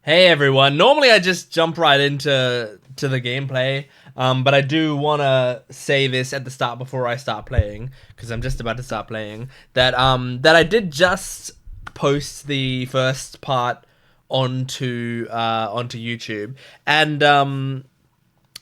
Hey everyone. Normally I just jump right into the gameplay, but I do want to say this at the start before I start playing, because I'm just about to start playing, that I did just post the first part onto YouTube, and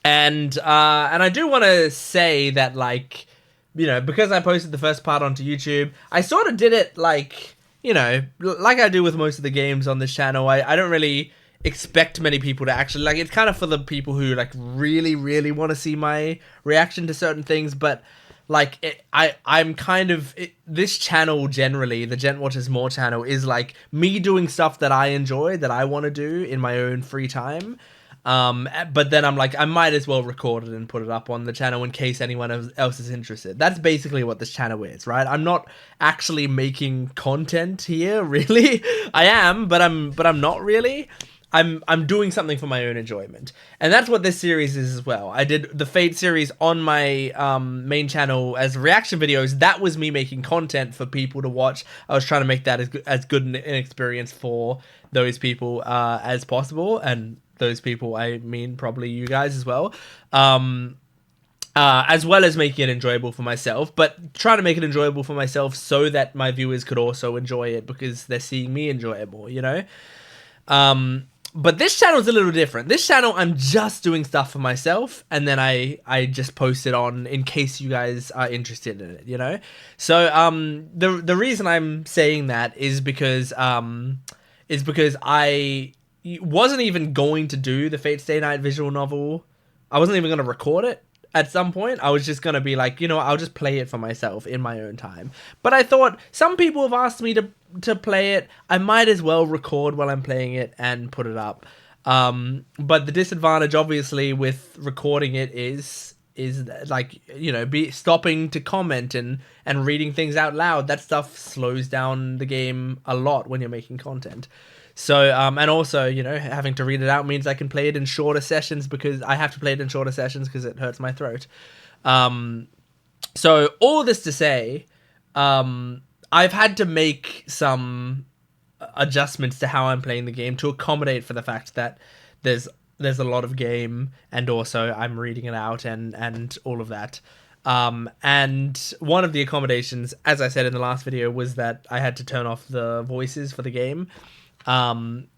I do want to say that, like, because I posted the first part onto YouTube, I sort of did it like, like I do with most of the games on this channel. I don't really expect many people to actually, like, it's kind of for the people who, like, really, really want to see my reaction to certain things, but, like, I'm kind of, this channel generally, the Gent Watches More channel, is, like, me doing stuff that I enjoy, that I want to do in my own free time. But then I'm like, I might as well record it and put it up on the channel in case anyone else is interested. That's basically what this channel is, right? I'm not actually making content here, really. I am, but I'm not really. I'm doing something for my own enjoyment, and that's what this series is as well. I did the Fate series on my main channel as reaction videos. That was me making content for people to watch. I was trying to make that as good an experience for those people as possible, and those people, I mean probably you guys as well. As well as making it enjoyable for myself, but trying to make it enjoyable for myself so that my viewers could also enjoy it because they're seeing me enjoy it more, you know? But this channel is a little different. This channel, I'm just doing stuff for myself, and then I just post it on in case you guys are interested in it, you know? So, the reason I'm saying that is because I wasn't even going to do the Fate Stay Night visual novel. I wasn't even going to record it at some point. I was just going to be like, I'll just play it for myself in my own time. But I thought, some people have asked me to play it. I might as well record while I'm playing it and put it up. But the disadvantage, obviously, with recording it is like, be stopping to comment and reading things out loud. That stuff slows down the game a lot when you're making content. So, and also, having to read it out means I can play it in shorter sessions, because I have to play it in shorter sessions because it hurts my throat. So all this to say, I've had to make some adjustments to how I'm playing the game to accommodate for the fact that there's a lot of game, and also I'm reading it out and all of that. And one of the accommodations, as I said in the last video, was that I had to turn off the voices for the game. And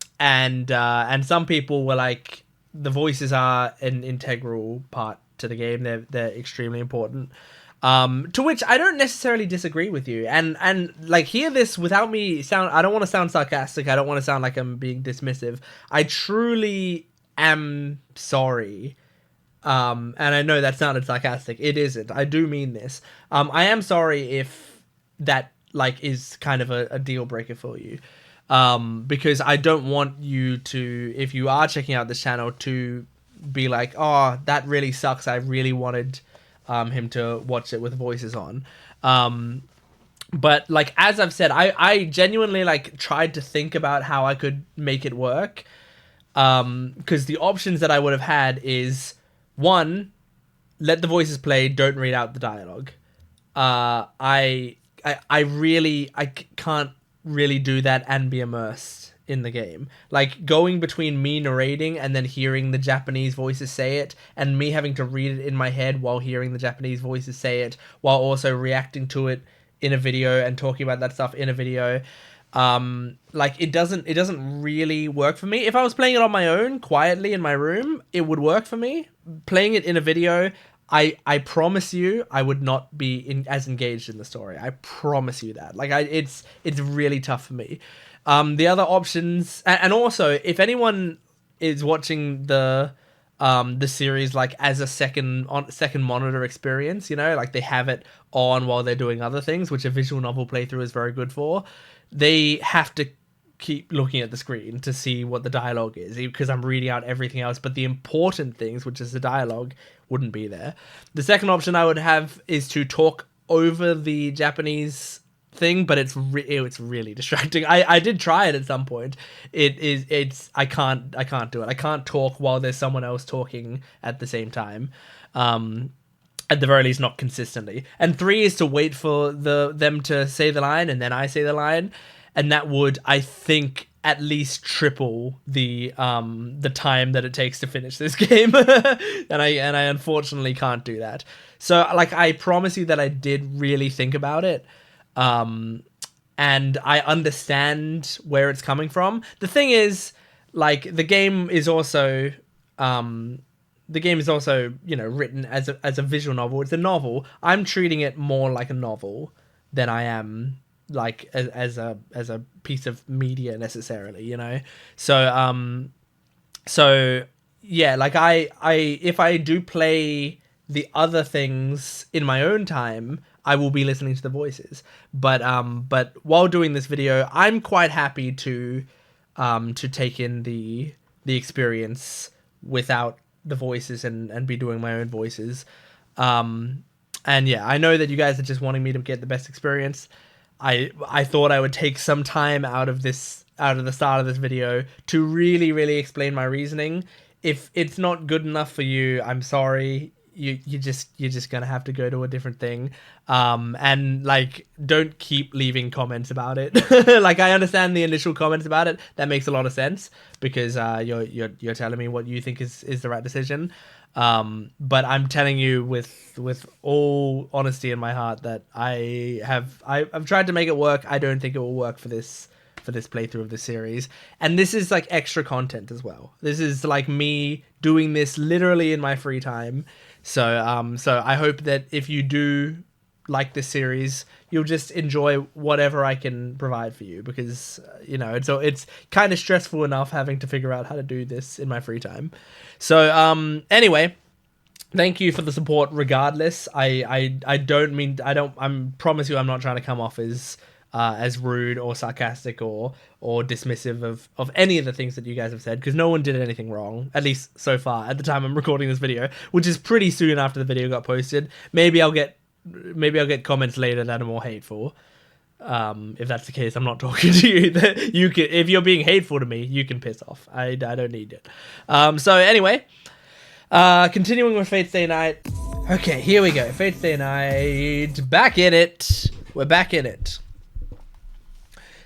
some people were like, the voices are an integral part to the game. They're extremely important. To which I don't necessarily disagree with you. And like, hear this without me I don't want to sound sarcastic. I don't want to sound like I'm being dismissive. I truly am sorry. And I know that sounded sarcastic. It isn't. I do mean this. I am sorry if that, like, is kind of a deal breaker for you. Because I don't want you to, if you are checking out this channel, to be like, oh, that really sucks. I really wanted him to watch it with voices on. But, like, as I've said, I genuinely, like, tried to think about how I could make it work. Because the options that I would have had is, one, let the voices play, don't read out the dialogue. I can't really do that and be immersed in the game. Like, going between me narrating and then hearing the Japanese voices say it, and me having to read it in my head while hearing the Japanese voices say it, while also reacting to it in a video and talking about that stuff in a video, like, it doesn't really work for me. If I was playing it on my own quietly in my room, it would work for me. Playing it in a video, I promise you, I would not be as engaged in the story. I promise you that. Like, it's really tough for me. The other options, and also, if anyone is watching the series, like, as a second monitor experience, like, they have it on while they're doing other things, which a visual novel playthrough is very good for. They have to keep looking at the screen to see what the dialogue is, because I'm reading out everything else, but the important things, which is the dialogue, wouldn't be there. The second option I would have is to talk over the Japanese thing, but it's really distracting. I did try it at some point. I can't do it. I can't talk while there's someone else talking at the same time. At the very least, not consistently. And 3 is to wait for them to say the line, and then I say the line. And that would, I think, at least triple the time that it takes to finish this game. and I unfortunately can't do that. So like I promise you that I did really think about it. And I understand where it's coming from. The thing is, like, the game is also written as a visual novel. It's a novel. I'm treating it more like a novel than I am like as a piece of media necessarily, you know. So yeah, like I if I do play the other things in my own time, I will be listening to the voices. But while doing this video, I'm quite happy to take in the experience without the voices and be doing my own voices. And yeah, I know that you guys are just wanting me to get the best experience. I thought I would take some time out of the start of this video to really explain my reasoning. If it's not good enough for you, I'm sorry. You're just gonna have to go to a different thing. And like, don't keep leaving comments about it. Like, I understand the initial comments about it. That makes a lot of sense because you're telling me what you think is the right decision. But I'm telling you with all honesty in my heart that I've tried to make it work. I don't think it will work for this playthrough of the series, and this is like extra content as well. This is like me doing this literally in my free time. So I hope that if you do like this series, you'll just enjoy whatever I can provide for you, because you know, it's kind of stressful enough having to figure out how to do this in my free time. So anyway, thank you for the support regardless. I promise you I'm not trying to come off as rude or sarcastic or dismissive of any of the things that you guys have said, because no one did anything wrong, at least so far at the time I'm recording this video, which is pretty soon after the video got posted. Maybe I'll get comments later that are more hateful. If that's the case, I'm not talking to you. You can, if you're being hateful to me, you can piss off. I don't need it. So anyway, continuing with Fate Stay Night. Okay, here we go. Fate Stay Night. Back in it. We're back in it.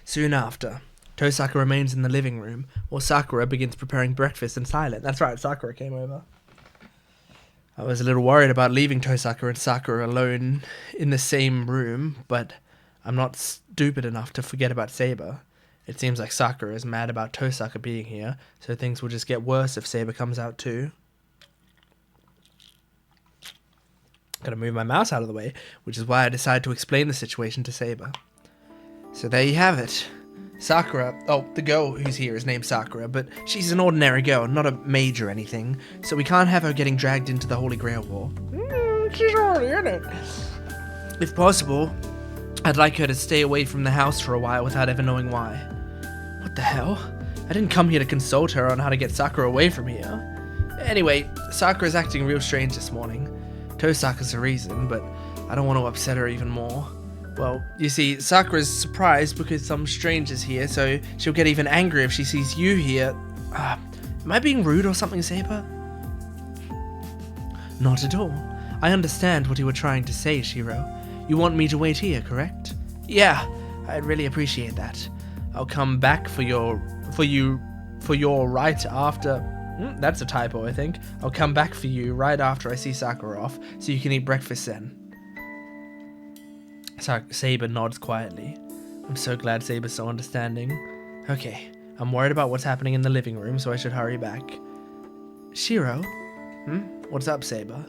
Soon after, Tosaka remains in the living room while Sakura begins preparing breakfast in silence. That's right, Sakura came over. I was a little worried about leaving Tosaka and Sakura alone in the same room, but I'm not stupid enough to forget about Saber. It seems like Sakura is mad about Tosaka being here, so things will just get worse if Saber comes out too. Gotta move my mouse out of the way, which is why I decided to explain the situation to Saber. So there you have it. Sakura, oh, the girl who's here is named Sakura, but she's an ordinary girl, not a mage or anything, so we can't have her getting dragged into the Holy Grail War. She's already in it. If possible, I'd like her to stay away from the house for a while without ever knowing why. What the hell? I didn't come here to consult her on how to get Sakura away from here. Anyway, Sakura's acting real strange this morning. Tosaka's the reason, but I don't want to upset her even more. Well, you see, Sakura's surprised because some stranger's here, so she'll get even angrier if she sees you here. Am I being rude or something, Saber? Not at all. I understand what you were trying to say, Shiro. You want me to wait here, correct? Yeah, I'd really appreciate that. I'll come back for your right after... that's a typo, I think. I'll come back for you right after I see Sakura off, so you can eat breakfast then. Saber nods quietly. I'm so glad Saber's so understanding. Okay, I'm worried about what's happening in the living room, so I should hurry back. Shiro? What's up, Saber?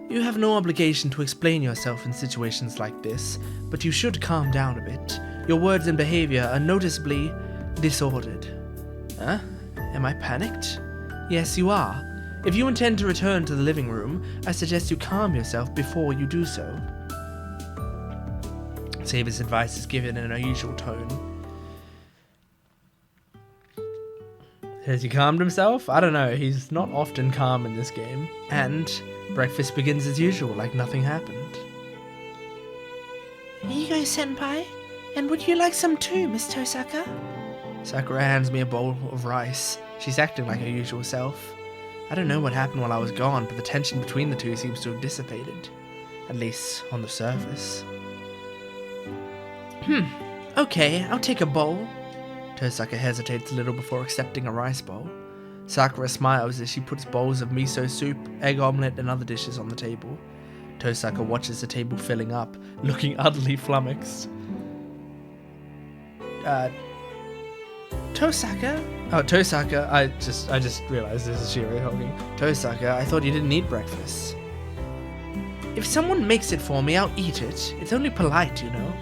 You have no obligation to explain yourself in situations like this, but you should calm down a bit. Your words and behavior are noticeably disordered. Huh? Am I panicked? Yes, you are. If you intend to return to the living room, I suggest you calm yourself before you do so. Saber's advice is given in an unusual tone. Has he calmed himself? I don't know. He's not often calm in this game. And breakfast begins as usual, like nothing happened. Here you go, Senpai. And would you like some too, Miss Tosaka? Sakura hands me a bowl of rice. She's acting like her usual self. I don't know what happened while I was gone, but the tension between the two seems to have dissipated. At least on the surface. Okay, I'll take a bowl. Tosaka hesitates a little before accepting a rice bowl. Sakura smiles as she puts bowls of miso soup, egg omelette, and other dishes on the table. Tosaka watches the table filling up, looking utterly flummoxed. Tosaka? Oh, Tosaka, I just realized this is Shiro talking. Tosaka, I thought you didn't eat breakfast. If someone makes it for me, I'll eat it. It's only polite, you know.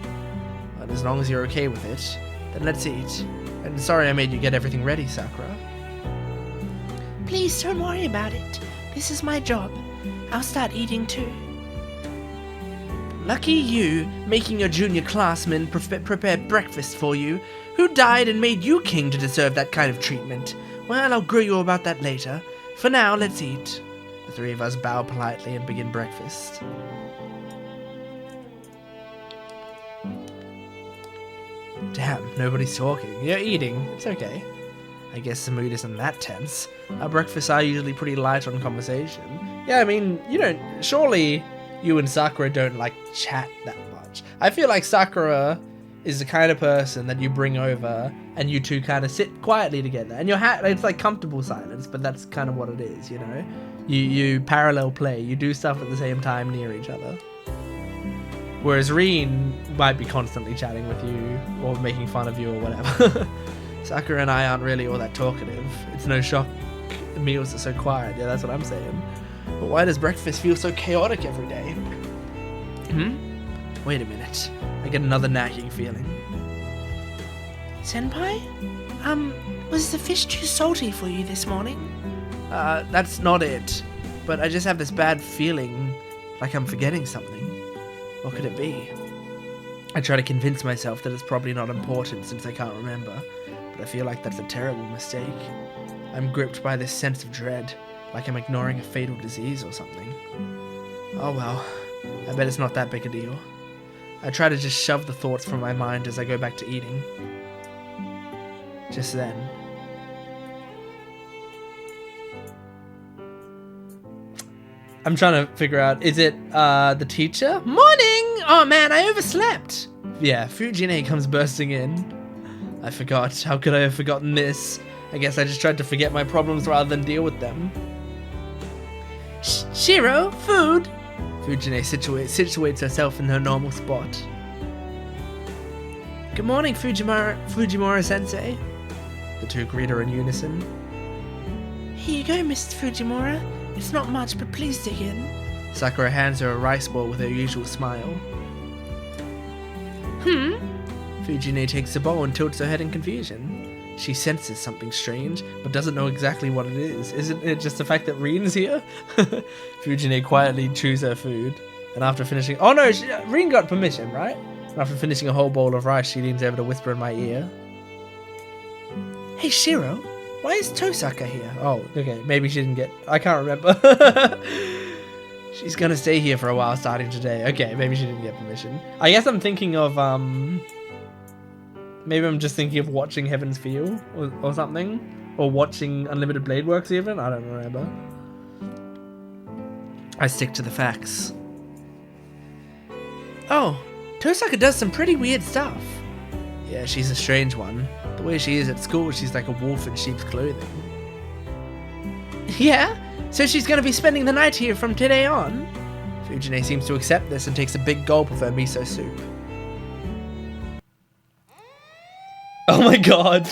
But as long as you're okay with it, then let's eat. And sorry I made you get everything ready, Sakura. Please don't worry about it. This is my job. I'll start eating too. Lucky you, making your junior classmen prepare breakfast for you. Who died and made you king to deserve that kind of treatment? Well, I'll grill you about that later. For now, let's eat. The three of us bow politely and begin breakfast. Damn, nobody's talking. You're eating. It's okay. I guess the mood isn't that tense. Our breakfasts are usually pretty light on conversation. Yeah, I mean, surely you and Sakura don't, chat that much. I feel like Sakura is the kind of person that you bring over and you two kind of sit quietly together. And it's like comfortable silence, but that's kind of what it is, you know? You parallel play. You do stuff at the same time near each other. Whereas Reen might be constantly chatting with you or making fun of you or whatever. Sakura and I aren't really all that talkative. It's no shock the meals are so quiet. Yeah, that's what I'm saying. But why does breakfast feel so chaotic every day? Wait a minute. I get another nagging feeling. Senpai? Was the fish too salty for you this morning? That's not it. But I just have this bad feeling like I'm forgetting something. What could it be? I try to convince myself that it's probably not important since I can't remember, but I feel like that's a terrible mistake. I'm gripped by this sense of dread, like I'm ignoring a fatal disease or something. Oh well, I bet it's not that big a deal. I try to just shove the thoughts from my mind as I go back to eating. Just then, I'm trying to figure out, is it the teacher? Morning! Oh man, I overslept! Yeah, Fujine comes bursting in. I forgot. How could I have forgotten this? I guess I just tried to forget my problems rather than deal with them. Shiro, food! Fujine situates herself in her normal spot. Good morning, Fujimura-sensei. The two greet her in unison. Here you go, Mr. Fujimura. It's not much, but please dig in. Sakura hands her a rice ball with her usual smile. Fujine takes the bowl and tilts her head in confusion. She senses something strange, but doesn't know exactly what it is. Isn't it just the fact that Reen's here? Fujine quietly chews her food, and after finishing... Oh no, Reen got permission, right? And after finishing a whole bowl of rice, she leans over to whisper in my ear. Hey Shiro, why is Tosaka here? Oh, okay, maybe she didn't get... I can't remember. She's gonna stay here for a while starting today. Okay, maybe she didn't get permission. I guess I'm thinking of, maybe I'm just thinking of watching Heaven's Feel or something. Or watching Unlimited Blade Works even. I don't remember. I stick to the facts. Oh, Tosaka does some pretty weird stuff. Yeah, she's a strange one. The way she is at school, she's like a wolf in sheep's clothing. Yeah? So she's gonna be spending the night here from today on? Fujine seems to accept this and takes a big gulp of her miso soup. Oh my god.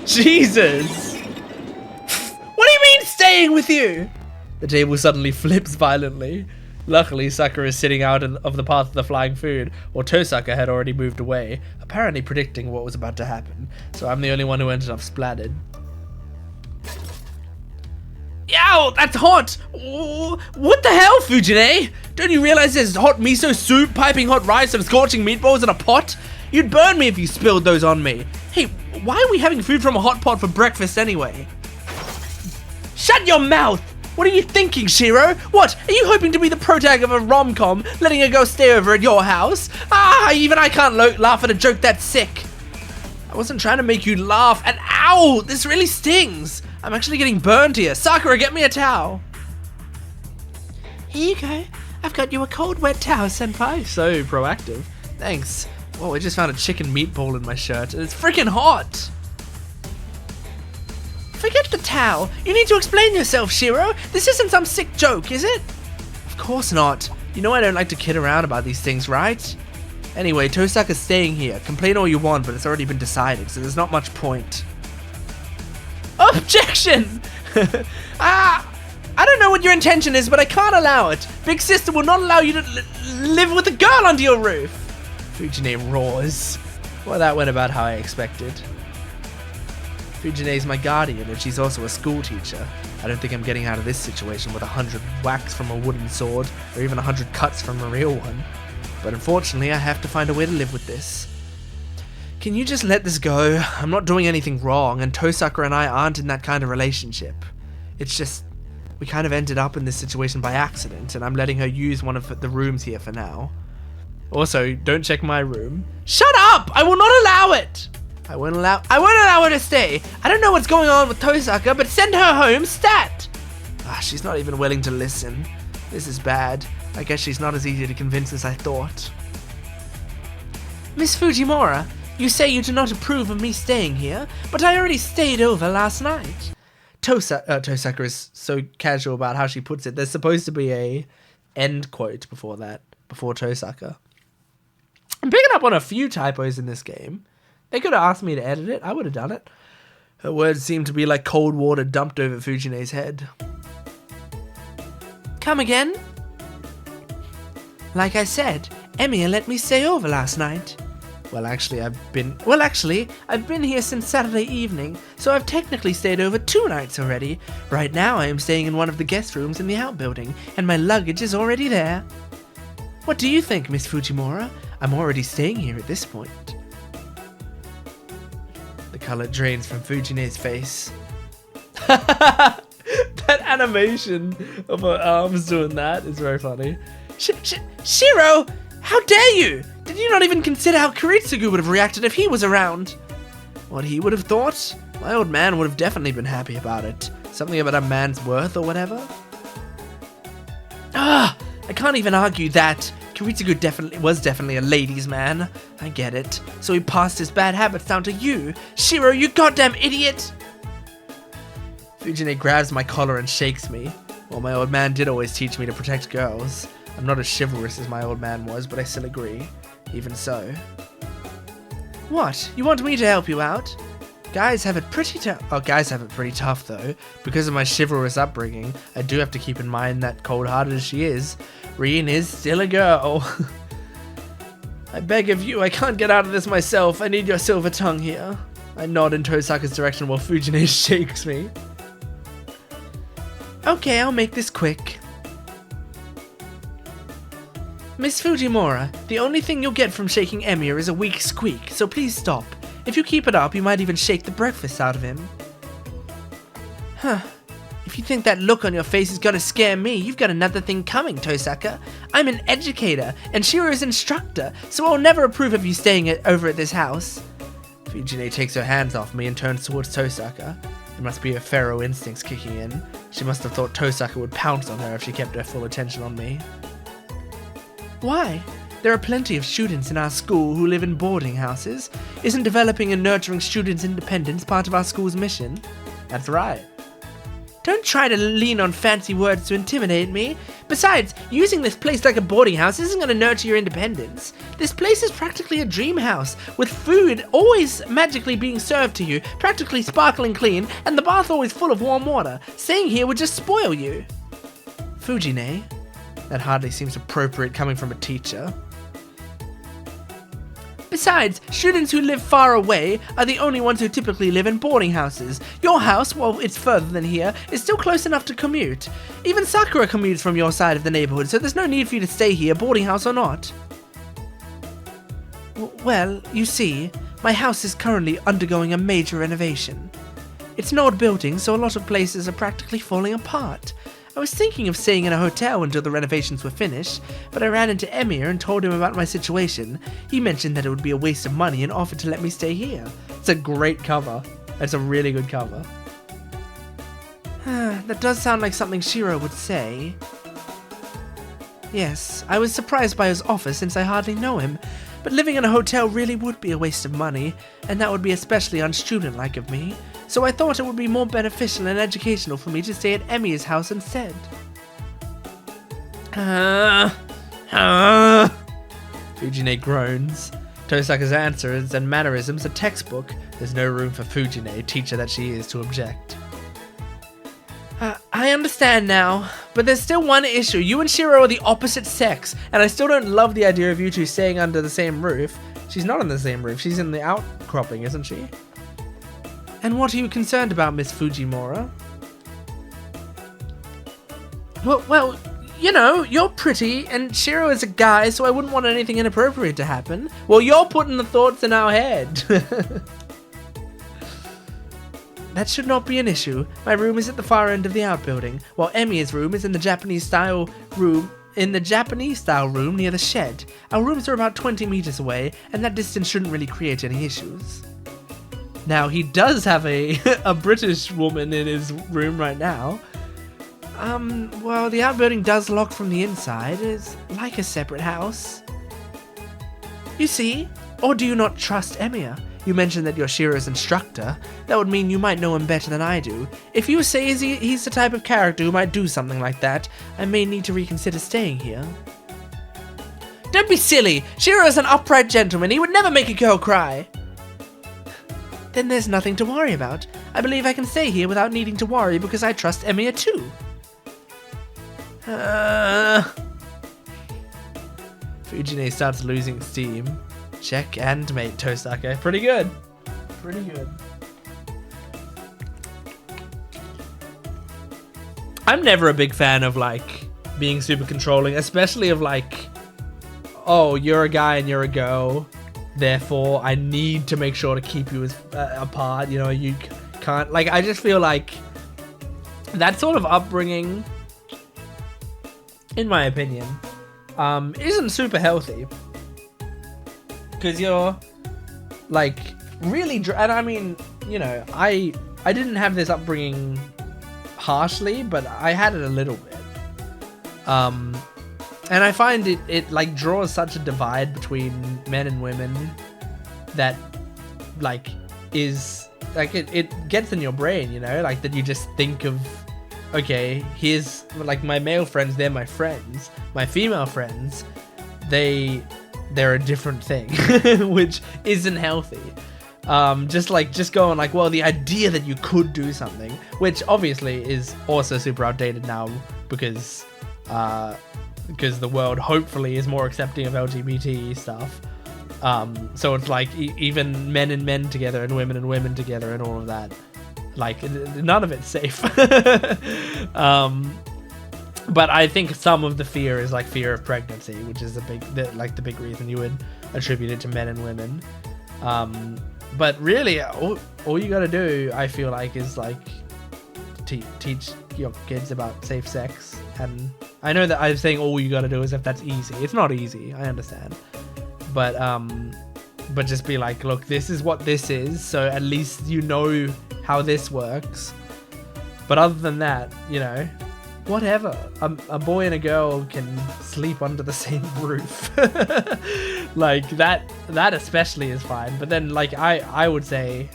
Jesus. What do you mean staying with you? The table suddenly flips violently. Luckily, Sakura is sitting out of the path of the flying food, while Tosaka had already moved away, apparently predicting what was about to happen, so I'm the only one who ended up splattered. Yow, that's hot! What the hell, Fujine? Don't you realize there's hot miso soup, piping hot rice, and scorching meatballs in a pot? You'd burn me if you spilled those on me. Hey, why are we having food from a hot pot for breakfast anyway? Shut your mouth! What are you thinking, Shiro? What, are you hoping to be the protag of a rom-com, letting a girl stay over at your house? Ah, even I can't laugh at a joke that sick. I wasn't trying to make you laugh, and ow, this really stings. I'm actually getting burned here. Sakura, get me a towel. Here you go. I've got you a cold, wet towel, senpai. So proactive. Thanks. Whoa, I just found a chicken meatball in my shirt. It's freaking hot! Forget the towel. You need to explain yourself, Shiro. This isn't some sick joke, is it? Of course not. You know I don't like to kid around about these things, right? Anyway, Tosaka's staying here. Complain all you want, but it's already been decided, so there's not much point. Objection! I don't know what your intention is, but I can't allow it. Big sister will not allow you to live with a girl under your roof. Fujine roars. Well, that went about how I expected. Fujine's my guardian, and she's also a school teacher. I don't think I'm getting out of this situation with 100 whacks from a wooden sword, or even 100 cuts from a real one. But unfortunately, I have to find a way to live with this. Can you just let this go? I'm not doing anything wrong, and Tosaka and I aren't in that kind of relationship. It's just, we kind of ended up in this situation by accident, and I'm letting her use one of the rooms here for now. Also, don't check my room. Shut up! I will not allow it! I won't allow her to stay. I don't know what's going on with Tosaka, but send her home stat! She's not even willing to listen. This is bad. I guess she's not as easy to convince as I thought. Miss Fujimura, you say you do not approve of me staying here, but I already stayed over last night. Tosaka is so casual about how she puts it. There's supposed to be a end quote before that, before Tosaka. I'm picking up on a few typos in this game. They could have asked me to edit it. I would have done it. Her words seem to be like cold water dumped over Fujine's head. Come again? Like I said, Emiya let me stay over last night. Well, actually, I've been here since Saturday evening, so I've technically stayed over 2 nights already. Right now, I am staying in one of the guest rooms in the outbuilding, and my luggage is already there. What do you think, Miss Fujimura? I'm already staying here at this point. The color drains from Fujine's face. That animation of her arms doing that is very funny. Shiro! How dare you! Did you not even consider how Kiritsugu would have reacted if he was around? What he would have thought? My old man would have definitely been happy about it. Something about a man's worth or whatever. I can't even argue that. Kiritsugu was definitely a ladies' man. I get it. So he passed his bad habits down to you. Shiro, you goddamn idiot! Fujine grabs my collar and shakes me. Well, my old man did always teach me to protect girls. I'm not as chivalrous as my old man was, but I still agree. Even so. What? You want me to help you out? Guys have it pretty tough. Oh, guys have it pretty tough, though. Because of my chivalrous upbringing, I do have to keep in mind that cold-hearted as she is, Rin is still a girl. I beg of you, I can't get out of this myself. I need your silver tongue here. I nod in Tosaka's direction while Fujine shakes me. Okay, I'll make this quick. Miss Fujimura, the only thing you'll get from shaking Emiya is a weak squeak, so please stop. If you keep it up, you might even shake the breakfast out of him. If you think that look on your face is gonna scare me, you've got another thing coming, Tosaka. I'm an educator, and Shiro's instructor, so I'll never approve of you staying over at this house. Fujine takes her hands off me and turns towards Tosaka. It must be her pharaoh instincts kicking in. She must have thought Tosaka would pounce on her if she kept her full attention on me. Why? There are plenty of students in our school who live in boarding houses. Isn't developing and nurturing students' independence part of our school's mission? That's right. Don't try to lean on fancy words to intimidate me. Besides, using this place like a boarding house isn't going to nurture your independence. This place is practically a dream house, with food always magically being served to you, practically sparkling clean, and the bath always full of warm water. Staying here would just spoil you. Fujine? That hardly seems appropriate coming from a teacher. Besides, students who live far away are the only ones who typically live in boarding houses. Your house, while it's further than here, is still close enough to commute. Even Sakura commutes from your side of the neighborhood, so there's no need for you to stay here, boarding house or not. Well, you see, my house is currently undergoing a major renovation. It's an old building, so a lot of places are practically falling apart. I was thinking of staying in a hotel until the renovations were finished, but I ran into Emiya and told him about my situation. He mentioned that it would be a waste of money and offered to let me stay here. It's a great cover. It's a really good cover. That does sound like something Shiro would say. Yes, I was surprised by his offer since I hardly know him, but living in a hotel really would be a waste of money, and that would be especially unstudent-like of me. So I thought it would be more beneficial and educational for me to stay at Emi's house instead. Fujine groans. Tosaka's answers and mannerisms are textbook. There's no room for Fujine, teacher that she is, to object. I understand now, but there's still one issue. You and Shiro are the opposite sex, and I still don't love the idea of you two staying under the same roof. She's not on the same roof. She's in the outcropping, isn't she? And what are you concerned about, Miss Fujimura? Well, you know, you're pretty, and Shiro is a guy, so I wouldn't want anything inappropriate to happen. Well, you're putting the thoughts in our head. That should not be an issue. My room is at the far end of the outbuilding, while Emi's room is in the Japanese-style room near the shed. Our rooms are about 20 meters away, and that distance shouldn't really create any issues. Now, he does have a British woman in his room right now. Well, the outbuilding does lock from the inside. It's like a separate house. You see? Or do you not trust Emiya? You mentioned that you're Shiro's instructor. That would mean you might know him better than I do. If you say he's the type of character who might do something like that, I may need to reconsider staying here. Don't be silly! Shiro is an upright gentleman. He would never make a girl cry. Then there's nothing to worry about. I believe I can stay here without needing to worry because I trust Emiya too. Fujine starts losing steam. Check and mate, Tosaka. Pretty good. Pretty good. I'm never a big fan of, like, being super controlling, especially of, like, oh, you're a guy and you're a girl, therefore I need to make sure to keep you as apart, you know, you can't, like, I just feel like that sort of upbringing, in my opinion, isn't super healthy. Because you're, like, really... And I mean, you know, I didn't have this upbringing harshly, but I had it a little bit. And I find it like, draws such a divide between men and women that, like, is... Like, it gets in your brain, you know? Like, that you just think of... Okay, here's... Like, my male friends, they're my friends. My female friends, they're a different thing, which isn't healthy. Just going like, well, the idea that you could do something, which obviously is also super outdated now because the world hopefully is more accepting of LGBT stuff. So it's like even men and men together and women together and all of that. Like, none of it's safe. But I think some of the fear is like fear of pregnancy, which is the big reason you would attribute it to men and women. But really, all you gotta do, I feel like, is like teach your kids about safe sex. And I know that I'm saying all you gotta do is if that's easy. It's not easy, I understand. But just be like, look, this is what this is, so at least you know how this works. But other than that, you know, whatever. A boy and a girl can sleep under the same roof. Like, that especially is fine. But then, like, I would say,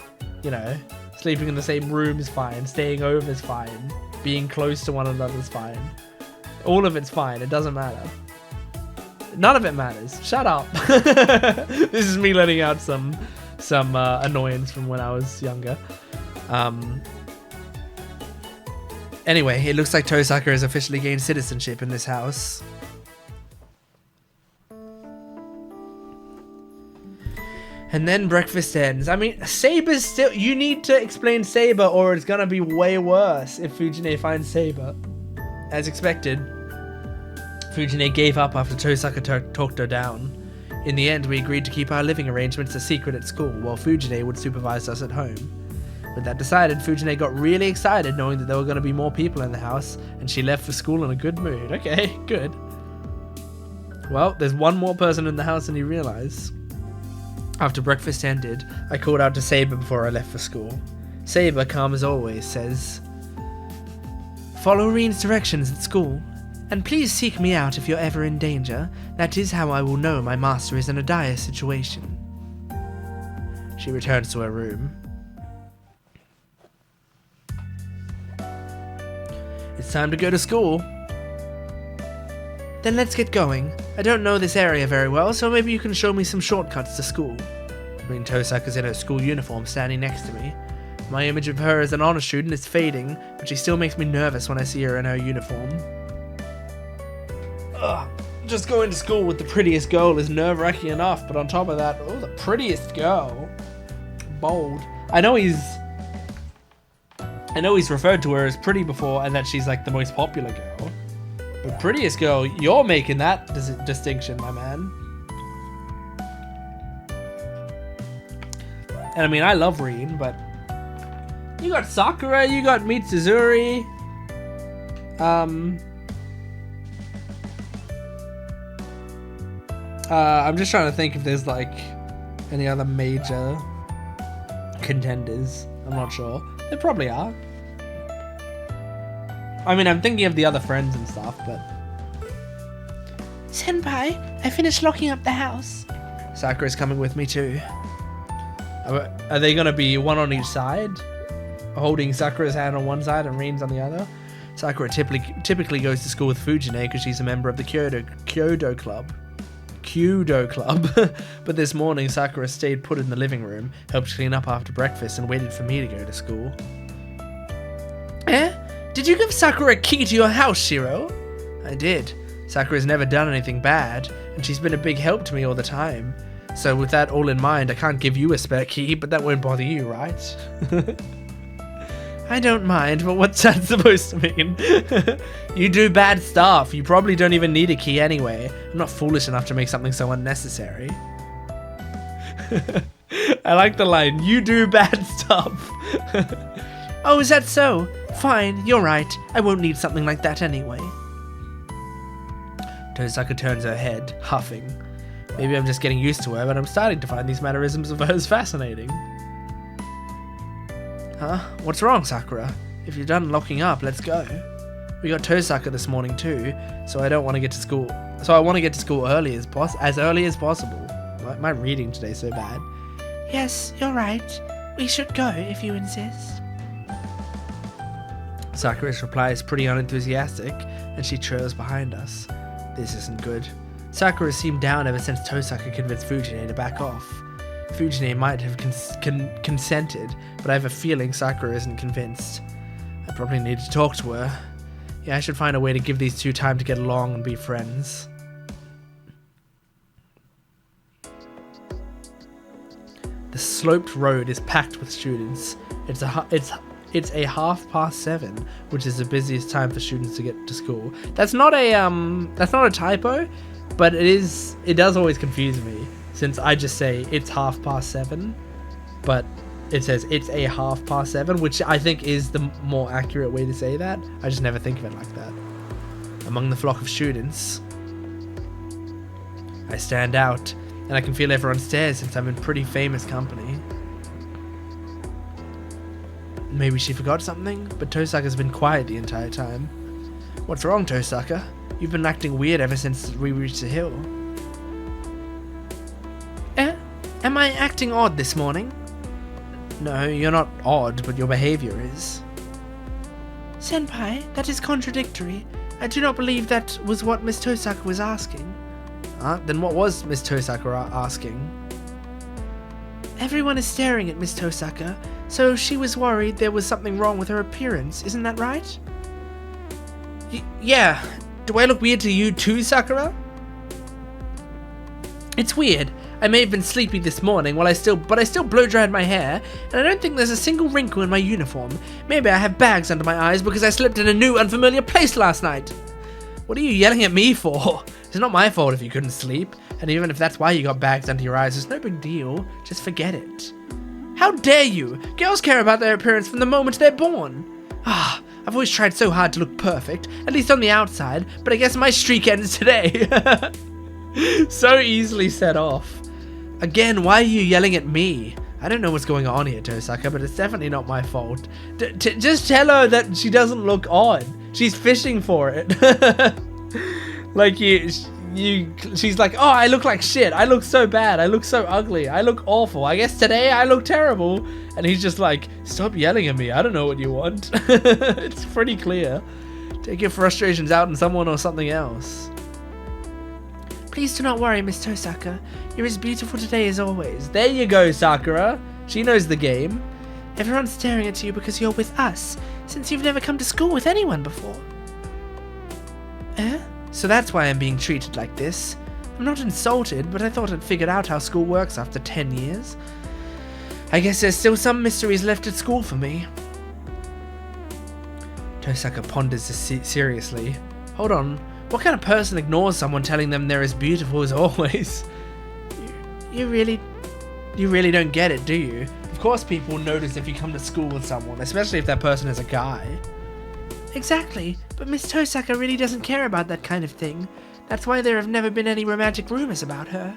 you know, sleeping in the same room is fine. Staying over is fine. Being close to one another is fine. All of it's fine. It doesn't matter. None of it matters. Shut up. This is me letting out some annoyance from when I was younger. Anyway, it looks like Tosaka has officially gained citizenship in this house. And then breakfast ends. I mean, Saber's still... You need to explain Saber or it's gonna be way worse if Fujine finds Saber. As expected, Fujine gave up after Tosaka talked her down. In the end, we agreed to keep our living arrangements a secret at school, while Fujine would supervise us at home. With that decided, Fujine got really excited knowing that there were going to be more people in the house, and she left for school in a good mood. Okay, good. Well, there's one more person in the house than you realize. After breakfast ended, I called out to Saber before I left for school. Saber, calm as always, says, "Follow Reen's directions at school. And please seek me out if you're ever in danger. That is how I will know my master is in a dire situation. She returns to her room. It's time to go to school. Then let's get going. I don't know this area very well, so maybe you can show me some shortcuts to school. Tosaka's in her school uniform standing next to me. My image of her as an honor student is fading, but she still makes me nervous when I see her in her uniform. Ugh, just going to school with the prettiest girl is nerve-wracking enough, but on top of that, oh, the prettiest girl. Bold. I know he's referred to her as pretty before, and that she's like the most popular girl. But prettiest girl, you're making that distinction, my man. And I mean, I love Rin, but you got Sakura, you got Mitsuzuri. I'm just trying to think if there's like any other major contenders. I'm not sure. There probably are. I mean, I'm thinking of the other friends and stuff, but... Senpai, I finished locking up the house. Sakura's coming with me too. Are they gonna be one on each side? Holding Sakura's hand on one side and Rin's on the other? Sakura typically goes to school with Fujine because she's a member of the Kyodo Club. But this morning Sakura stayed put in the living room, helped clean up after breakfast, and waited for me to go to school. Did you give Sakura a key to your house, Shiro? I did. Sakura's never done anything bad, and she's been a big help to me all the time. So with that all in mind, I can't give you a spare key, but that won't bother you, right? I don't mind, but what's that supposed to mean? You do bad stuff. You probably don't even need a key anyway. I'm not foolish enough to make something so unnecessary. I like the line, you do bad stuff. Oh, is that so? Fine, you're right. I won't need something like that anyway. Tosaka turns her head, huffing. Maybe I'm just getting used to her, but I'm starting to find these mannerisms of hers fascinating. Huh? What's wrong, Sakura? If you're done locking up, let's go. We got Tosaka this morning too, so I want to get to school early as possible. My reading today's so bad. Yes, you're right. We should go if you insist. Sakura's reply is pretty unenthusiastic, and she trails behind us. This isn't good. Sakura seemed down ever since Tosaka convinced Fujine to back off. Fujine might have consented, but I have a feeling Sakura isn't convinced. I probably need to talk to her. Yeah, I should find a way to give these two time to get along and be friends. The sloped road is packed with students. It's a 7:30, which is the busiest time for students to get to school. That's not a typo, but it does always confuse me, since I just say it's 7:30, but it says it's a 7:30, which I think is the more accurate way to say that. I just never think of it like that. Among the flock of students, I stand out, and I can feel everyone stares since I'm in pretty famous company. Maybe she forgot something, but Tosaka's been quiet the entire time. What's wrong, Tosaka? You've been acting weird ever since we reached the hill. Am I acting odd this morning? No, you're not odd, but your behavior is. Senpai, that is contradictory. I do not believe that was what Miss Tosaka was asking. Then what was Miss Tosaka asking? Everyone is staring at Miss Tosaka, so she was worried there was something wrong with her appearance. Isn't that right? Yeah. Do I look weird to you too, Sakura? It's weird. I may have been sleepy this morning but I still blow dried my hair, and I don't think there's a single wrinkle in my uniform. Maybe I have bags under my eyes because I slept in a new unfamiliar place last night. What are you yelling at me for? It's not my fault if you couldn't sleep, and even if that's why you got bags under your eyes, it's no big deal. Just forget it. How dare you? Girls care about their appearance from the moment they're born. I've always tried so hard to look perfect, at least on the outside, but I guess my streak ends today. So easily set off. Again, why are you yelling at me? I don't know what's going on here, Tosaka, but it's definitely not my fault. Just tell her that she doesn't look odd. She's fishing for it. Like she's like, oh, I look like shit. I look so bad. I look so ugly. I look awful. I guess today I look terrible. And he's just like, stop yelling at me. I don't know what you want. It's pretty clear. Take your frustrations out on someone or something else. Please do not worry, Miss Tosaka. You're as beautiful today as always. There you go, Sakura. She knows the game. Everyone's staring at you because you're with us, since you've never come to school with anyone before. So that's why I'm being treated like this. I'm not insulted, but I thought I'd figured out how school works after 10 years. I guess there's still some mysteries left at school for me. Tosaka ponders this seriously. Hold on, what kind of person ignores someone telling them they're as beautiful as always? You really don't get it, do you? Of course people notice if you come to school with someone, especially if that person is a guy. Exactly, but Miss Tosaka really doesn't care about that kind of thing. That's why there have never been any romantic rumors about her.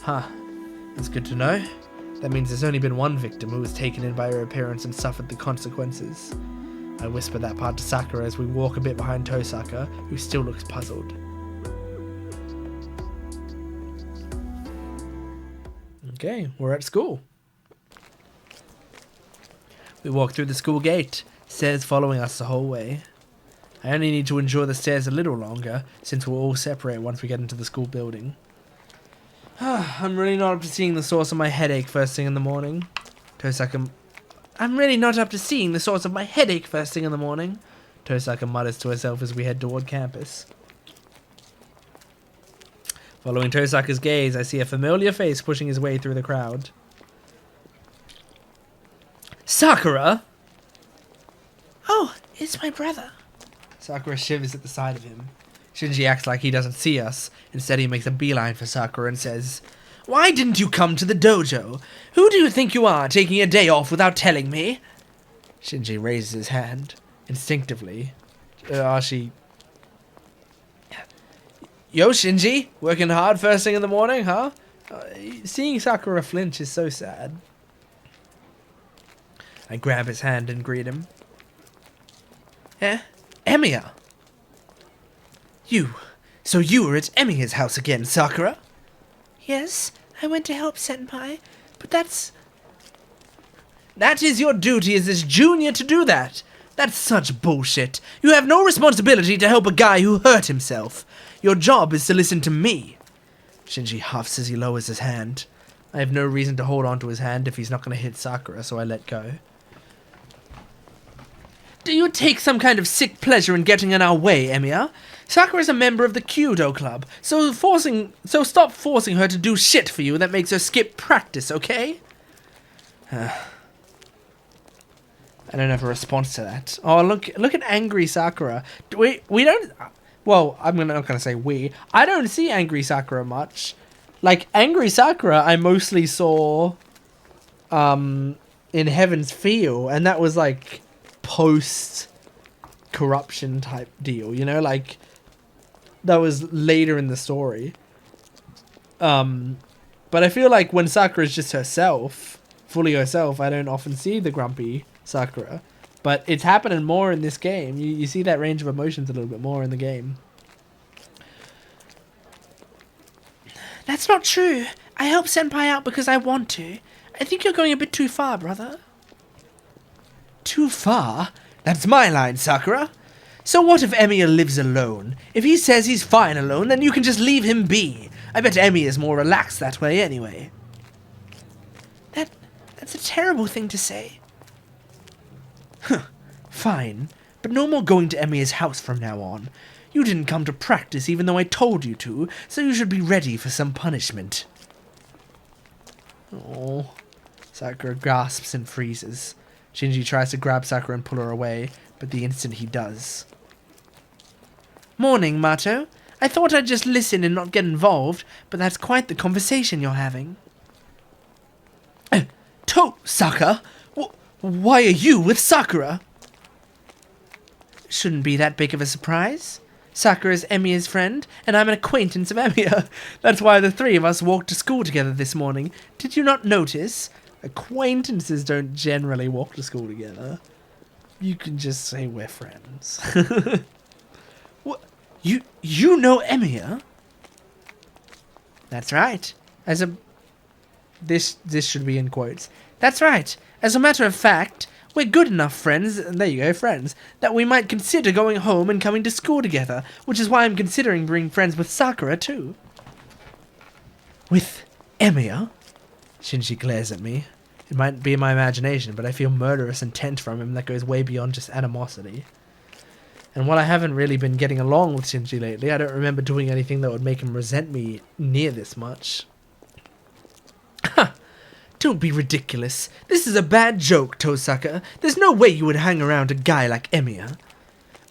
Huh, that's good to know. That means there's only been one victim who was taken in by her appearance and suffered the consequences. I whisper that part to Sakura as we walk a bit behind Tosaka, who still looks puzzled. Okay, we're at school. We walk through the school gate, stairs following us the whole way. I only need to endure the stairs a little longer, since we'll all separate once we get into the school building. I'm really not up to seeing the source of my headache first thing in the morning. Tosaka... I'm really not up to seeing the source of my headache first thing in the morning. Tosaka mutters to herself as we head toward campus. Following Tosaka's gaze, I see a familiar face pushing his way through the crowd. Sakura! Oh, it's my brother. Sakura shivers at the sight of him. Shinji acts like he doesn't see us. Instead, he makes a beeline for Sakura and says, "Why didn't you come to the dojo? Who do you think you are, taking a day off without telling me?" Shinji raises his hand. Instinctively. Yo, Shinji? Working hard first thing in the morning, huh? Seeing Sakura flinch is so sad. I grab his hand and greet him. Emiya! So you were at Emiya's house again, Sakura? Yes, I went to help Senpai, but that's... That is your duty as his junior to do that. That's such bullshit. You have no responsibility to help a guy who hurt himself. Your job is to listen to me. Shinji huffs as he lowers his hand. I have no reason to hold on to his hand if he's not going to hit Sakura, so I let go. Do you take some kind of sick pleasure in getting in our way, Emiya? Sakura is a member of the Kyudo club, so stop forcing her to do shit for you that makes her skip practice, okay? I don't have a response to that. Oh, look at angry Sakura. We don't... Well, I'm not going to say we. I don't see angry Sakura much. Like, angry Sakura I mostly saw in Heaven's Feel, and that was like post-corruption type deal, you know? Like, that was later in the story. But I feel like when Sakura is just herself, fully herself, I don't often see the grumpy Sakura. But it's happening more in this game. You see that range of emotions a little bit more in the game. That's not true. I help Senpai out because I want to. I think you're going a bit too far, brother. Too far? That's my line, Sakura. So what if Emiya lives alone? If he says he's fine alone, then you can just leave him be. I bet Emiya is more relaxed that way anyway. That's a terrible thing to say. Fine, but no more going to Emiya's house from now on. You didn't come to practice even though I told you to, so you should be ready for some punishment. Oh, Sakura gasps and freezes. Shinji tries to grab Sakura and pull her away, but the instant he does... Morning, Mato. I thought I'd just listen and not get involved, but that's quite the conversation you're having. Saka? Why are you with Sakura? Shouldn't be that big of a surprise. Sakura's Emiya's friend, and I'm an acquaintance of Emiya. That's why the three of us walked to school together this morning. Did you not notice? Acquaintances don't generally walk to school together. You can just say we're friends. You know Emiya? That's right. This should be in quotes. That's right. As a matter of fact, we're good enough friends, there you go, friends, that we might consider going home and coming to school together, which is why I'm considering being friends with Sakura too. With Emiya? Shinji glares at me. It might be my imagination, but I feel murderous intent from him that goes way beyond just animosity. And while I haven't really been getting along with Shinji lately, I don't remember doing anything that would make him resent me near this much. Ha! Don't be ridiculous. This is a bad joke, Tosaka. There's no way you would hang around a guy like Emiya.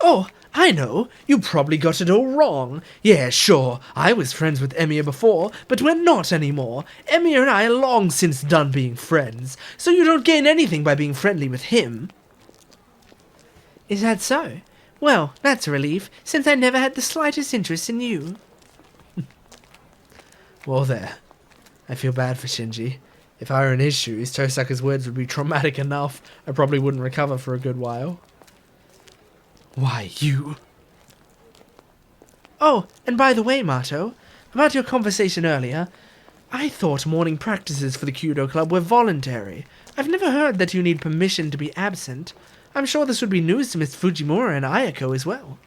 Oh, I know. You probably got it all wrong. Yeah, sure. I was friends with Emiya before, but we're not anymore. Emiya and I are long since done being friends, so you don't gain anything by being friendly with him. Is that so? Well, that's a relief, since I never had the slightest interest in you. Well, there. I feel bad for Shinji. If I were in his shoes, Tosaka's words would be traumatic enough. I probably wouldn't recover for a good while. Why, you... Oh, and by the way, Mato, about your conversation earlier, I thought morning practices for the Kudo Club were voluntary. I've never heard that you need permission to be absent. I'm sure this would be news to Miss Fujimura and Ayako as well.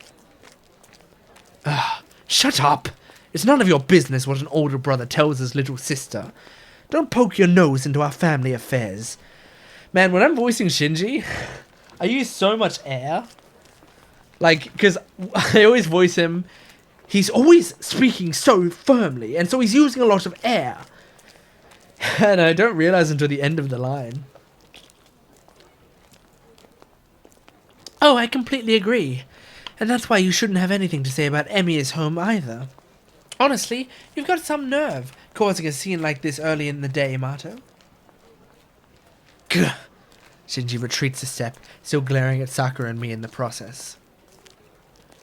Shut up! It's none of your business what an older brother tells his little sister. Don't poke your nose into our family affairs. Man, when I'm voicing Shinji, I use so much air. Like, because I always voice him, he's always speaking so firmly, and so he's using a lot of air. And I don't realize until the end of the line. Oh, I completely agree. And that's why you shouldn't have anything to say about Emiya's home either. Honestly, you've got some nerve, causing a scene like this early in the day, Mato. Gah! Shinji retreats a step, still glaring at Sakura and me in the process.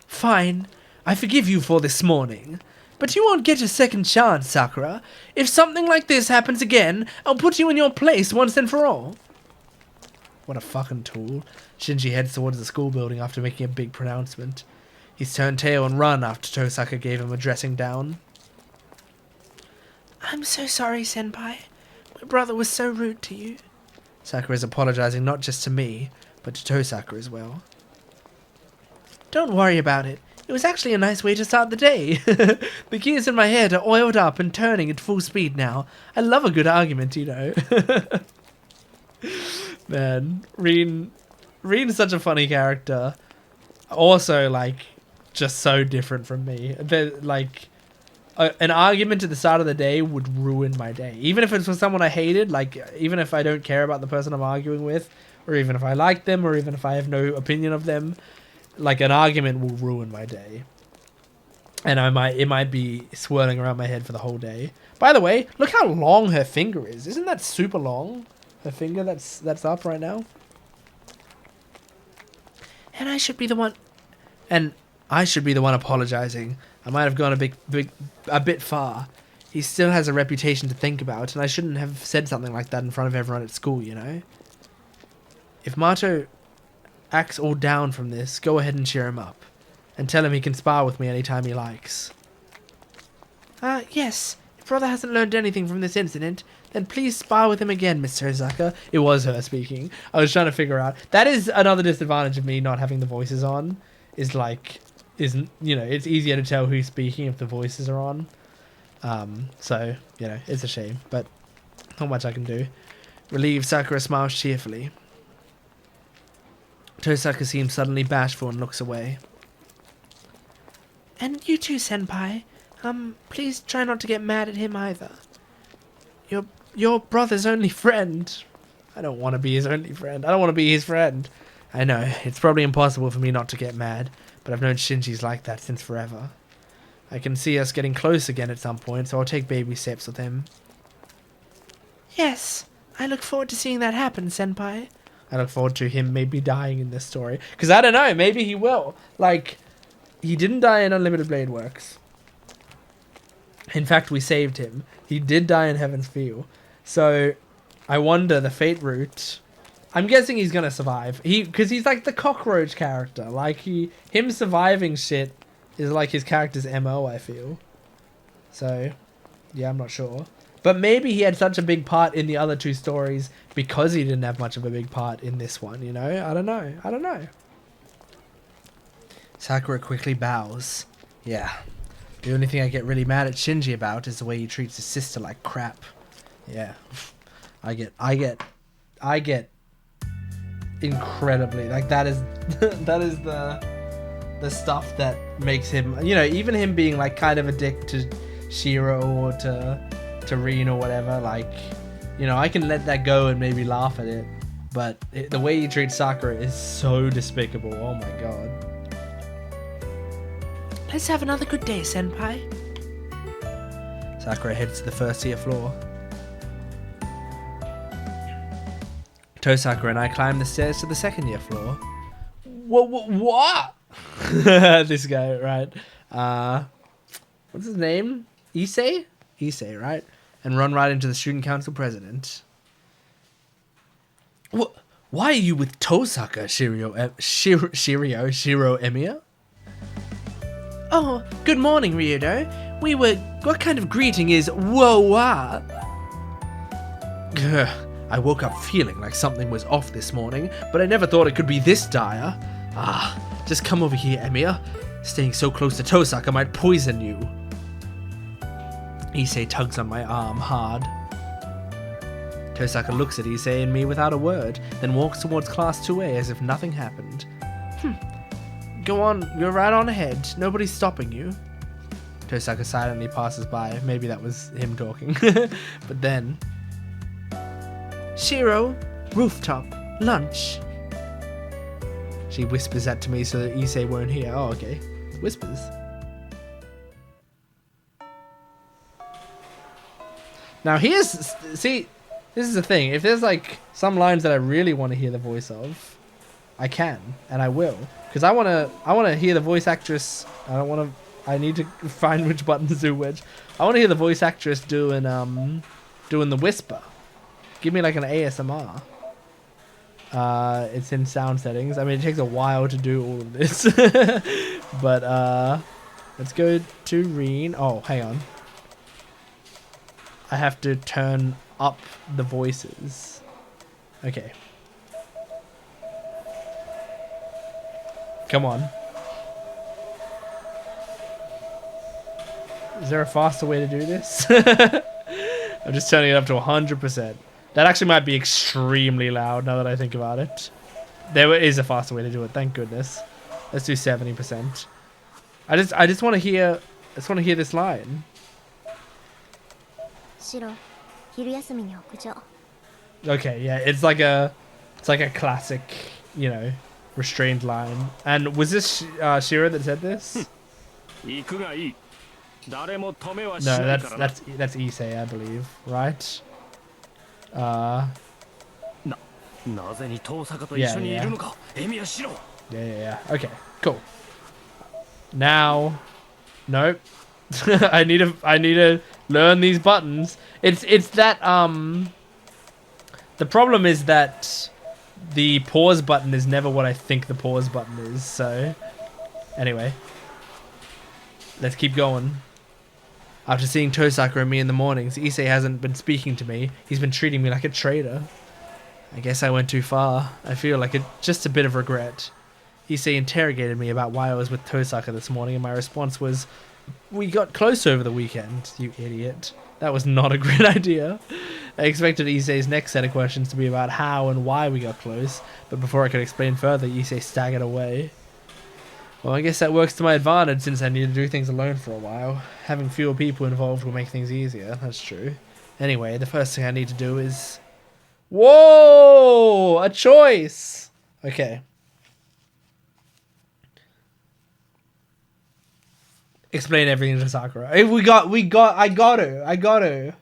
Fine, I forgive you for this morning. But you won't get a second chance, Sakura. If something like this happens again, I'll put you in your place once and for all. What a fucking tool. Shinji heads towards the school building after making a big pronouncement. He's turned tail and run after Tosaka gave him a dressing down. I'm so sorry, Senpai. My brother was so rude to you. Sakura's apologizing not just to me, but to Tosaka as well. Don't worry about it. It was actually a nice way to start the day. The gears in my head are oiled up and turning at full speed now. I love a good argument, you know. Man, Reen's such a funny character. Also, like, just so different from me. Like, an argument at the start of the day would ruin my day. Even if it's with someone I hated, like, even if I don't care about the person I'm arguing with, or even if I like them, or even if I have no opinion of them, like, an argument will ruin my day. And it might be swirling around my head for the whole day. By the way, look how long her finger is. Isn't that super long? Her finger that's up right now. And I should be the one apologizing. I might have gone a bit far. He still has a reputation to think about, and I shouldn't have said something like that in front of everyone at school, you know? If Mato acts all down from this, go ahead and cheer him up. And tell him he can spar with me anytime he likes. Yes. If brother hasn't learned anything from this incident, then please spar with him again, Miss Tosaka. It was her speaking. I was trying to figure out. That is another disadvantage of me not having the voices on. Is like, you know, it's easier to tell who's speaking if the voices are on. So, you know, it's a shame. But not much I can do. Relieved, Sakura smiles cheerfully. Tosaka seems suddenly bashful and looks away. And you too, Senpai. Please try not to get mad at him either. Your brother's only friend. I don't want to be his only friend. I don't want to be his friend. I know, it's probably impossible for me not to get mad, but I've known Shinji's like that since forever. I can see us getting close again at some point, so I'll take baby steps with him. Yes, I look forward to seeing that happen, Senpai. I look forward to him maybe dying in this story. Because I don't know, maybe he will. Like, he didn't die in Unlimited Blade Works. In fact, we saved him. He did die in Heaven's Feel. So, I wonder, the Fate route... I'm guessing he's gonna survive. Because he's like the cockroach character. Like, him surviving shit is like his character's MO, I feel. So, yeah, I'm not sure. But maybe he had such a big part in the other two stories because he didn't have much of a big part in this one, you know? I don't know. Sakura quickly bows. Yeah. The only thing I get really mad at Shinji about is the way he treats his sister like crap. Yeah. I get incredibly, like, that is that is the stuff that makes him, you know, even him being like kind of a dick to Shiro or to Rin or whatever, like, you know, I can let that go and maybe laugh at it, but the way he treats Sakura is so despicable. Oh my god. Let's have another good day, senpai. Sakura heads to the first tier floor. Tosaka and I climb the stairs to the second year floor. What? This guy, right? What's his name? Issei? Issei, right? And run right into the student council president. Why are you with Tosaka, Shiro Emiya? Oh, good morning, Ryudo. What kind of greeting is whoa-wah? I woke up feeling like something was off this morning, but I never thought it could be this dire. Just come over here, Emiya. Staying so close to Tosaka might poison you. Issei tugs on my arm hard. Tosaka looks at Issei and me without a word, then walks towards Class 2A as if nothing happened. Go on, you're right on ahead. Nobody's stopping you. Tosaka silently passes by. Maybe that was him talking. But then... Shiro, rooftop, lunch. She whispers that to me so that Issei won't hear. Oh, okay. Whispers. Now see, this is the thing. If there's like some lines that I really want to hear the voice of, I can, and I will. Because I wanna hear the voice actress. I need to find which buttons do which. I wanna hear the voice actress doing the whisper. Give me like an ASMR. It's in sound settings. I mean, it takes a while to do all of this. But let's go to Rin. Oh, hang on. I have to turn up the voices. Okay. Come on. Is there a faster way to do this? I'm just turning it up to 100%. That actually might be extremely loud now that I think about it. There is a faster way to do it, thank goodness. Let's do 70%. I just want to hear this line. Okay, yeah, it's like a classic, you know, restrained line. And was this Shiro that said this? No, that's Issei, I believe, right? Yeah. Okay, cool. Now, nope. I need to learn these buttons. It's that the problem is that the pause button is never what I think the pause button is. So, anyway, let's keep going. After seeing Tosaka and me in the mornings, Issei hasn't been speaking to me. He's been treating me like a traitor. I guess I went too far. I feel like just a bit of regret. Issei interrogated me about why I was with Tosaka this morning, and my response was, "We got close over the weekend, you idiot." That was not a great idea. I expected Issei's next set of questions to be about how and why we got close, but before I could explain further, Issei staggered away. Well, I guess that works to my advantage since I need to do things alone for a while. Having fewer people involved will make things easier, that's true. Anyway, the first thing I need to do is... Whoa! A choice! Okay. Explain everything to Sakura. I got to.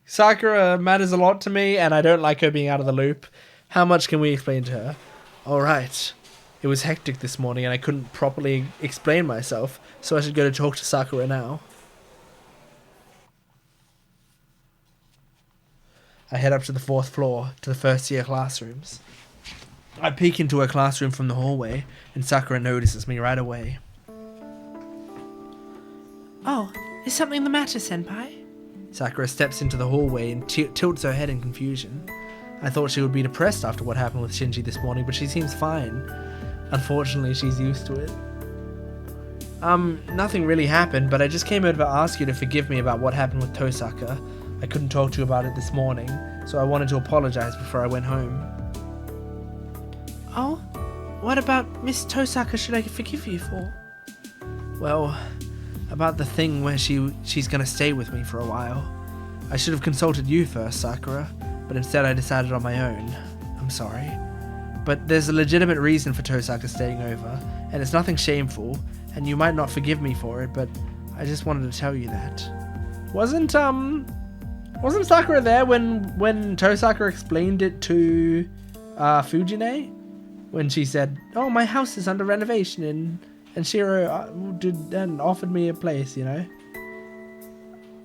Sakura matters a lot to me, and I don't like her being out of the loop. How much can we explain to her? Alright. It was hectic this morning and I couldn't properly explain myself, so I should go to talk to Sakura now. I head up to the 4th floor, to the first year classrooms. I peek into her classroom from the hallway, and Sakura notices me right away. Oh, is something the matter, Senpai? Sakura steps into the hallway and tilts her head in confusion. I thought she would be depressed after what happened with Shinji this morning, but she seems fine. Unfortunately, she's used to it. Nothing really happened, but I just came over to ask you to forgive me about what happened with Tosaka. I couldn't talk to you about it this morning, so I wanted to apologize before I went home. Oh? What about Miss Tosaka should I forgive you for? Well, about the thing where she's gonna stay with me for a while. I should have consulted you first, Sakura, but instead I decided on my own. I'm sorry. But there's a legitimate reason for Tosaka staying over, and it's nothing shameful, and you might not forgive me for it, but I just wanted to tell you that. Wasn't Sakura there when Tosaka explained it to Fujine? When she said, "Oh, my house is under renovation," and Shiro offered me a place, you know?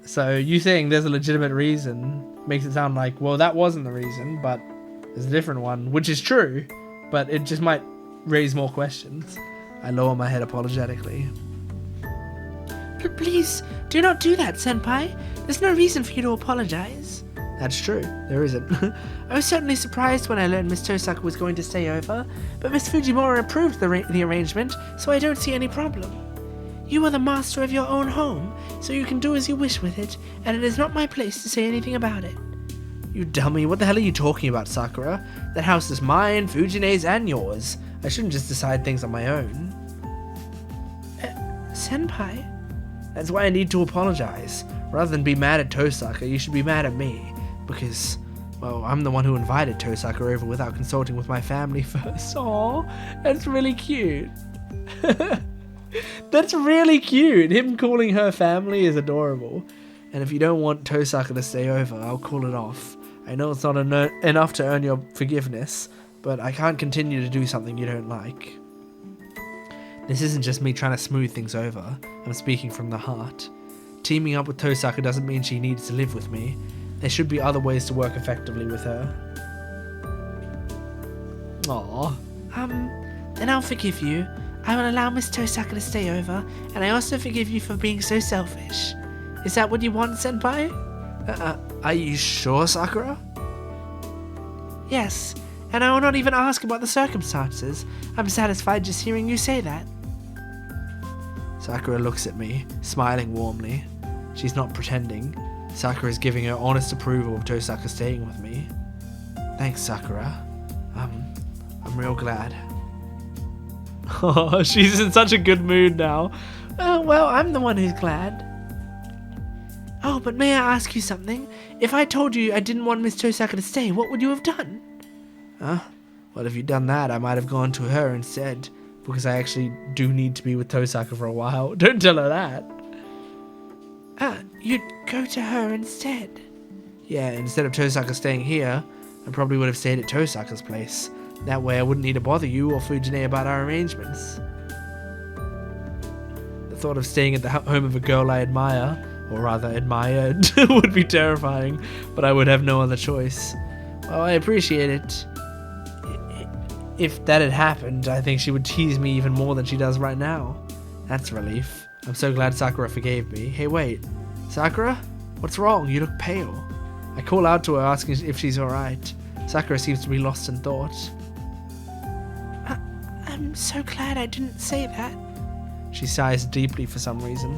So you saying there's a legitimate reason makes it sound like, well, that wasn't the reason, but there's a different one, which is true, but it just might raise more questions. I lower my head apologetically. Please, do not do that, Senpai. There's no reason for you to apologize. That's true, there isn't. I was certainly surprised when I learned Miss Tosaka was going to stay over, but Miss Fujimura approved the arrangement, so I don't see any problem. You are the master of your own home, so you can do as you wish with it, and it is not my place to say anything about it. You dummy, what the hell are you talking about, Sakura? That house is mine, Fujine's, and yours. I shouldn't just decide things on my own. Senpai? That's why I need to apologize. Rather than be mad at Tosaka, you should be mad at me. Because, well, I'm the one who invited Tosaka over without consulting with my family first. Aw, that's really cute. That's really cute. Him calling her family is adorable. And if you don't want Tosaka to stay over, I'll call it off. I know it's not enough to earn your forgiveness, but I can't continue to do something you don't like. This isn't just me trying to smooth things over. I'm speaking from the heart. Teaming up with Tosaka doesn't mean she needs to live with me. There should be other ways to work effectively with her. Aww. Then I'll forgive you. I will allow Miss Tosaka to stay over, and I also forgive you for being so selfish. Is that what you want, Senpai? Are you sure, Sakura? Yes, and I will not even ask about the circumstances. I'm satisfied just hearing you say that. Sakura looks at me, smiling warmly. She's not pretending. Sakura is giving her honest approval of Tosaka staying with me. Thanks, Sakura. I'm real glad. Oh, she's in such a good mood now. Well, I'm the one who's glad. Oh, but may I ask you something? If I told you I didn't want Miss Tosaka to stay, what would you have done? Well, if you'd done that, I might have gone to her instead, because I actually do need to be with Tosaka for a while. Don't tell her that. You'd go to her instead? Yeah, instead of Tosaka staying here, I probably would have stayed at Tosaka's place. That way I wouldn't need to bother you or Fujine about our arrangements. The thought of staying at the home of a girl I admire, or rather admired, would be terrifying, but I would have no other choice. Well, I appreciate it. If that had happened, I think she would tease me even more than she does right now. That's a relief. I'm so glad Sakura forgave me. Hey, wait. Sakura? What's wrong? You look pale. I call out to her asking if she's alright. Sakura seems to be lost in thought. I'm so glad I didn't say that. She sighs deeply for some reason.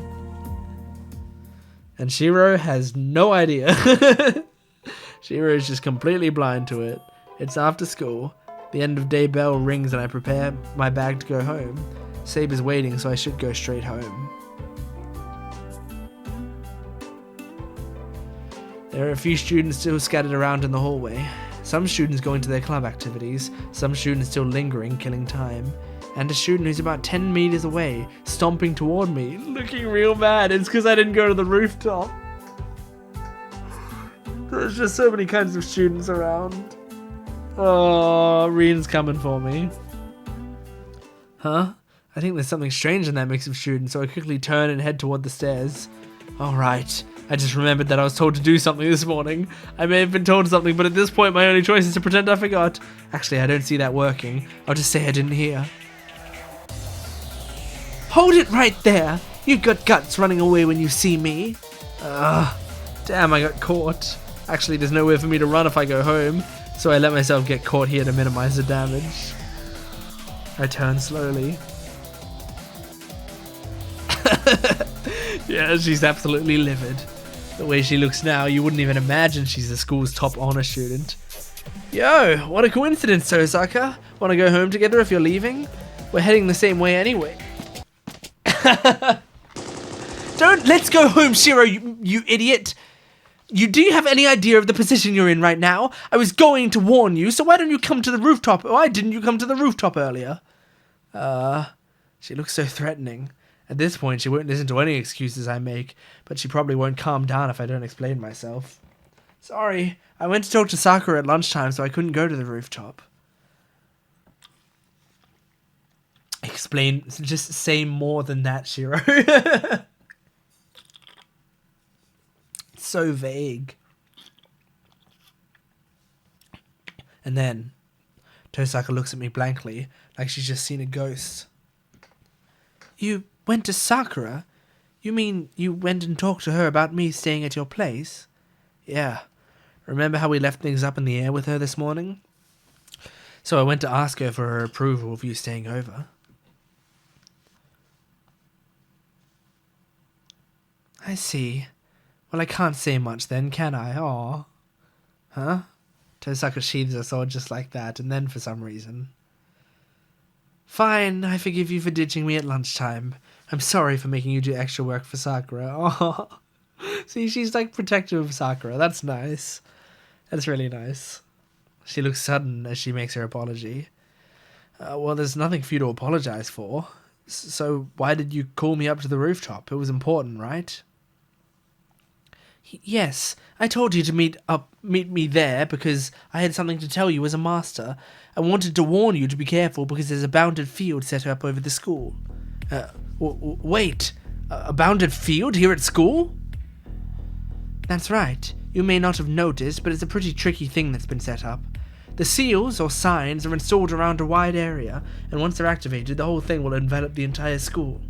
And Shiro has no idea. Shiro is just completely blind to it. It's after school. The end of day bell rings and I prepare my bag to go home. Sabe is waiting, so I should go straight home. There are a few students still scattered around in the hallway. Some students going to their club activities, some students still lingering, killing time, and a student who's about 10 meters away, stomping toward me, looking real mad. It's because I didn't go to the rooftop. There's just so many kinds of students around. Oh, Reen's coming for me. Huh? I think there's something strange in that mix of students, so I quickly turn and head toward the stairs. Alright, I just remembered that I was told to do something this morning. I may have been told something, but at this point my only choice is to pretend I forgot. Actually, I don't see that working. I'll just say I didn't hear. Hold it right there! You've got guts running away when you see me. Damn, I got caught. Actually, there's nowhere for me to run if I go home, so I let myself get caught here to minimize the damage. I turn slowly. Yeah, she's absolutely livid. The way she looks now, you wouldn't even imagine she's the school's top honor student. Yo, what a coincidence, Tosaka. Want to go home together if you're leaving? We're heading the same way anyway. Let's go home, Shiro, you idiot. Do you have any idea of the position you're in right now? I was going to warn you, so why don't you come to the rooftop? Why didn't you come to the rooftop earlier? She looks so threatening. At this point, she won't listen to any excuses I make, but she probably won't calm down if I don't explain myself. Sorry, I went to talk to Sakura at lunchtime, so I couldn't go to the rooftop. Explain, just say more than that, Shiro. It's so vague. And then, Tosaka looks at me blankly, like she's just seen a ghost. You went to Sakura? You mean you went and talked to her about me staying at your place? Yeah. Remember how we left things up in the air with her this morning? So I went to ask her for her approval of you staying over. I see. Well, I can't say much then, can I? Aw. Huh? Tosaka sheathes her sword just like that, and then for some reason... Fine, I forgive you for ditching me at lunchtime. I'm sorry for making you do extra work for Sakura. Oh, see, she's like protective of Sakura. That's nice. That's really nice. She looks sudden as she makes her apology. Well, there's nothing for you to apologize for. So why did you call me up to the rooftop? It was important, right? Yes, I told you to meet me there because I had something to tell you as a master. I wanted to warn you to be careful because there's a bounded field set up over the school. Wait, a bounded field here at school? That's right. You may not have noticed, but it's a pretty tricky thing that's been set up. The seals, or signs, are installed around a wide area, and once they're activated, the whole thing will envelop the entire school.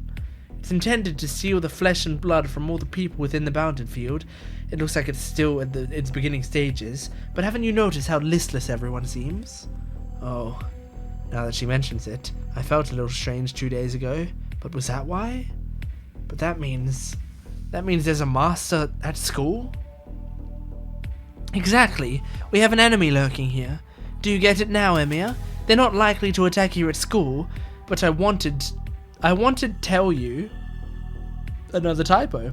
It's intended to seal the flesh and blood from all the people within the bounded field. It looks like it's still at its beginning stages, but haven't you noticed how listless everyone seems? Oh, now that she mentions it, I felt a little strange 2 days ago, but was that why? But that means there's a master at school? Exactly. We have an enemy lurking here. Do you get it now, Emiya? They're not likely to attack you at school, but I wanted to tell you... Another typo.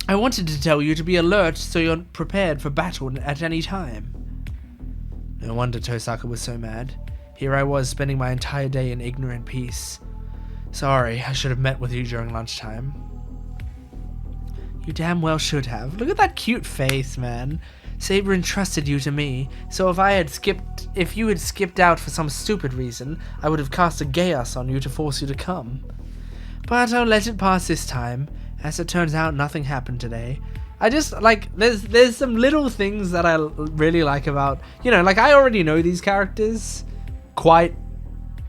I wanted to tell you to be alert so you're prepared for battle at any time. No wonder Tosaka was so mad. Here I was spending my entire day in ignorant peace. Sorry, I should have met with you during lunchtime. You damn well should have. Look at that cute face, man. Saber entrusted you to me, so if you had skipped out for some stupid reason, I would have cast a chaos on you to force you to come. But I'll let it pass this time. As it turns out, nothing happened today. I just, like, there's some little things that I really like about, like, I already know these characters quite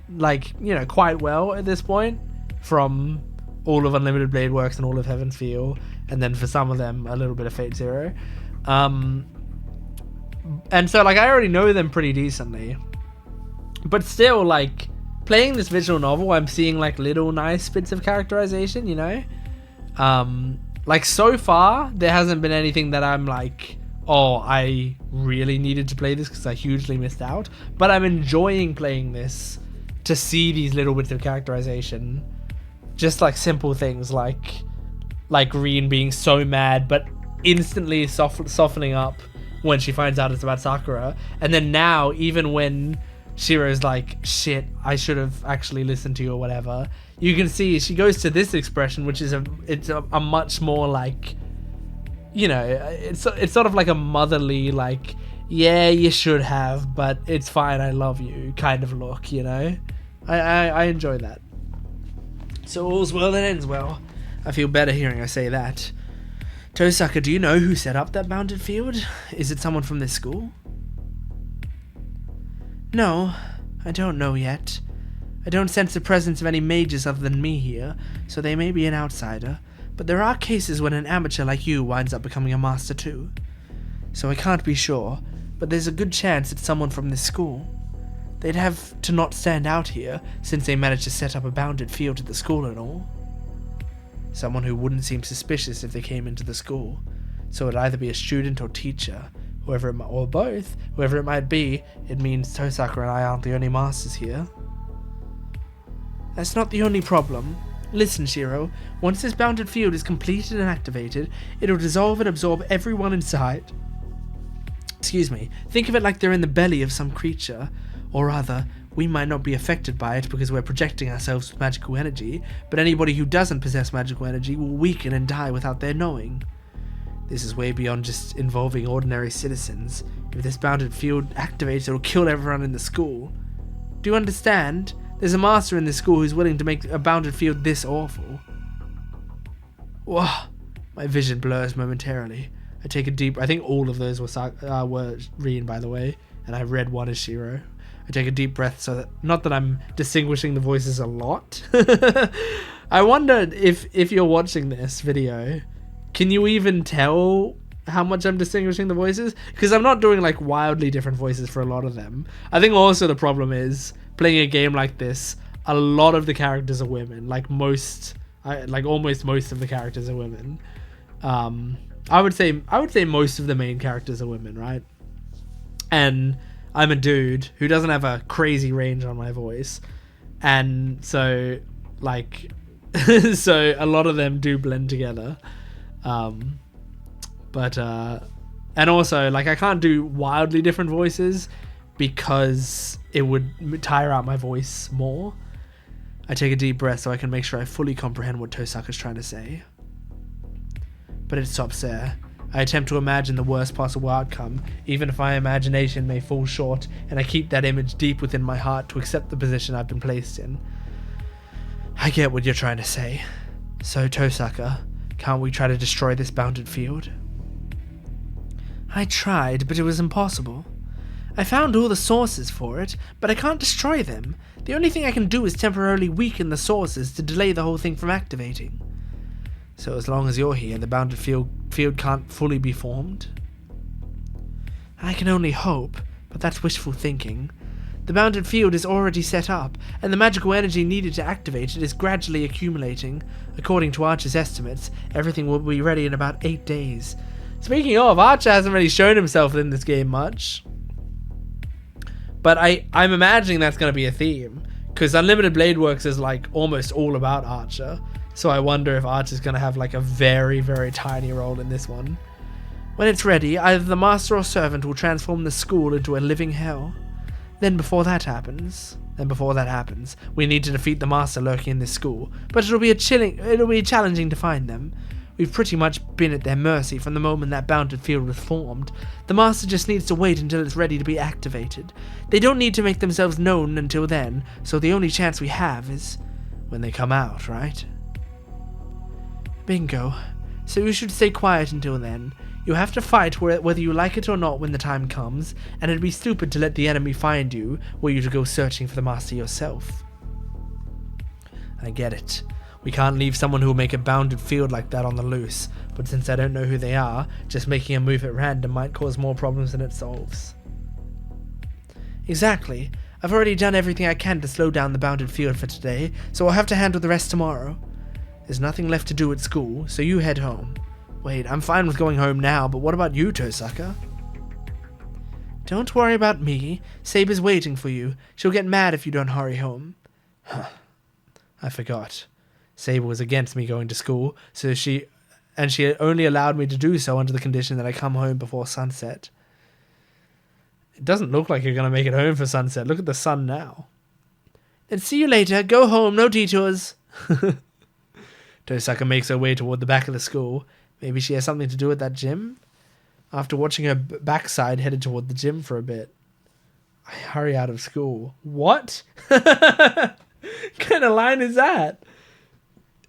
well at this point, from all of Unlimited Blade Works and all of Heaven's Feel, and then for some of them, a little bit of Fate Zero. And so, like, I already know them pretty decently. But still, like, playing this visual novel, I'm seeing, like, little nice bits of characterization, Like, so far, there hasn't been anything that I'm like, oh, I really needed to play this because I hugely missed out. But I'm enjoying playing this to see these little bits of characterization. Just, like, simple things like Rin being so mad, but instantly softening up when she finds out it's about Sakura. And then now, even when Shiro's like, shit, I should have actually listened to you or whatever, you can see she goes to this expression, which is a much more like, it's sort of like a motherly, like, yeah, you should have, but it's fine, I love you kind of look, I enjoy that. So all's well that ends well. I feel better hearing her say that. Tosaka, do you know who set up that bounded field? Is it someone from this school? No, I don't know yet. I don't sense the presence of any mages other than me here, so they may be an outsider, but there are cases when an amateur like you winds up becoming a master too. So I can't be sure, but there's a good chance it's someone from this school. They'd have to not stand out here, since they managed to set up a bounded field at the school and all. Someone who wouldn't seem suspicious if they came into the school, so it'd either be a student or teacher, or both, whoever it might be. It means Tosaka and I aren't the only masters here. That's not the only problem. Listen, Shiro, once this bounded field is completed and activated, it'll dissolve and absorb everyone inside. Excuse me, think of it like they're in the belly of some creature, or rather, we might not be affected by it because we're projecting ourselves with magical energy, but anybody who doesn't possess magical energy will weaken and die without their knowing. This is way beyond just involving ordinary citizens. If this bounded field activates, it'll kill everyone in the school. Do you understand? There's a master in this school who's willing to make a bounded field this awful. Whoa, my vision blurs momentarily. I take a deep... I think all of those were Reen, by the way, and I read one as Shiro. I take a deep breath so that... Not that I'm distinguishing the voices a lot. I wondered if you're watching this video... Can you even tell how much I'm distinguishing the voices? Because I'm not doing like wildly different voices for a lot of them. I think also the problem is playing a game like this, a lot of the characters are women. Like almost most of the characters are women. I would say most of the main characters are women, right? And I'm a dude who doesn't have a crazy range on my voice. And so like so a lot of them do blend together. And also like I can't do wildly different voices because it would tire out my voice more. I take a deep breath so I can make sure I fully comprehend what Tosaka's trying to say. But it stops there. I attempt to imagine the worst possible outcome, even if my imagination may fall short, and I keep that image deep within my heart to accept the position I've been placed in. I get what you're trying to say. So Tosaka, can't we try to destroy this bounded field? I tried, but it was impossible. I found all the sources for it, but I can't destroy them. The only thing I can do is temporarily weaken the sources to delay the whole thing from activating. So as long as you're here, the bounded field can't fully be formed? I can only hope, but that's wishful thinking. The bounded field is already set up, and the magical energy needed to activate it is gradually accumulating. According to Archer's estimates, everything will be ready in about 8 days. Speaking of, Archer hasn't really shown himself in this game much. But I'm imagining that's going to be a theme, because Unlimited Blade Works is like almost all about Archer. So I wonder if Archer's going to have like a very, very tiny role in this one. When it's ready, either the master or servant will transform the school into a living hell. Then before that happens, we need to defeat the master lurking in this school, but it'll be challenging to find them. We've pretty much been at their mercy from the moment that bounded field was formed. The master just needs to wait until it's ready to be activated. They don't need to make themselves known until then, so the only chance we have is when they come out, right? Bingo. So you should stay quiet until then. You have to fight whether you like it or not when the time comes, and it'd be stupid to let the enemy find you were you to go searching for the master yourself. I get it. We can't leave someone who will make a bounded field like that on the loose, but since I don't know who they are, just making a move at random might cause more problems than it solves. Exactly. I've already done everything I can to slow down the bounded field for today, so I'll have to handle the rest tomorrow. There's nothing left to do at school, so you head home. Wait, I'm fine with going home now, but what about you, Tosaka? Don't worry about me. Saber's waiting for you. She'll get mad if you don't hurry home. Huh. I forgot. Saber was against me going to school, so she only allowed me to do so under the condition that I come home before sunset. It doesn't look like you're going to make it home for sunset. Look at the sun now. Then see you later. Go home, no detours. Tosaka makes her way toward the back of the school. Maybe she has something to do with that gym? After watching her backside headed toward the gym for a bit. I hurry out of school. What? What kind of line is that?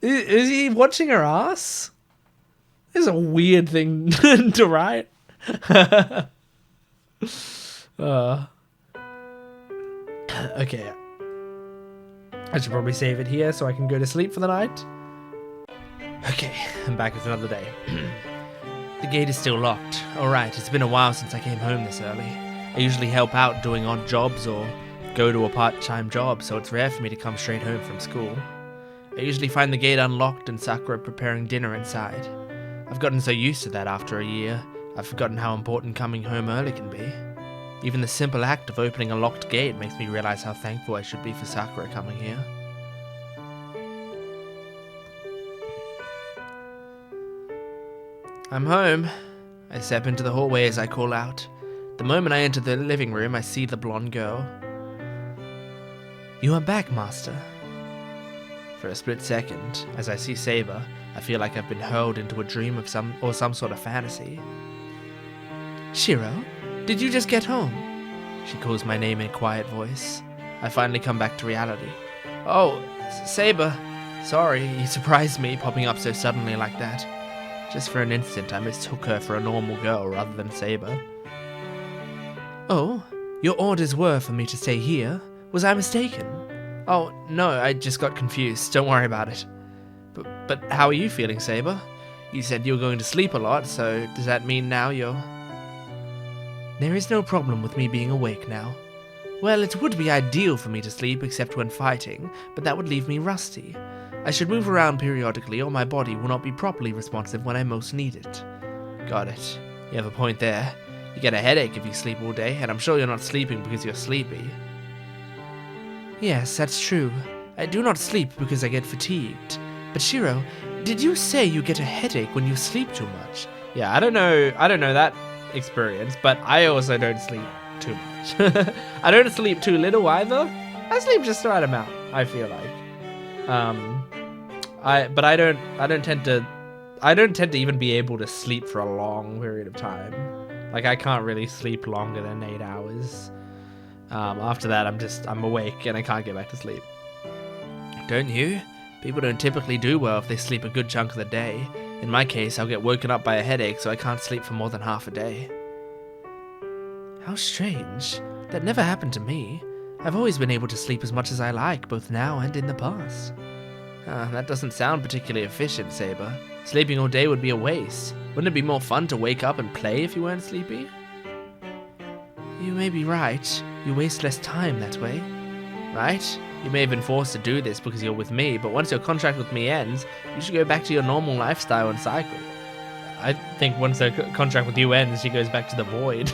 Is he watching her ass? This is a weird thing to write. Okay. I should probably save it here so I can go to sleep for the night. Okay, I'm back with another day. The gate is still locked. Alright, it's been a while since I came home this early. I usually help out doing odd jobs or go to a part-time job, so it's rare for me to come straight home from school. I usually find the gate unlocked and Sakura preparing dinner inside. I've gotten so used to that after a year, I've forgotten how important coming home early can be. Even the simple act of opening a locked gate makes me realize how thankful I should be for Sakura coming here. I'm home. I step into the hallway as I call out. The moment I enter the living room, I see the blonde girl. You are back, Master. For a split second, as I see Saber, I feel like I've been hurled into a dream of some sort of fantasy. Shiro, did you just get home? She calls my name in a quiet voice. I finally come back to reality. Oh, Saber. Sorry, you surprised me popping up so suddenly like that. Just for an instant, I mistook her for a normal girl rather than Saber. Oh, your orders were for me to stay here. Was I mistaken? Oh, no, I just got confused. Don't worry about it. But how are you feeling, Saber? You said you were going to sleep a lot, so does that mean now you're... There is no problem with me being awake now. Well, it would be ideal for me to sleep except when fighting, but that would leave me rusty. I should move around periodically or my body will not be properly responsive when I most need it. Got it. You have a point there. You get a headache if you sleep all day, and I'm sure you're not sleeping because you're sleepy. Yes, that's true. I do not sleep because I get fatigued. But Shiro, did you say you get a headache when you sleep too much? Yeah, I don't know that experience, but I also don't sleep too much. I don't sleep too little either. I sleep just the right amount, I feel like. I don't tend to even be able to sleep for a long period of time. Like, I can't really sleep longer than 8 hours. After that, I'm awake and I can't get back to sleep. Don't you? People don't typically do well if they sleep a good chunk of the day. In my case, I'll get woken up by a headache, so I can't sleep for more than half a day. How strange. That never happened to me. I've always been able to sleep as much as I like, both now and in the past. That doesn't sound particularly efficient, Saber. Sleeping all day would be a waste. Wouldn't it be more fun to wake up and play if you weren't sleepy? You may be right. You waste less time that way. Right? You may have been forced to do this because you're with me, but once your contract with me ends, you should go back to your normal lifestyle and cycle. I think once her contract with you ends, she goes back to the void.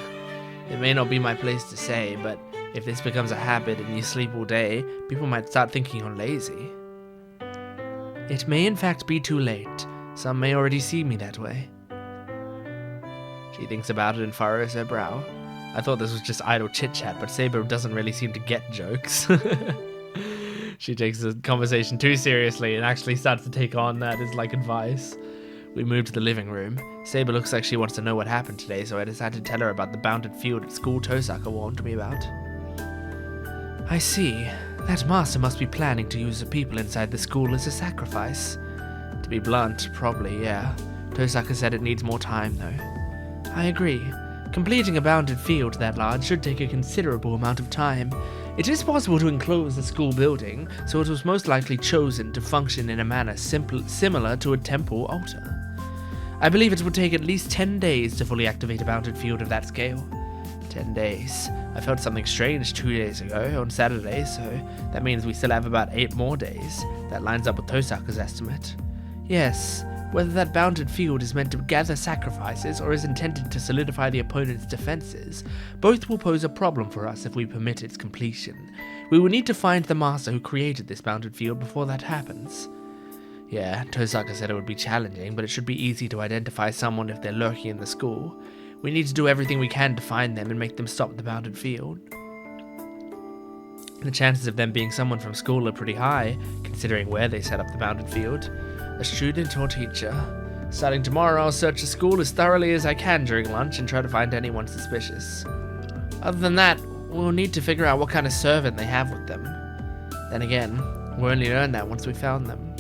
It may not be my place to say, but if this becomes a habit and you sleep all day, people might start thinking you're lazy. It may in fact be too late. Some may already see me that way. She thinks about it and furrows her brow. I thought this was just idle chit-chat, but Saber doesn't really seem to get jokes. She takes the conversation too seriously and actually starts to take on that as like advice. We move to the living room. Saber looks like she wants to know what happened today, so I decided to tell her about the bounded field at school Tosaka warned me about. I see. That master must be planning to use the people inside the school as a sacrifice. To be blunt, probably, yeah. Tosaka said it needs more time, though. I agree. Completing a bounded field that large should take a considerable amount of time. It is possible to enclose the school building, so it was most likely chosen to function in a manner similar to a temple altar. I believe it would take at least 10 days to fully activate a bounded field of that scale. 10 days. I felt something strange 2 days ago, on Saturday, so that means we still have about 8 more days. That lines up with Tosaka's estimate. Yes, whether that bounded field is meant to gather sacrifices or is intended to solidify the opponent's defenses, both will pose a problem for us if we permit its completion. We will need to find the master who created this bounded field before that happens. Yeah, Tosaka said it would be challenging, but it should be easy to identify someone if they're lurking in the school. We need to do everything we can to find them and make them stop the bounded field. The chances of them being someone from school are pretty high, considering where they set up the bounded field. A student or teacher. Starting tomorrow, I'll search the school as thoroughly as I can during lunch and try to find anyone suspicious. Other than that, we'll need to figure out what kind of servant they have with them. Then again, we'll only learn that once we found them.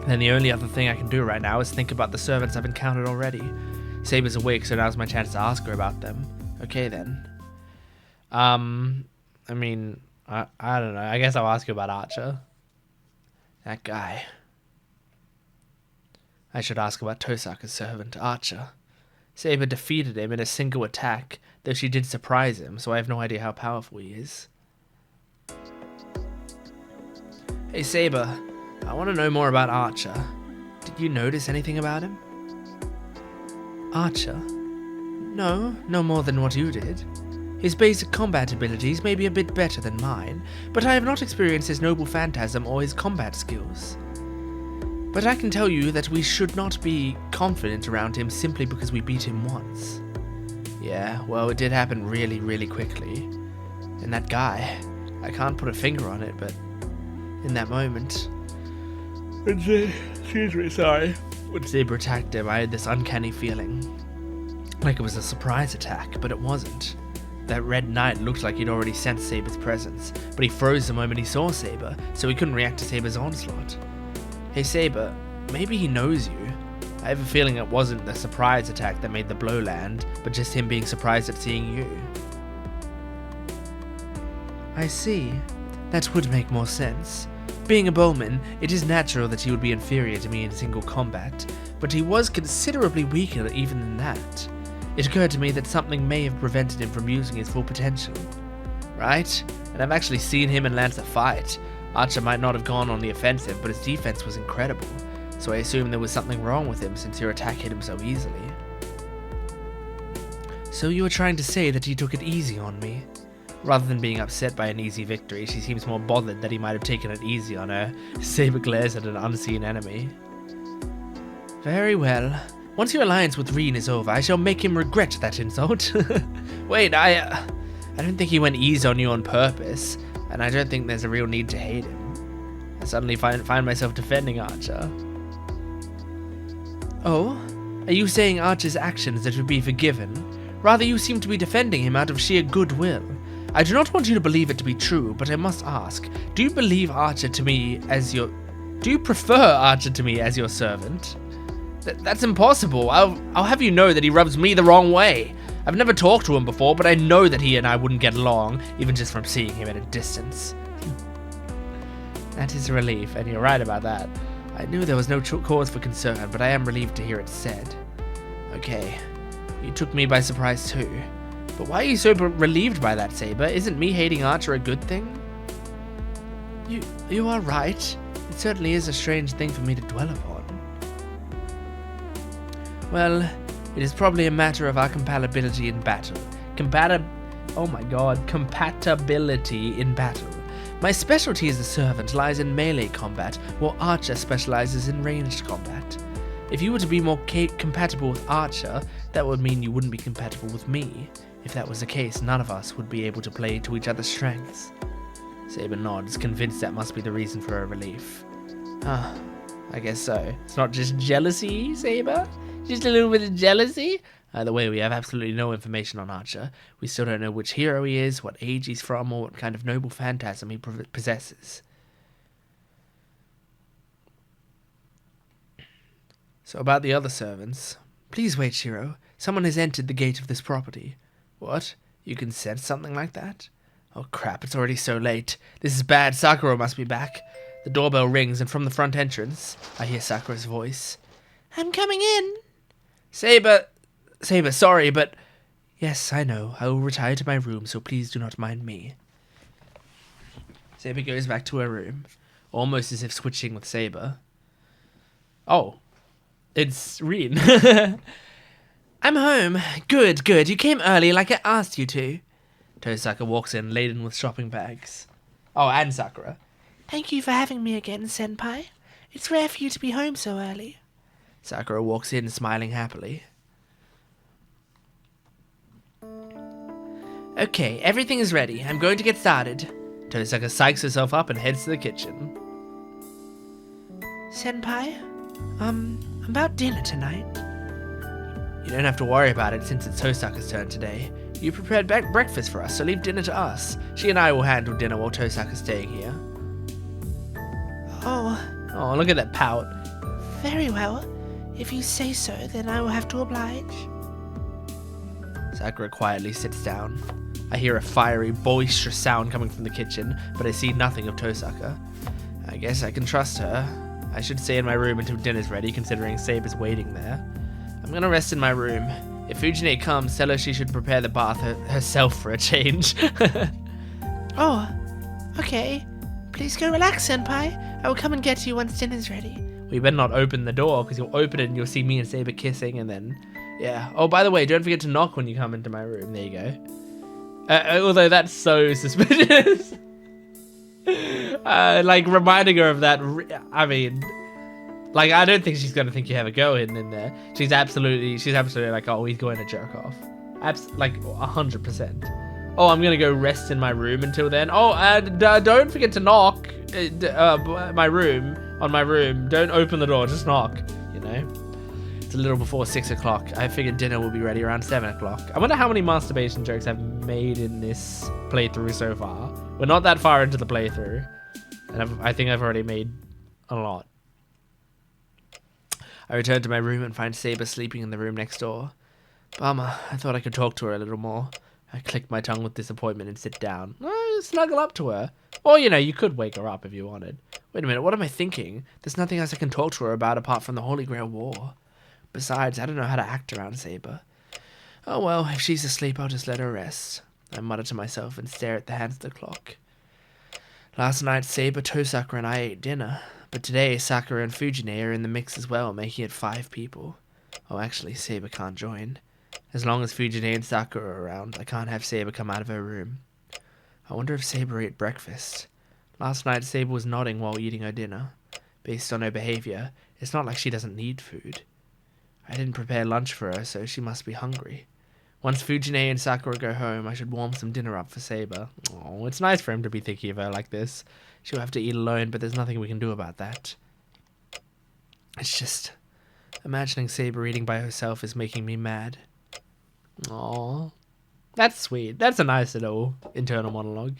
Then the only other thing I can do right now is think about the servants I've encountered already. Saber's awake, so now's my chance to ask her about them. Okay then. I mean, I don't know. I guess I'll ask you about Archer. That guy. I should ask about Tosaka's servant, Archer. Saber defeated him in a single attack, though she did surprise him, so I have no idea how powerful he is. Hey Saber, I want to know more about Archer. Did you notice anything about him? Archer? No more than what you did. His basic combat abilities may be a bit better than mine, but I have not experienced his noble phantasm or his combat skills. But I can tell you that we should not be confident around him simply because we beat him once. Yeah, well, it did happen really, really quickly. And that guy, I can't put a finger on it, but in that moment... Excuse me, sorry. When Saber attacked him, I had this uncanny feeling. Like it was a surprise attack, but it wasn't. That Red Knight looked like he'd already sensed Saber's presence, but he froze the moment he saw Saber, so he couldn't react to Saber's onslaught. Hey Saber, maybe he knows you. I have a feeling it wasn't the surprise attack that made the blow land, but just him being surprised at seeing you. I see. That would make more sense. Being a bowman, it is natural that he would be inferior to me in single combat, but he was considerably weaker even than that. It occurred to me that something may have prevented him from using his full potential. Right? And I've actually seen him and Lancer fight. Archer might not have gone on the offensive, but his defense was incredible, so I assume there was something wrong with him since your attack hit him so easily. So you were trying to say that he took it easy on me? Rather than being upset by an easy victory, she seems more bothered that he might have taken it easy on her. Saber glares at an unseen enemy. Very well. Once your alliance with Reen is over, I shall make him regret that insult. Wait, I don't think he went easy on you on purpose, and I don't think there's a real need to hate him. I suddenly find myself defending Archer. Oh? Are you saying Archer's actions that would be forgiven? Rather, you seem to be defending him out of sheer goodwill. I do not want you to believe it to be true, but I must ask, do you prefer Archer to me as your servant? That's impossible. I'll have you know that he rubs me the wrong way. I've never talked to him before, but I know that he and I wouldn't get along, even just from seeing him at a distance. That is a relief, and you're right about that. I knew there was no cause for concern, but I am relieved to hear it said. Okay, you took me by surprise too. But why are you so relieved by that, Saber? Isn't me hating Archer a good thing? You are right. It certainly is a strange thing for me to dwell upon. Well, it is probably a matter of our compatibility in battle. Compatibility in battle. My specialty as a servant lies in melee combat, while Archer specializes in ranged combat. If you were to be more compatible with Archer, that would mean you wouldn't be compatible with me. If that was the case, none of us would be able to play to each other's strengths. Saber nods, convinced that must be the reason for her relief. I guess so. It's not just jealousy, Saber? Just a little bit of jealousy? Either way, we have absolutely no information on Archer. We still don't know which hero he is, what age he's from, or what kind of noble phantasm he possesses. So about the other servants. Please wait, Shiro. Someone has entered the gate of this property. What? You can sense something like that? Oh crap, it's already so late. This is bad. Sakura must be back. The doorbell rings, and from the front entrance, I hear Sakura's voice. I'm coming in. Saber, sorry, but... Yes, I know. I will retire to my room, so please do not mind me. Saber goes back to her room, almost as if switching with Saber. Oh, it's Reen. I'm home. Good. You came early like I asked you to. Tosaka walks in, laden with shopping bags. Oh, and Sakura. Thank you for having me again, Senpai. It's rare for you to be home so early. Sakura walks in, smiling happily. Okay, everything is ready. I'm going to get started. Tosaka psychs herself up and heads to the kitchen. Senpai, about dinner tonight. You don't have to worry about it since it's Tosaka's turn today. You prepared breakfast for us, so leave dinner to us. She and I will handle dinner while Tosaka's staying here. Oh, look at that pout. Very well. If you say so, then I will have to oblige. Sakura quietly sits down. I hear a fiery, boisterous sound coming from the kitchen, but I see nothing of Tosaka. I guess I can trust her. I should stay in my room until dinner's ready, considering Saber's waiting there. I'm gonna rest in my room. If Fujine comes, tell her she should prepare the bath herself for a change. Oh, okay. Please go relax, Senpai. I will come and get you once dinner's ready. We better not open the door, because you'll open it and you'll see me and Saber kissing, and then... Yeah. Oh, by the way, don't forget to knock when you come into my room. There you go. Although that's so suspicious. Like, reminding her of that... I mean... Like, I don't think she's going to think you have a girl hidden in there. She's absolutely like, oh, he's going to jerk off. Like, 100%. Oh, I'm going to go rest in my room until then. Oh, and don't forget to knock on my room. Don't open the door, just knock, you know. It's a little before 6 o'clock. I figured dinner will be ready around 7 o'clock. I wonder how many masturbation jokes I've made in this playthrough so far. We're not that far into the playthrough. And I think I've already made a lot. I return to my room and find Saber sleeping in the room next door. Bummer, I thought I could talk to her a little more. I click my tongue with disappointment and sit down. Snuggle up to her. Or, you know, you could wake her up if you wanted. Wait a minute, what am I thinking? There's nothing else I can talk to her about apart from the Holy Grail War. Besides, I don't know how to act around Saber. Oh well, if she's asleep, I'll just let her rest. I mutter to myself and stare at the hands of the clock. Last night, Saber, Tosaka, and I ate dinner. But today, Sakura and Fujine are in the mix as well, making it 5 people. Oh, actually, Saber can't join. As long as Fujine and Sakura are around, I can't have Saber come out of her room. I wonder if Saber ate breakfast. Last night, Saber was nodding while eating her dinner. Based on her behavior, it's not like she doesn't need food. I didn't prepare lunch for her, so she must be hungry. Once Fujine and Sakura go home, I should warm some dinner up for Saber. Oh, it's nice for him to be thinking of her like this. She'll have to eat alone, but there's nothing we can do about that. It's just... imagining Saber eating by herself is making me mad. Aww. That's sweet. That's a nice little internal monologue.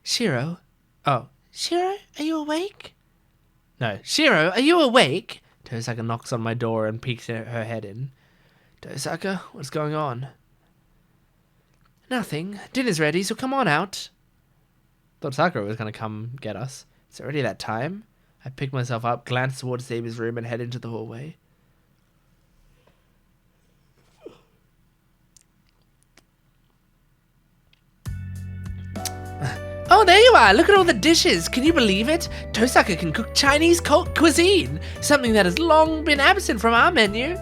Shiro? Oh. Shiro, are you awake? No. Shiro, are you awake? Tosaka knocks on my door and peeks her head in. Tosaka, what's going on? Nothing. Dinner's ready, so come on out. Thought Sakura was going to come get us. It's already that time. I pick myself up, glance towards Saber's room, and head into the hallway. Oh, there you are! Look at all the dishes! Can you believe it? Tosaka can cook Chinese cuisine! Something that has long been absent from our menu.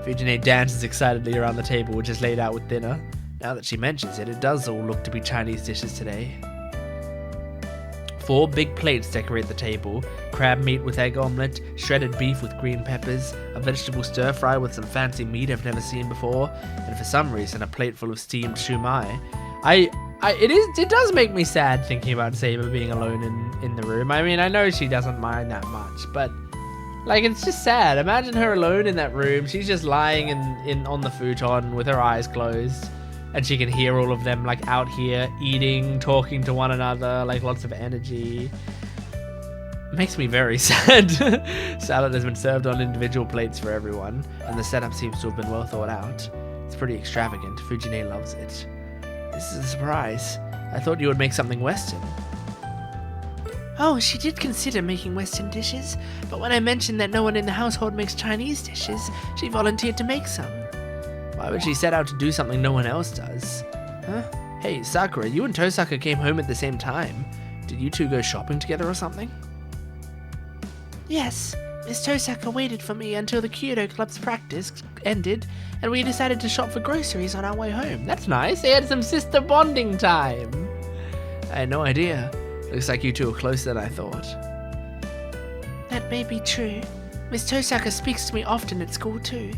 Fujine dances excitedly around the table, which is laid out with dinner. Now that she mentions it, it does all look to be Chinese dishes today. 4 big plates decorate the table. Crab meat with egg omelette, shredded beef with green peppers, a vegetable stir-fry with some fancy meat I've never seen before, and for some reason a plate full of steamed shumai. It does make me sad thinking about Saber being alone in the room. I mean, I know she doesn't mind that much, but like, it's just sad. Imagine her alone in that room. She's just lying on the futon with her eyes closed, and she can hear all of them like out here eating, talking to one another, like lots of energy. Makes me very sad. Salad has been served on individual plates for everyone, and the setup seems to have been well thought out. It's pretty extravagant. Fujine loves it. This is a surprise. I thought you would make something Western. Oh, she did consider making Western dishes, but when I mentioned that no one in the household makes Chinese dishes, she volunteered to make some. Why would she set out to do something no one else does? Huh? Hey, Sakura, you and Tosaka came home at the same time. Did you two go shopping together or something? Yes, Miss Tosaka waited for me until the Kyoto Club's practice ended, and we decided to shop for groceries on our way home. That's nice. They had some sister bonding time. I had no idea. Looks like you two are closer than I thought. That may be true. Miss Tosaka speaks to me often at school too.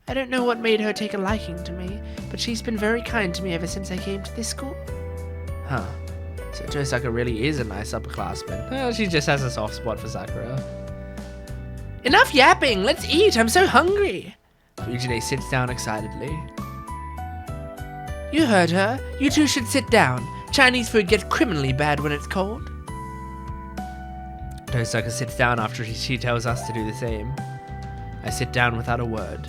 I don't know what made her take a liking to me, but she's been very kind to me ever since I came to this school. Huh. So Tosaka really is a nice upperclassman. Well, she just has a soft spot for Sakura. Enough yapping! Let's eat! I'm so hungry! Fujine sits down excitedly. You heard her. You two should sit down. Chinese food gets criminally bad when it's cold. Tosaka sits down after she tells us to do the same. I sit down without a word.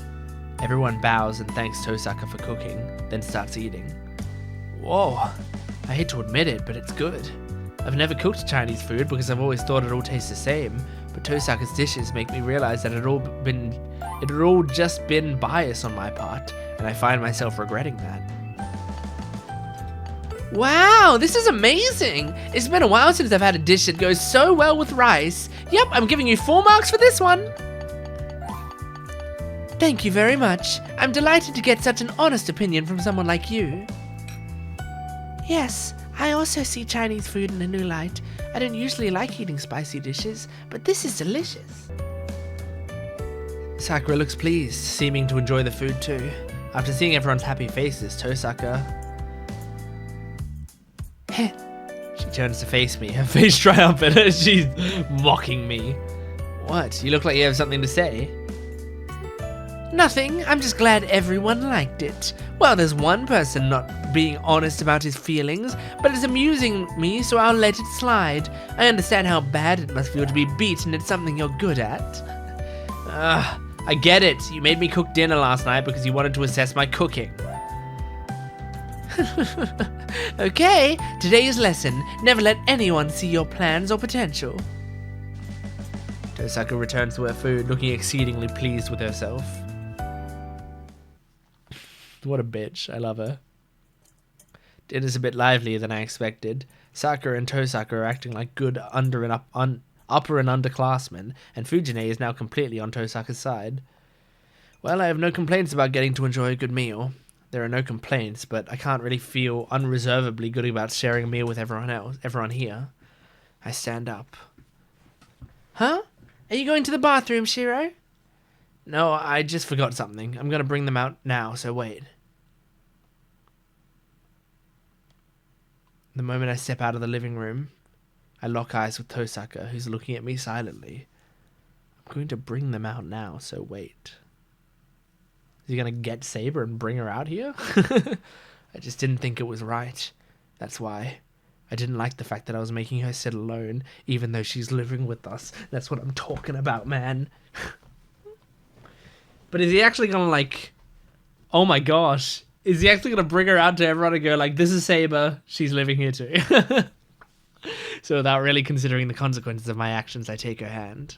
Everyone bows and thanks Tosaka for cooking, then starts eating. Whoa, I hate to admit it, but it's good. I've never cooked Chinese food because I've always thought it all tastes the same, but Tosaka's dishes make me realize that it had all just been bias on my part, and I find myself regretting that. Wow, this is amazing! It's been a while since I've had a dish that goes so well with rice. Yep, I'm giving you 4 marks for this one. Thank you very much. I'm delighted to get such an honest opinion from someone like you. Yes, I also see Chinese food in a new light. I don't usually like eating spicy dishes, but this is delicious. Sakura looks pleased, seeming to enjoy the food too. After seeing everyone's happy faces, Tosaka... She turns to face me, her face triumphant as she's mocking me. What? You look like you have something to say. Nothing, I'm just glad everyone liked it. Well, there's one person not being honest about his feelings, but it's amusing me, so I'll let it slide. I understand how bad it must feel to be beaten at something you're good at. I get it. You made me cook dinner last night because you wanted to assess my cooking. Okay, today's lesson, never let anyone see your plans or potential. Tosaka returns to her food, looking exceedingly pleased with herself. What a bitch. I love her. Dinner's a bit livelier than I expected. Sakura and Tosaka are acting like good upper and underclassmen, and Fujine is now completely on Tosaka's side. Well, I have no complaints about getting to enjoy a good meal. There are no complaints, but I can't really feel unreservedly good about sharing a meal with everyone here. I stand up. Huh? Are you going to the bathroom, Shiro? No, I just forgot something. I'm going to bring them out now, so wait. The moment I step out of the living room, I lock eyes with Tosaka, who's looking at me silently. I'm going to bring them out now, so wait. Is he going to get Saber and bring her out here? I just didn't think it was right. That's why. I didn't like the fact that I was making her sit alone, even though she's living with us. That's what I'm talking about, man. But is he actually going to, like... Oh my gosh. Is he actually going to bring her out to everyone and go, like, this is Saber, she's living here too? So without really considering the consequences of my actions, I take her hand.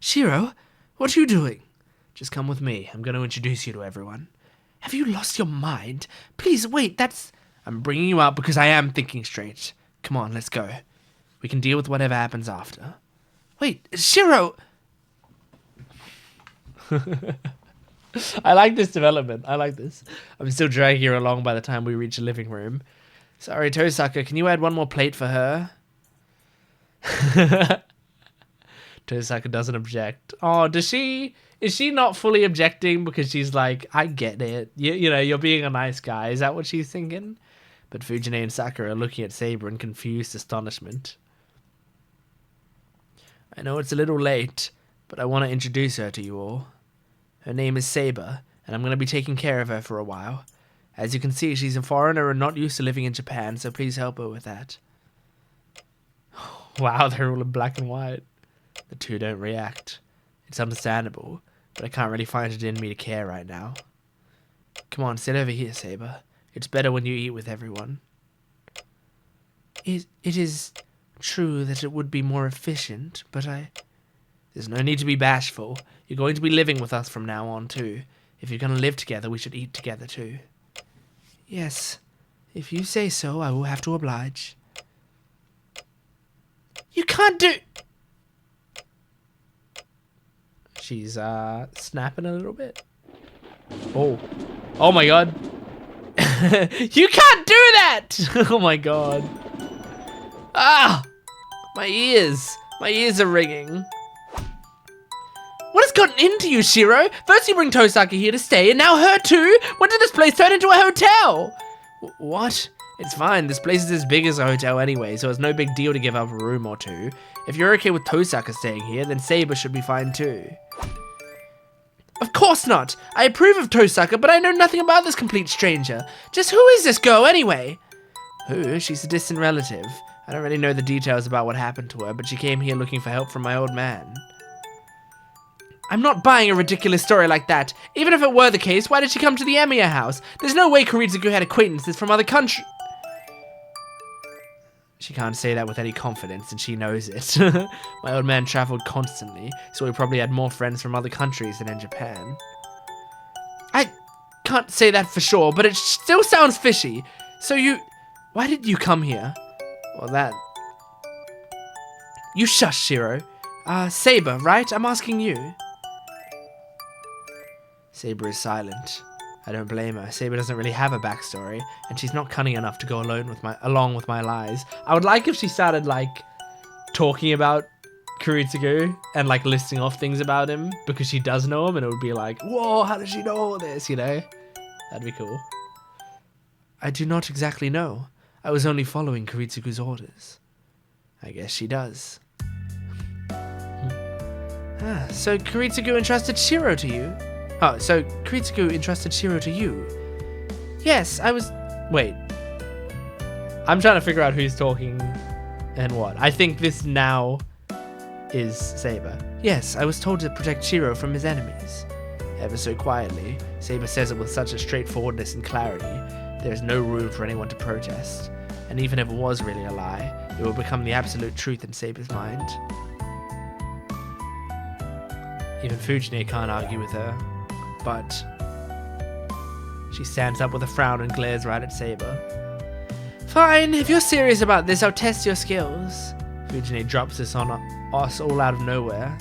Shiro, what are you doing? Just come with me. I'm going to introduce you to everyone. Have you lost your mind? Please, wait, that's... I'm bringing you out because I am thinking straight. Come on, let's go. We can deal with whatever happens after. Wait, Shiro! I like this development. I like this. I'm still dragging her along by the time we reach the living room. Sorry, Tosaka, can you add one more plate for her? Tosaka doesn't object. Oh, does she... Is she not fully objecting because she's like, I get it. You know, you're being a nice guy. Is that what she's thinking? But Fujine and Sakura are looking at Saber in confused astonishment. I know it's a little late, but I want to introduce her to you all. Her name is Saber, and I'm going to be taking care of her for a while. As you can see, she's a foreigner and not used to living in Japan, so please help her with that. Wow, they're all in black and white. The two don't react. It's understandable, but I can't really find it in me to care right now. Come on, sit over here, Saber. It's better when you eat with everyone. It is true that it would be more efficient, but There's no need to be bashful. You're going to be living with us from now on, too. If you're going to live together, we should eat together, too. Yes, if you say so, I will have to oblige. You can't do... She's, snapping a little bit. Oh. Oh my god. You can't do that! Oh my god. Ah! My ears. My ears are ringing. What has gotten into you, Shiro? First you bring Tosaka here to stay, and now her too? When did this place turn into a hotel? What? It's fine. This place is as big as a hotel anyway, so it's no big deal to give up a room or two. If you're okay with Tosaka staying here, then Saber should be fine too. Of course not. I approve of Tosaka, but I know nothing about this complete stranger. Just who is this girl anyway? Who? She's a distant relative. I don't really know the details about what happened to her, but she came here looking for help from my old man. I'm not buying a ridiculous story like that. Even if it were the case, why did she come to the Emiya house? There's no way Kiritsugu had acquaintances from other countries. She can't say that with any confidence, and she knows it. My old man traveled constantly, so he probably had more friends from other countries than in Japan. I can't say that for sure, but it still sounds fishy. So why did you come here? Well, that... You shush, Shiro. Saber, right? I'm asking you. Saber is silent. I don't blame her. Saber doesn't really have a backstory, and she's not cunning enough to go along with my lies. I would like if she started, like, talking about Kiritsugu and, like, listing off things about him, because she does know him, and it would be like, whoa, how does she know all this, you know? That'd be cool. I do not exactly know. I was only following Kiritsugu's orders. I guess she does. So Kiritsugu entrusted Shiro to you? Oh, so Kiritsugu entrusted Shiro to you? Yes, I was... Wait. I'm trying to figure out who's talking and what. I think this now is Saber. Yes, I was told to protect Shiro from his enemies. Ever so quietly, Saber says it with such a straightforwardness and clarity, there is no room for anyone to protest. And even if it was really a lie, it will become the absolute truth in Saber's mind. Even Fujine can't argue with her, but she stands up with a frown and glares right at Saber. Fine, if you're serious about this, I'll test your skills. Fujine drops this on us all out of nowhere.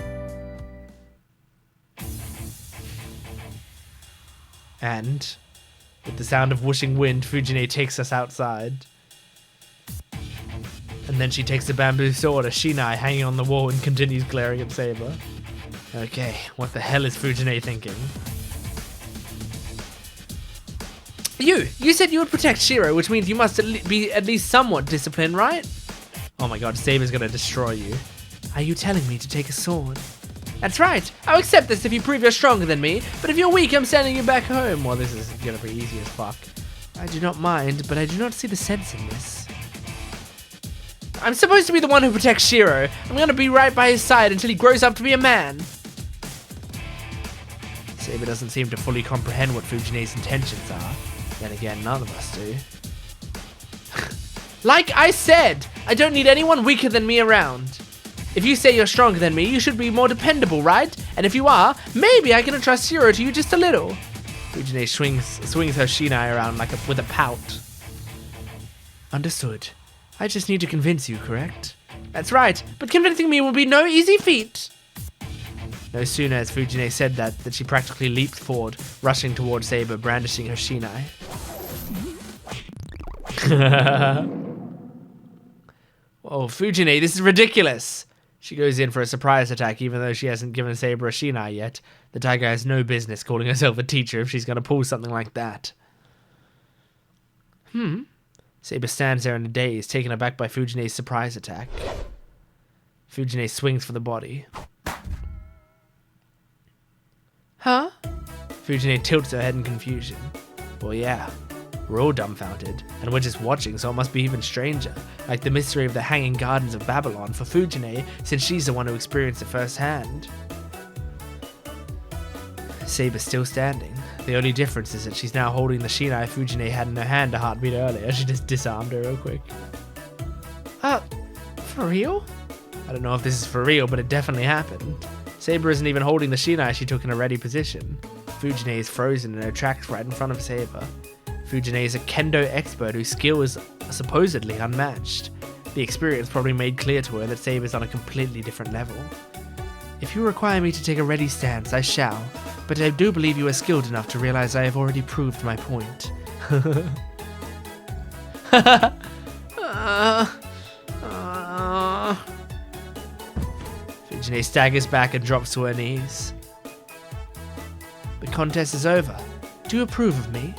And, with the sound of whooshing wind, Fujine takes us outside. And then she takes a bamboo sword, a shinai, hanging on the wall and continues glaring at Saber. Okay, what the hell is Fujine thinking? You said you would protect Shiro, which means you must be at least somewhat disciplined, right? Oh my god, Saber's gonna destroy you. Are you telling me to take a sword? That's right. I'll accept this if you prove you're stronger than me, but if you're weak, I'm sending you back home. Well, this is gonna be easy as fuck. I do not mind, but I do not see the sense in this. I'm supposed to be the one who protects Shiro. I'm gonna be right by his side until he grows up to be a man. Saber doesn't seem to fully comprehend what Fujine's intentions are. Then again, none of us do. Like I said, I don't need anyone weaker than me around. If you say you're stronger than me, you should be more dependable, right? And if you are, maybe I can entrust Shiro to you just a little. Fujine swings her shinai around with a pout. Understood. I just need to convince you, correct? That's right, but convincing me will be no easy feat. No sooner has Fujine said that she practically leaped forward, rushing towards Saber, brandishing her shinai. Oh, Fujine, this is ridiculous! She goes in for a surprise attack even though she hasn't given Saber a shinai yet. The tiger has no business calling herself a teacher if she's gonna pull something like that. Saber stands there in a daze, taken aback by Fujine's surprise attack. Fujine swings for the body. Huh? Fujine tilts her head in confusion. Well, yeah. We're all dumbfounded, and we're just watching, so it must be even stranger. Like the mystery of the Hanging Gardens of Babylon for Fujine, since she's the one who experienced it firsthand. Saber's still standing. The only difference is that she's now holding the shinai Fujine had in her hand a heartbeat earlier. She just disarmed her real quick. For real? I don't know if this is for real, but it definitely happened. Saber isn't even holding the shinai she took in a ready position. Fujine is frozen in her tracks right in front of Saber. Fujine is a kendo expert whose skill is supposedly unmatched. The experience probably made clear to her that Saber's on a completely different level. If you require me to take a ready stance, I shall, but I do believe you are skilled enough to realize I have already proved my point. Fujine staggers back and drops to her knees. The contest is over. Do you approve of me?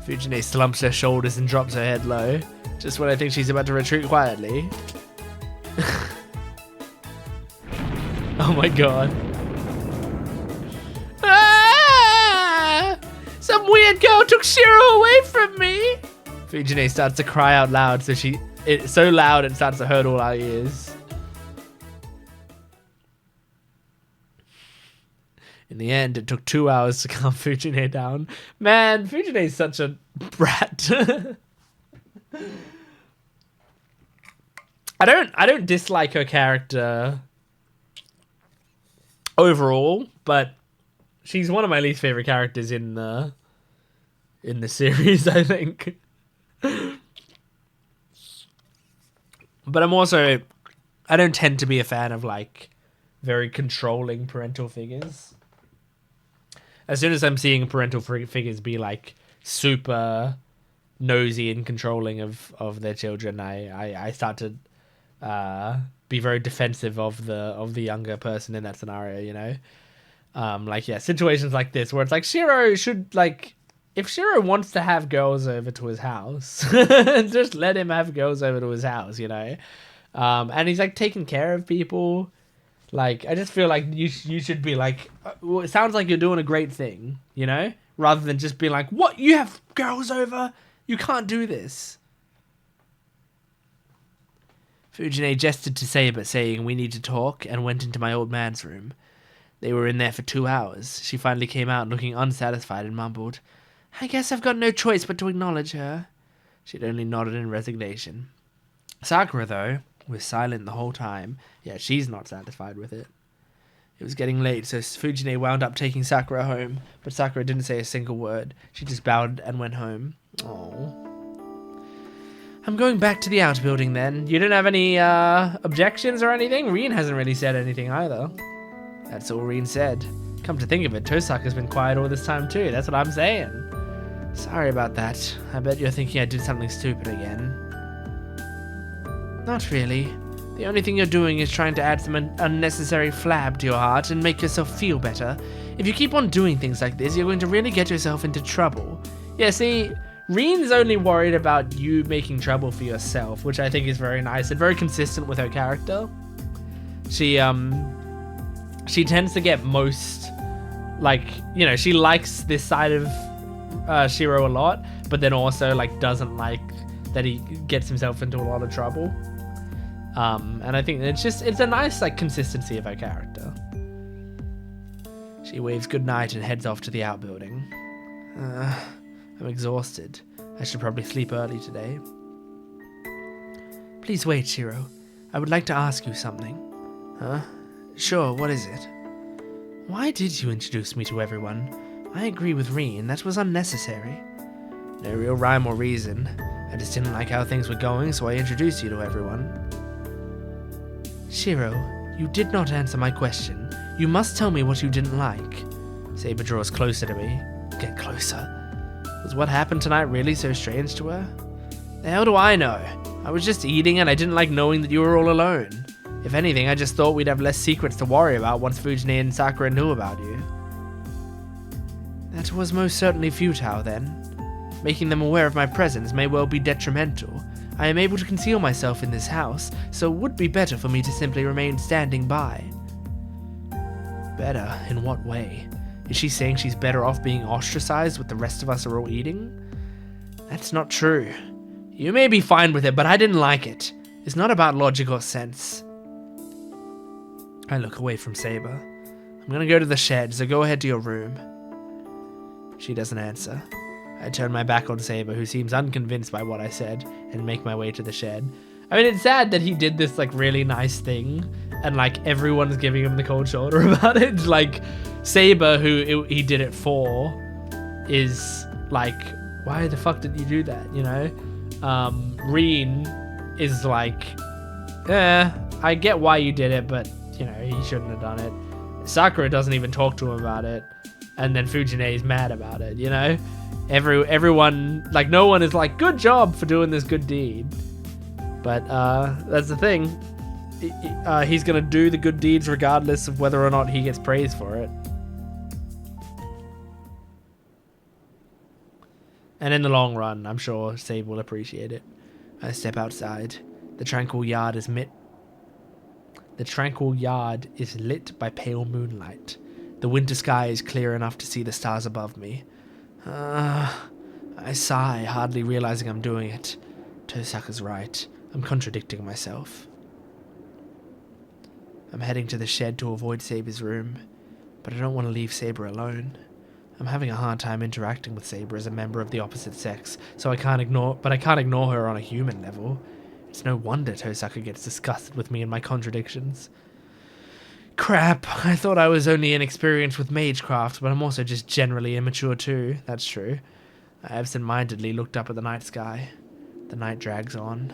Fujine slumps her shoulders and drops her head low, just when I think she's about to retreat quietly. Oh my god. Some weird girl took Shiro away from me! Fujine starts to cry out loud, it's so loud it starts to hurt all our ears. In the end, it took 2 hours to calm Fujine down. Man, Fujine's such a brat. I don't dislike her character overall, but she's one of my least favorite characters in the series, I think. But I don't tend to be a fan of like very controlling parental figures. As soon as I'm seeing parental figures be like super nosy and controlling of their children, I start to be very defensive of the younger person in that scenario, you know? Like, yeah, situations like this where it's like Shiro should, like, if Shiro wants to have girls over to his house, just let him have girls over to his house, you know? And he's like taking care of people. Like, I just feel like you should be like, well, it sounds like you're doing a great thing, you know? Rather than just being like, what? You have girls over? You can't do this. Fujine gestured to Saber, saying, "We need to talk," and went into my old man's room. They were in there for 2 hours. She finally came out looking unsatisfied and mumbled, "I guess I've got no choice but to acknowledge her." She'd only nodded in resignation. Sakura, though, was silent the whole time, yet she's not satisfied with it. It was getting late, so Fujine wound up taking Sakura home, but Sakura didn't say a single word. She just bowed and went home. Oh. I'm going back to the outbuilding then. You didn't have any objections or anything? Rin hasn't really said anything either. That's all Rin said. Come to think of it, Tosaka's been quiet all this time too. That's what I'm saying. Sorry about that. I bet you're thinking I did something stupid again. Not really. The only thing you're doing is trying to add some unnecessary flab to your heart and make yourself feel better. If you keep on doing things like this, you're going to really get yourself into trouble. Yeah, see, Rin's only worried about you making trouble for yourself, which I think is very nice and very consistent with her character. She tends to get most, like, you know, she likes this side of Shiro a lot, but then also, like, doesn't like that he gets himself into a lot of trouble. And I think it's a nice, like, consistency of her character. She waves goodnight and heads off to the outbuilding. I'm exhausted. I should probably sleep early today. Please wait, Shiro. I would like to ask you something. Huh? Sure, what is it? Why did you introduce me to everyone? I agree with Rin, that was unnecessary. No real rhyme or reason. I just didn't like how things were going, so I introduced you to everyone. Shiro, you did not answer my question. You must tell me what you didn't like. Saber draws closer to me. Get closer. Was what happened tonight really so strange to her? The hell do I know? I was just eating and I didn't like knowing that you were all alone. If anything, I just thought we'd have less secrets to worry about once Fujine and Sakura knew about you. That was most certainly futile then. Making them aware of my presence may well be detrimental. I am able to conceal myself in this house, so it would be better for me to simply remain standing by. Better? In what way? Is she saying she's better off being ostracized with the rest of us are all eating? That's not true. You may be fine with it, but I didn't like it. It's not about logic or sense. I look away from Saber. I'm gonna go to the shed, so go ahead to your room. She doesn't answer. I turn my back on Saber, who seems unconvinced by what I said, and make my way to the shed. I mean, it's sad that he did this, like, really nice thing, and, like, everyone's giving him the cold shoulder about it. Like, Saber, who he did it for, is like, why the fuck did you do that, you know? Rin is like, I get why you did it, but, you know, he shouldn't have done it. Sakura doesn't even talk to him about it, and then Fujine is mad about it, you know? Everyone, like, no one is like, good job for doing this good deed. But that's the thing. He's gonna do the good deeds regardless of whether or not he gets praised for it. And in the long run, I'm sure Sabe will appreciate it. I step outside. The tranquil yard is lit by pale moonlight. The winter sky is clear enough to see the stars above me. I sigh, hardly realizing I'm doing it. Tosaka's right. I'm contradicting myself. I'm heading to the shed to avoid Saber's room. but I don't want to leave Saber alone. I'm having a hard time interacting with Saber as a member of the opposite sex, so I can't ignore her on a human level. It's no wonder Tosaka gets disgusted with me and my contradictions. Crap, I thought I was only inexperienced with magecraft, but I'm also just generally immature too. That's true. I absent-mindedly looked up at the night sky. The night drags on.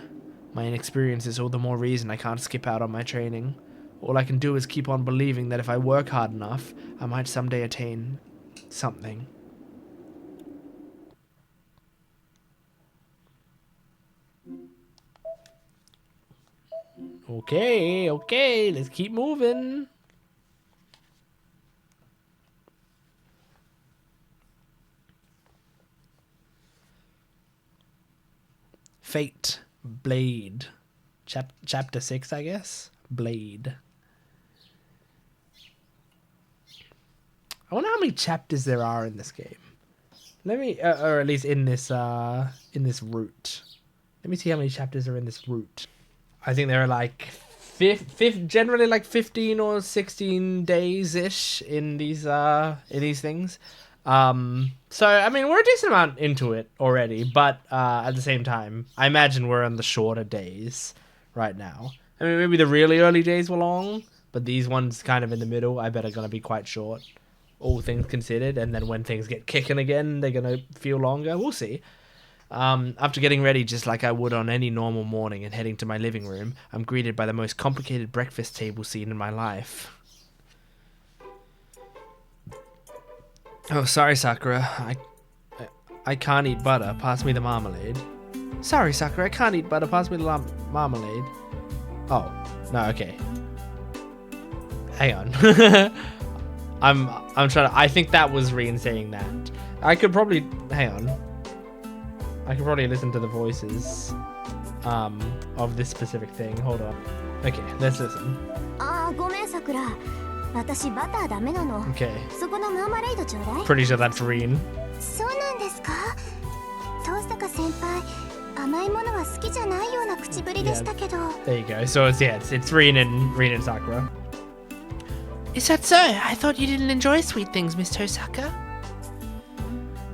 My inexperience is all the more reason I can't skip out on my training. All I can do is keep on believing that if I work hard enough, I might someday attain something. Okay, let's keep moving. Fate. Blade. Chapter 6, I guess? Blade. I wonder how many chapters there are in this game. Let me, or at least in this route. Let me see how many chapters are in this route. I think there are like generally like 15 or 16 days-ish in these things. So, I mean, we're a decent amount into it already, but at the same time, I imagine we're on the shorter days right now. I mean, maybe the really early days were long, but these ones kind of in the middle, I bet are going to be quite short, all things considered, and then when things get kicking again, they're going to feel longer. We'll see. After getting ready just like I would on any normal morning and heading to my living room, I'm greeted by the most complicated breakfast table scene in my life. Oh, sorry, Sakura. I can't eat butter. Pass me the marmalade. Sorry, Sakura. I can't eat butter. Pass me the marmalade. Oh, no. Okay. Hang on. I'm trying to. I think that was Rin saying that. I could probably hang on. I could probably listen to the voices, of this specific thing. Hold on. Okay, let's listen. Okay. Pretty sure that's Rin. Yeah, there you go. So it's Rin and Sakura. Is that so? I thought you didn't enjoy sweet things, Miss Tosaka.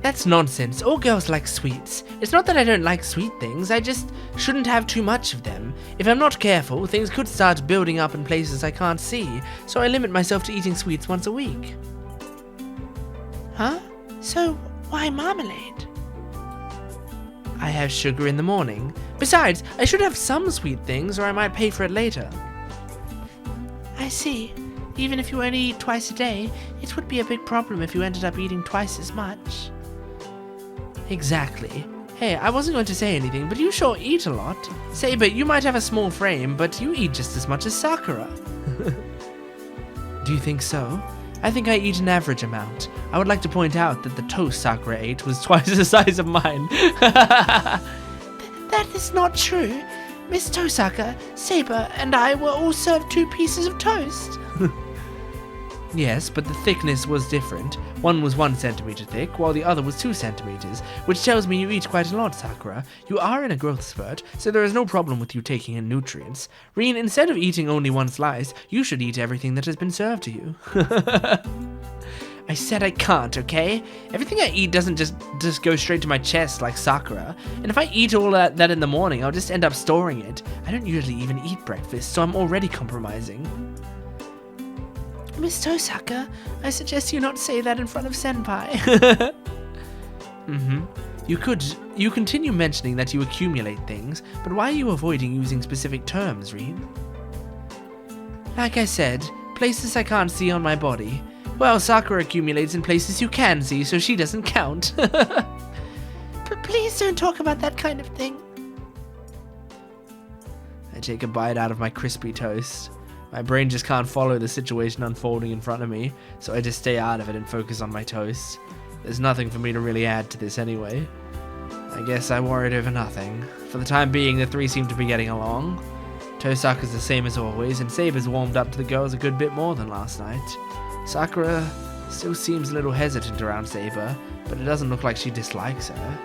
That's nonsense. All girls like sweets. It's not that I don't like sweet things, I just shouldn't have too much of them. If I'm not careful, things could start building up in places I can't see, so I limit myself to eating sweets once a week. Huh? So, why marmalade? I have sugar in the morning. Besides, I should have some sweet things, or I might pay for it later. I see. Even if you only eat twice a day, it would be a big problem if you ended up eating twice as much. Exactly. Hey, I wasn't going to say anything, but you sure eat a lot. Saber, you might have a small frame, but you eat just as much as Sakura. Do you think so? I think I eat an average amount. I would like to point out that the toast Sakura ate was twice the size of mine. That is not true. Miss Tosaka, Saber, and I were all served 2 pieces of toast. Yes, but the thickness was different. One was 1 centimeter thick, while the other was 2 centimeters, which tells me you eat quite a lot, Sakura. You are in a growth spurt, so there is no problem with you taking in nutrients. Rin, instead of eating only 1 slice, you should eat everything that has been served to you. I said I can't, okay? Everything I eat doesn't just go straight to my chest like Sakura. And if I eat all that in the morning, I'll just end up storing it. I don't usually even eat breakfast, so I'm already compromising. Miss Tosaka, I suggest you not say that in front of Senpai. You continue mentioning that you accumulate things, but why are you avoiding using specific terms, Rin? Like I said, places I can't see on my body. Well, Sakura accumulates in places you can see, so she doesn't count. But please don't talk about that kind of thing. I take a bite out of my crispy toast. My brain just can't follow the situation unfolding in front of me, so I just stay out of it and focus on my toast. There's nothing for me to really add to this anyway. I guess I worried over nothing. For the time being, the 3 seem to be getting along. Tosaka's the same as always, and Saber's warmed up to the girls a good bit more than last night. Sakura still seems a little hesitant around Saber, but it doesn't look like she dislikes her.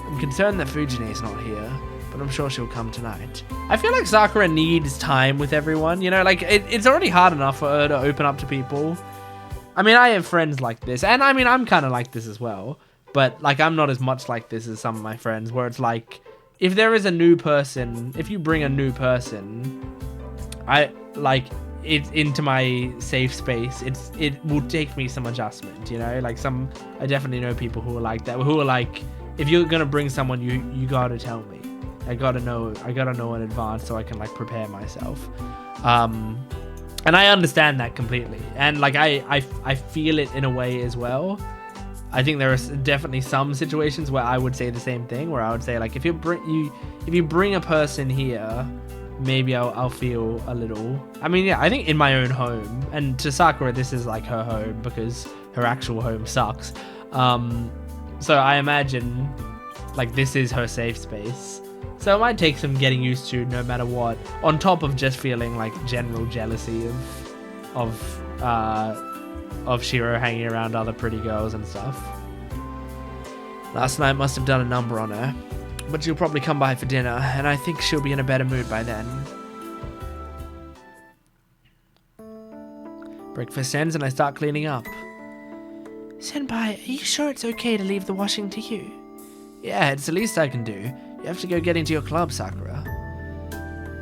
I'm concerned that Fujine's not here, but I'm sure she'll come tonight. I feel like Sakura needs time with everyone, you know, like it's already hard enough for her to open up to people. I mean, I have friends like this, and I mean, I'm kind of like this as well, but like, I'm not as much like this as some of my friends, where it's like, if there is a new person, if you bring a new person, I like it into my safe space. It will take me some adjustment, you know. Like I definitely know people who are like that, who are like, if you're gonna bring someone, you gotta tell me. I gotta know in advance so I can like prepare myself. And I understand that completely, and like I feel it in a way as well. I think there are definitely some situations where I would say the same thing, where I would say like, if you bring a person here, maybe I'll feel a little. I mean, yeah, I think in my own home, and to Sakura this is like her home because her actual home sucks. So I imagine like this is her safe space. So it might take some getting used to, no matter what. On top of just feeling like general jealousy of Shiro hanging around other pretty girls and stuff. Last night must have done a number on her, but she'll probably come by for dinner, and I think she'll be in a better mood by then. Breakfast ends and I start cleaning up. Senpai, are you sure it's okay to leave the washing to you? Yeah, it's the least I can do. You have to go get into your club, Sakura.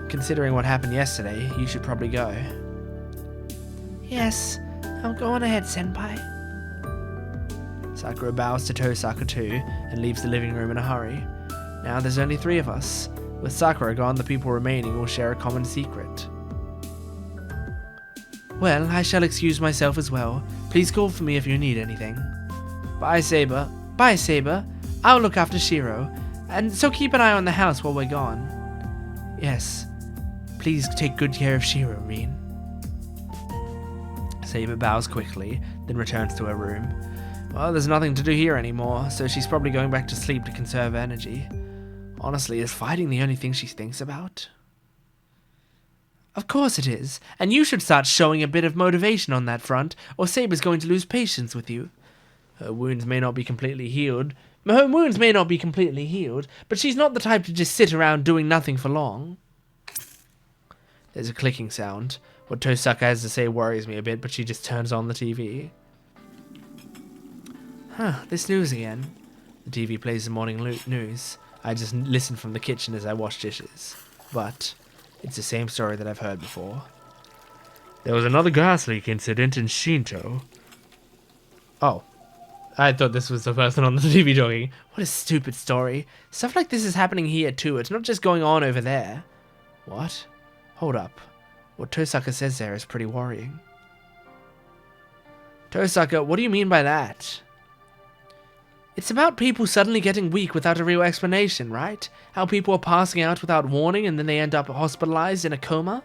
Considering what happened yesterday, you should probably go. Yes, I'll go on ahead, Senpai. Sakura bows to Tosaka too, and leaves the living room in a hurry. Now there's only 3 of us. With Sakura gone, the people remaining will share a common secret. Well, I shall excuse myself as well. Please call for me if you need anything. Bye, Saber. Bye, Saber. I'll look after Shiro. And so keep an eye on the house while we're gone. Yes. Please take good care of Shiro, Rin. Saber bows quickly, then returns to her room. Well, there's nothing to do here anymore, so she's probably going back to sleep to conserve energy. Honestly, is fighting the only thing she thinks about? Of course it is, and you should start showing a bit of motivation on that front, or Saber's going to lose patience with you. Her wounds may not be completely healed, but she's not the type to just sit around doing nothing for long. There's a clicking sound. What Tosaka has to say worries me a bit, but she just turns on the TV. This news again. The TV plays the morning news. I just listen from the kitchen as I wash dishes. But it's the same story that I've heard before. There was another gas leak incident in Shinto. Oh. I thought this was the person on the TV talking. What a stupid story. Stuff like this is happening here too. It's not just going on over there. What? Hold up. What Tosaka says there is pretty worrying. Tosaka, what do you mean by that? It's about people suddenly getting weak without a real explanation, right? How people are passing out without warning and then they end up hospitalized in a coma?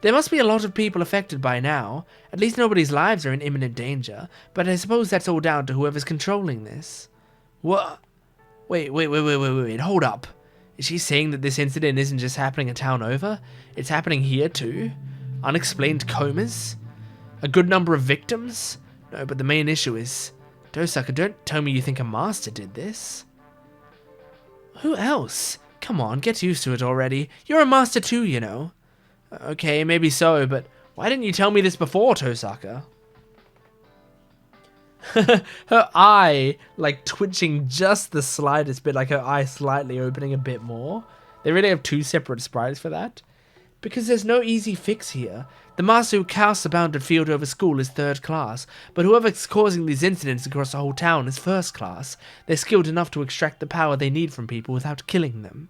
There must be a lot of people affected by now. At least nobody's lives are in imminent danger, but I suppose that's all down to whoever's controlling this. What? Wait, hold up. Is she saying that this incident isn't just happening a town over? It's happening here too? Unexplained comas? A good number of victims? No, but the main issue is... Tosaka, don't tell me you think a master did this. Who else? Come on, get used to it already. You're a master too, you know. Okay, maybe so, but why didn't you tell me this before, Tosaka? Her eye, like, twitching just the slightest bit, like her eye slightly opening a bit more. They really have 2 separate sprites for that. Because there's no easy fix here. The master who casts a bounded field over school is 3rd class, but whoever's causing these incidents across the whole town is 1st class. They're skilled enough to extract the power they need from people without killing them.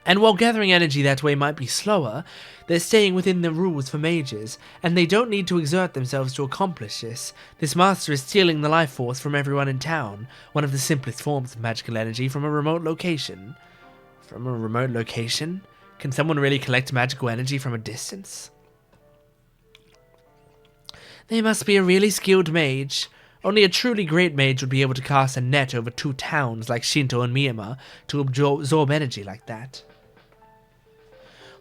And while gathering energy that way might be slower, they're staying within the rules for mages, and they don't need to exert themselves to accomplish this. This master is stealing the life force from everyone in town, one of the simplest forms of magical energy from a remote location. From a remote location? Can someone really collect magical energy from a distance? They must be a really skilled mage. Only a truly great mage would be able to cast a net over 2 towns like Shinto and Miyama to absorb energy like that.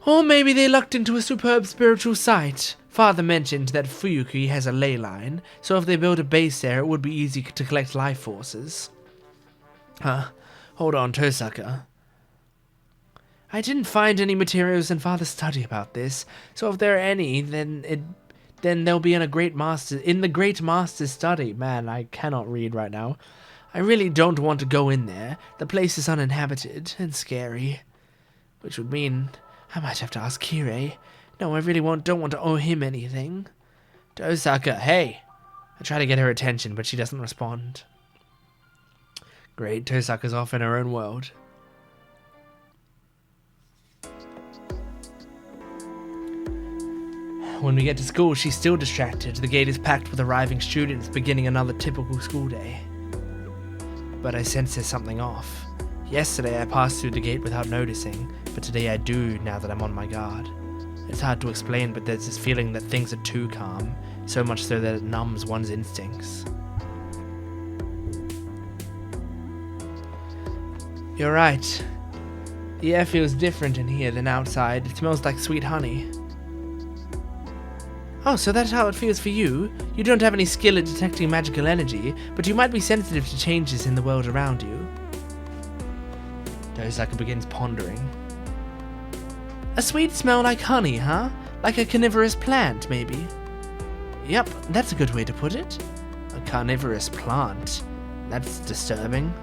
Or maybe they lucked into a superb spiritual site. Father mentioned that Fuyuki has a ley line, so if they build a base there, it would be easy to collect life forces. Hold on, Tosaka. I didn't find any materials in Father's study about this, so if there are any, then they'll be in the Great Master's study. Man, I cannot read right now. I really don't want to go in there. The place is uninhabited and scary. Which would mean I might have to ask Kirei. No, I really don't want to owe him anything. Tosaka, hey! I try to get her attention, but she doesn't respond. Great, Tosaka's off in her own world. When we get to school, she's still distracted. The gate is packed with arriving students, beginning another typical school day. But I sense there's something off. Yesterday I passed through the gate without noticing, but today I do now that I'm on my guard. It's hard to explain, but there's this feeling that things are too calm, so much so that it numbs one's instincts. You're right. The air feels different in here than outside. It smells like sweet honey. Oh, so that's how it feels for you? You don't have any skill at detecting magical energy, but you might be sensitive to changes in the world around you. Tosaka begins pondering. A sweet smell like honey, huh? Like a carnivorous plant, maybe? Yep, that's a good way to put it. A carnivorous plant. That's disturbing.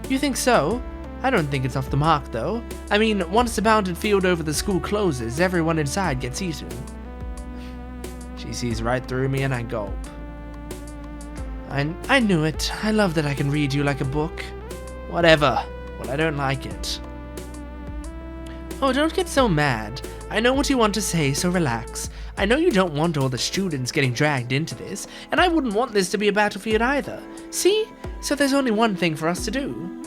You think so? I don't think it's off the mark, though. I mean, once the bounded field over the school closes, everyone inside gets eaten. She sees right through me and I gulp. I knew it. I love that I can read you like a book. Whatever. Well, I don't like it. Oh, don't get so mad. I know what you want to say, so relax. I know you don't want all the students getting dragged into this, and I wouldn't want this to be a battlefield either. See? So there's only one thing for us to do.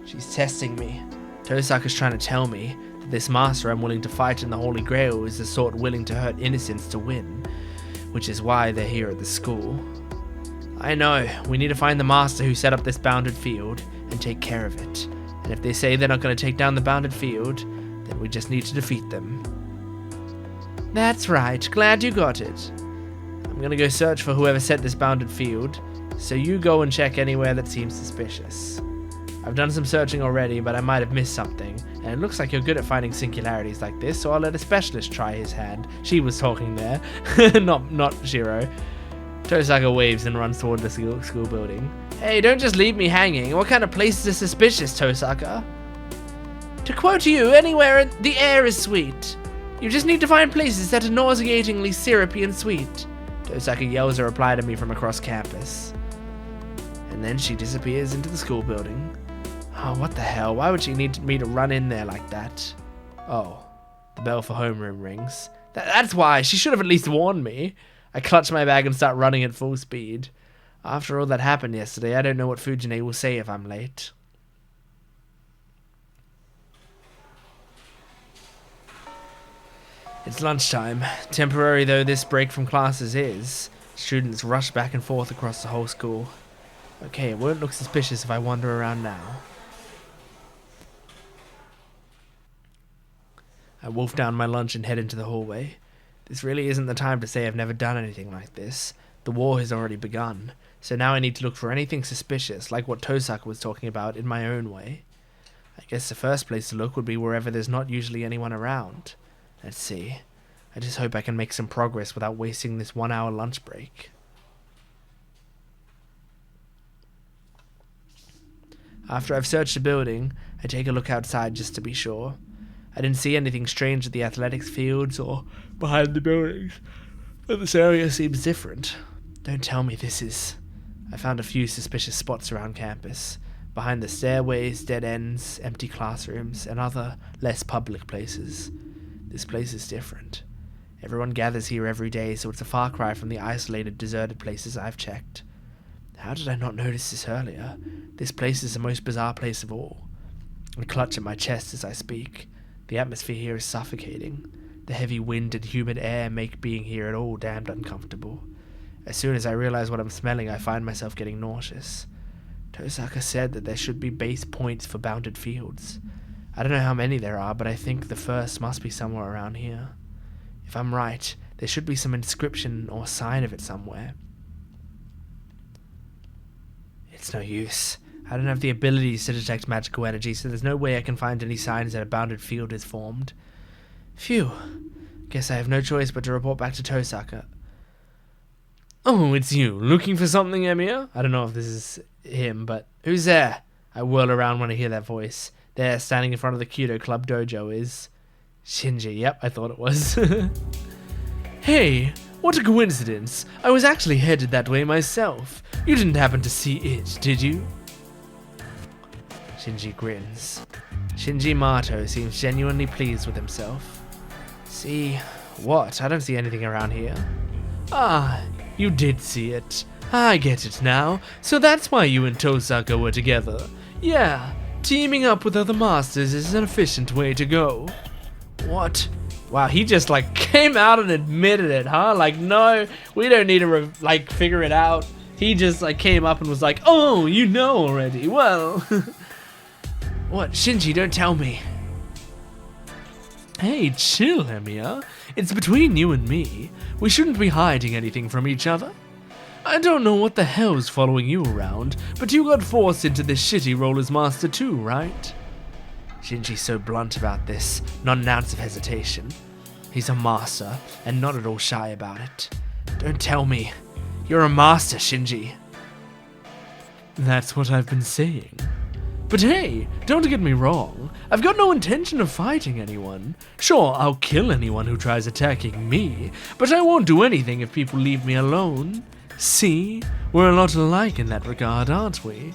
She's testing me. Tosaka's trying to tell me that this master I'm willing to fight in the Holy Grail is the sort willing to hurt innocents to win, which is why they're here at the school. I know, we need to find the master who set up this bounded field and take care of it. And if they say they're not going to take down the bounded field, then we just need to defeat them. That's right, glad you got it. I'm going to go search for whoever set this bounded field, so you go and check anywhere that seems suspicious. I've done some searching already, but I might have missed something, and it looks like you're good at finding singularities like this, so I'll let a specialist try his hand. She was talking there, not Shiro. Tosaka waves and runs toward the school building. Hey, don't just leave me hanging. What kind of places are suspicious, Tosaka? To quote you, anywhere the air is sweet. You just need to find places that are nauseatingly syrupy and sweet. Tosaka yells a reply to me from across campus. And then she disappears into the school building. Oh, what the hell? Why would she need me to run in there like that? Oh, the bell for homeroom rings. That's why. She should have at least warned me. I clutch my bag and start running at full speed. After all that happened yesterday, I don't know what Fujine will say if I'm late. It's lunchtime. Temporary though this break from classes is, students rush back and forth across the whole school. Okay, it won't look suspicious if I wander around now. I wolf down my lunch and head into the hallway. This really isn't the time to say I've never done anything like this. The war has already begun, so now I need to look for anything suspicious, like what Tosaka was talking about, in my own way. I guess the first place to look would be wherever there's not usually anyone around. Let's see. I just hope I can make some progress without wasting this 1 hour lunch break. After I've searched the building, I take a look outside just to be sure. I didn't see anything strange at the athletics fields or behind the buildings, but this area seems different. Don't tell me this is... I found a few suspicious spots around campus, behind the stairways, dead ends, empty classrooms, and other, less public places. This place is different. Everyone gathers here every day, so it's a far cry from the isolated, deserted places I've checked. How did I not notice this earlier? This place is the most bizarre place of all. I clutch at my chest as I speak. The atmosphere here is suffocating. The heavy wind and humid air make being here at all damned uncomfortable. As soon as I realize what I'm smelling, I find myself getting nauseous. Tosaka said that there should be base points for bounded fields. I don't know how many there are, but I think the first must be somewhere around here. If I'm right, there should be some inscription or sign of it somewhere. It's no use. I don't have the abilities to detect magical energy, so there's no way I can find any signs that a bounded field is formed. Phew. Guess I have no choice but to report back to Tosaka. Oh, it's you. Looking for something, Emiya? I don't know if this is him, but who's there? I whirl around when I hear that voice. There, standing in front of the Kyoto Club dojo is... Shinji. Yep, I thought it was. Hey, what a coincidence. I was actually headed that way myself. You didn't happen to see it, did you? Shinji grins. Shinji Mato seems genuinely pleased with himself. See? What? I don't see anything around here. Ah, you did see it. I get it now. So that's why you and Tosaka were together. Yeah, teaming up with other masters is an efficient way to go. What? Wow, he just like came out and admitted it, huh? Like, no, we don't need to figure it out. He just like came up and was like, oh, you know already. Well, what? Shinji, don't tell me. Hey, chill, Emiya. It's between you and me. We shouldn't be hiding anything from each other. I don't know what the hell's following you around, but you got forced into this shitty role as master too, right? Shinji's so blunt about this, not an ounce of hesitation. He's a master, and not at all shy about it. Don't tell me. You're a master, Shinji. That's what I've been saying. But hey, don't get me wrong. I've got no intention of fighting anyone. Sure, I'll kill anyone who tries attacking me, but I won't do anything if people leave me alone. See? We're a lot alike in that regard, aren't we?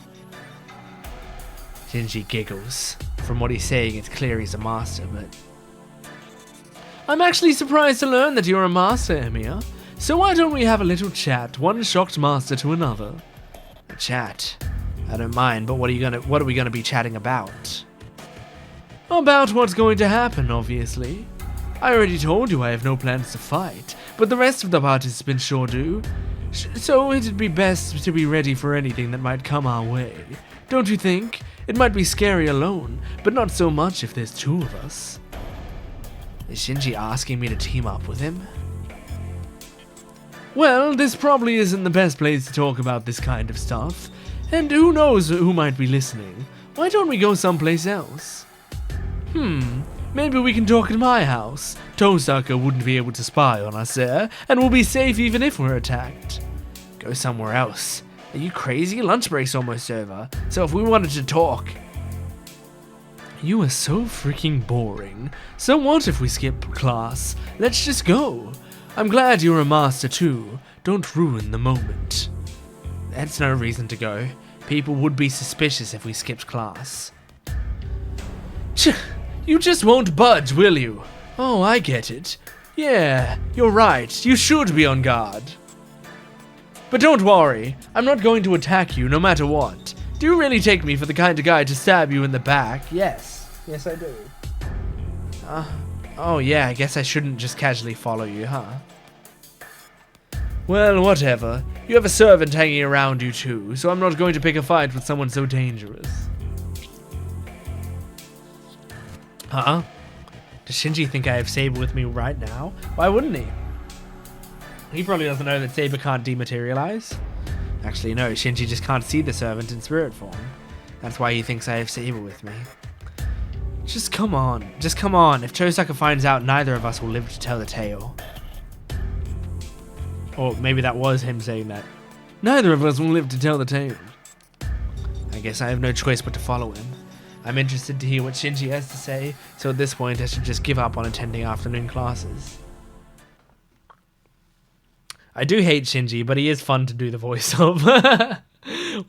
Shinji giggles. From what he's saying, it's clear he's a master, but... I'm actually surprised to learn that you're a master, Emiya. So why don't we have a little chat, one shocked master to another? A chat? I don't mind, but what are we gonna be chatting about? About what's going to happen, obviously. I already told you I have no plans to fight, but the rest of the participants sure do. So it'd be best to be ready for anything that might come our way. Don't you think? It might be scary alone, but not so much if there's two of us. Is Shinji asking me to team up with him? Well, this probably isn't the best place to talk about this kind of stuff. And who knows who might be listening. Why don't we go someplace else? Maybe we can talk at my house. Tosaka wouldn't be able to spy on us there, and we'll be safe even if we're attacked. Go somewhere else. Are you crazy? Lunch break's almost over. So if we wanted to talk... You are so freaking boring. So what if we skip class? Let's just go. I'm glad you're a master too. Don't ruin the moment. That's no reason to go. People would be suspicious if we skipped class. You just won't budge, will you? Oh, I get it. Yeah, you're right. You should be on guard. But don't worry. I'm not going to attack you no matter what. Do you really take me for the kind of guy to stab you in the back? Yes. Yes, I do. Oh yeah, I guess I shouldn't just casually follow you, huh? Well, whatever. You have a servant hanging around you too, so I'm not going to pick a fight with someone so dangerous. Huh? Does Shinji think I have Saber with me right now? Why wouldn't he? He probably doesn't know that Saber can't dematerialize. Actually, no, Shinji just can't see the servant in spirit form. That's why he thinks I have Saber with me. Just come on. Just come on. If Tosaka finds out, neither of us will live to tell the tale. Or maybe that was him saying that. Neither of us will live to tell the tale. I guess I have no choice but to follow him. I'm interested to hear what Shinji has to say, so at this point I should just give up on attending afternoon classes. I do hate Shinji, but he is fun to do the voice of.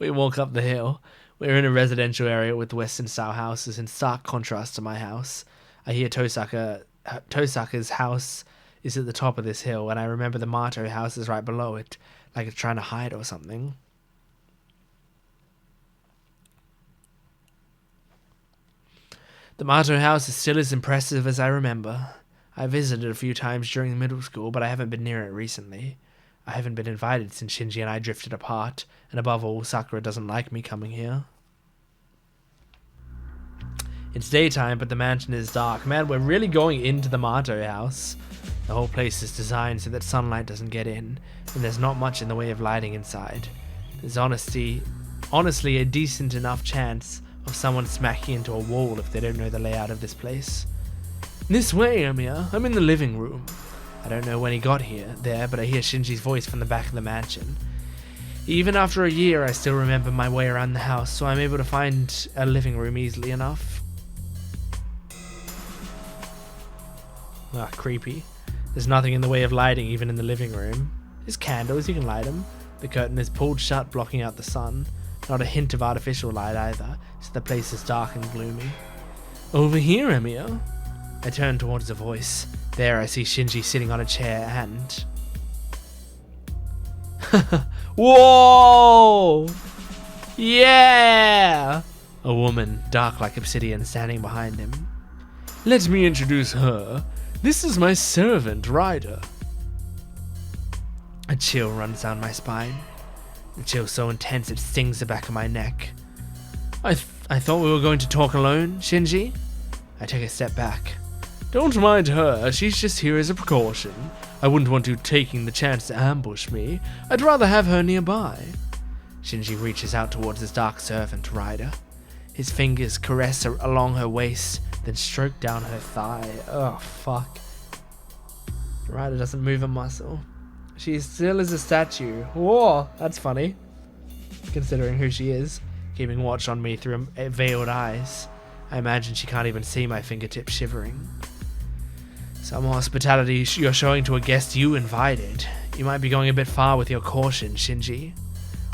We walk up the hill. We're in a residential area with Western-style houses in stark contrast to my house. I hear Tosaka's house is at the top of this hill, and I remember the Mato house is right below it, like it's trying to hide or something. The Mato house is still as impressive as I remember. I visited a few times during middle school, but I haven't been near it recently. I haven't been invited since Shinji and I drifted apart, and above all, Sakura doesn't like me coming here. It's daytime, but the mansion is dark. Man, we're really going into the Mato house. The whole place is designed so that sunlight doesn't get in, and there's not much in the way of lighting inside. There's honestly honestly a decent enough chance of someone smacking into a wall if they don't know the layout of this place. This way, Emiya. I'm in the living room. I don't know when he got there, but I hear Shinji's voice from the back of the mansion. Even after a year, I still remember my way around the house, so I'm able to find a living room easily enough. Ah, creepy. There's nothing in the way of lighting even in the living room. There's candles, you can light them. The curtain is pulled shut, blocking out the sun. Not a hint of artificial light either, so the place is dark and gloomy. Over here, Emiya. I turn towards the voice. There I see Shinji sitting on a chair and... Whoa! Yeah! A woman, dark like obsidian, standing behind him. Let me introduce her. This is my servant, Ryder. A chill runs down my spine. The chill so intense it stings the back of my neck. I thought we were going to talk alone, Shinji? I take a step back. Don't mind her, she's just here as a precaution. I wouldn't want you taking the chance to ambush me. I'd rather have her nearby. Shinji reaches out towards his dark servant, Ryder. His fingers caress along her waist, then stroke down her thigh. Oh, fuck. Ryder doesn't move a muscle. She is still as a statue. Whoa, that's funny. Considering who she is, keeping watch on me through veiled eyes. I imagine she can't even see my fingertips shivering. Some hospitality you're showing to a guest you invited. You might be going a bit far with your caution, Shinji.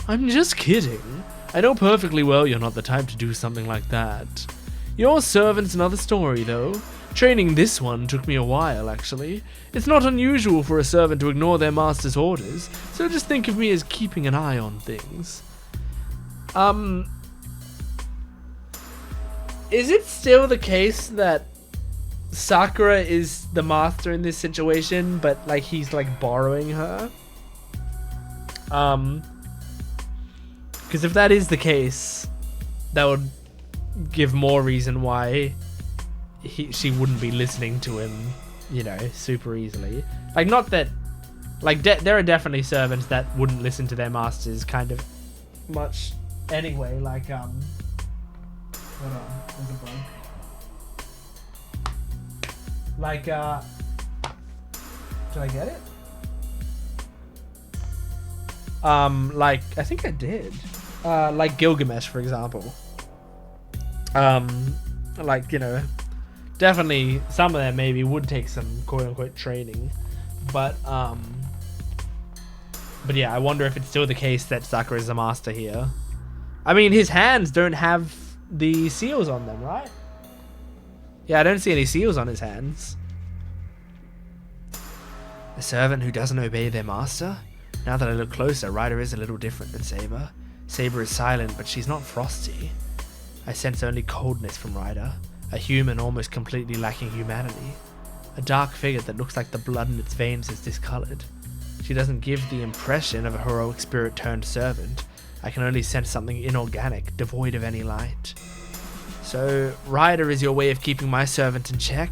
I'm just kidding. I know perfectly well you're not the type to do something like that. Your servant's another story, though. Training this one took me a while, actually. It's not unusual for a servant to ignore their master's orders, so just think of me as keeping an eye on things. Is it still the case that Sakura is the master in this situation, but like he's like borrowing her? Because if that is the case, that would give more reason why she wouldn't be listening to him, you know, super easily. Like, not that, like, there are definitely servants that wouldn't listen to their masters kind of much anyway. Like, hold on, there's a bug. Like, did I get it? Like, I think I did. Like Gilgamesh, for example. Like, you know, definitely some of them maybe would take some quote-unquote training. But yeah, I wonder if it's still the case that Sakura is a master here. I mean, his hands don't have the seals on them, right? Yeah, I don't see any seals on his hands. A servant who doesn't obey their master? Now that I look closer, Ryder is a little different than Saber. Saber is silent, but she's not frosty. I sense only coldness from Ryder, a human almost completely lacking humanity. A dark figure that looks like the blood in its veins is discolored. She doesn't give the impression of a heroic spirit turned servant. I can only sense something inorganic, devoid of any light. So, Ryder is your way of keeping my servant in check?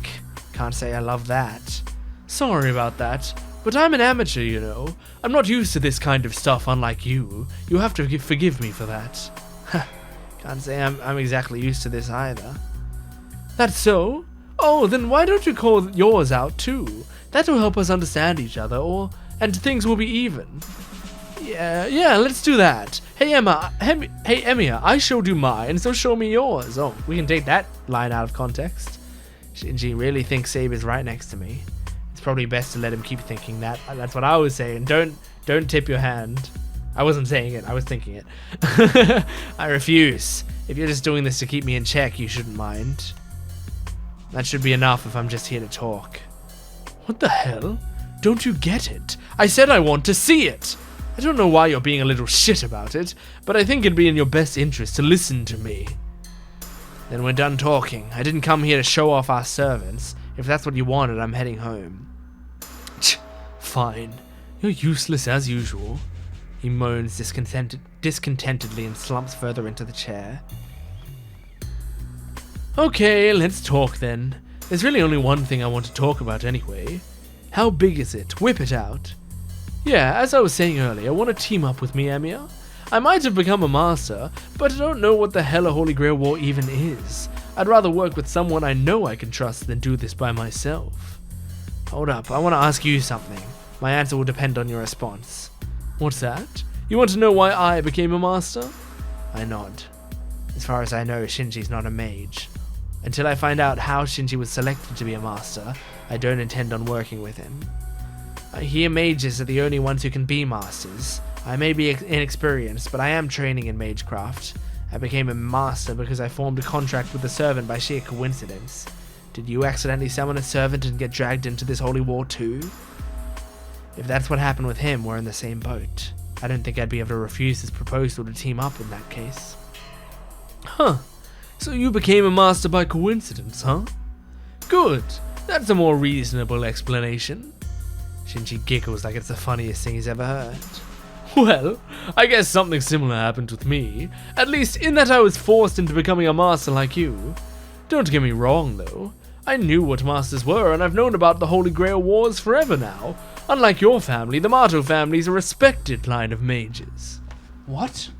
Can't say I love that. Sorry about that, but I'm an amateur, you know. I'm not used to this kind of stuff, unlike you. You have to forgive me for that. Can't say I'm exactly used to this either. That's so? Oh, then why don't you call yours out too? That'll help us understand each other, and things will be even. Yeah, let's do that. Hey Emiya, I showed you mine, so show me yours. Oh, we can take that line out of context. Shinji really thinks Saber's right next to me. It's probably best to let him keep thinking that. That's what I was saying. Don't tip your hand. I wasn't saying it, I was thinking it. I refuse. If you're just doing this to keep me in check, you shouldn't mind. That should be enough if I'm just here to talk. What the hell? Don't you get it? I said I want to see it! I don't know why you're being a little shit about it, but I think it'd be in your best interest to listen to me. Then we're done talking. I didn't come here to show off our servants. If that's what you wanted, I'm heading home. Fine. You're useless as usual. He moans discontentedly and slumps further into the chair. Okay, let's talk then. There's really only one thing I want to talk about anyway. How big is it? Whip it out. Yeah, as I was saying earlier, want to team up with me, Emiya? I might have become a master, but I don't know what the hell a Holy Grail War even is. I'd rather work with someone I know I can trust than do this by myself. Hold up, I want to ask you something. My answer will depend on your response. What's that? You want to know why I became a master? I nod. As far as I know, Shinji's not a mage. Until I find out how Shinji was selected to be a master, I don't intend on working with him. I hear mages are the only ones who can be masters. I may be inexperienced, but I am training in magecraft. I became a master because I formed a contract with a servant by sheer coincidence. Did you accidentally summon a servant and get dragged into this holy war too? If that's what happened with him, we're in the same boat. I don't think I'd be able to refuse his proposal to team up in that case. Huh. So you became a master by coincidence, huh? Good. That's a more reasonable explanation. Shinji giggles like it's the funniest thing he's ever heard. Well, I guess something similar happened with me. At least in that I was forced into becoming a master like you. Don't get me wrong, though. I knew what masters were, and I've known about the Holy Grail Wars forever now. Unlike your family, the Mato family is a respected line of mages. What?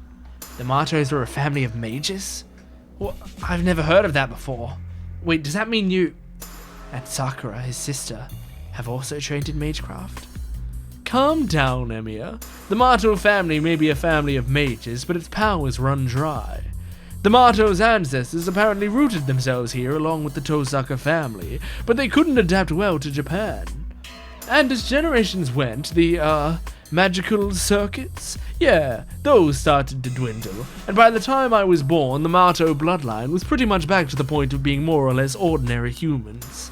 The Matos are a family of mages? Well, I've never heard of that before. Wait, does that mean you... and Sakura, his sister, have also trained in magecraft? Calm down, Emiya. The Mato family may be a family of mages, but its powers run dry. The Mato's ancestors apparently rooted themselves here along with the Tosaka family, but they couldn't adapt well to Japan. And as generations went, the, magical circuits? Yeah, those started to dwindle, and by the time I was born, the Mato bloodline was pretty much back to the point of being more or less ordinary humans.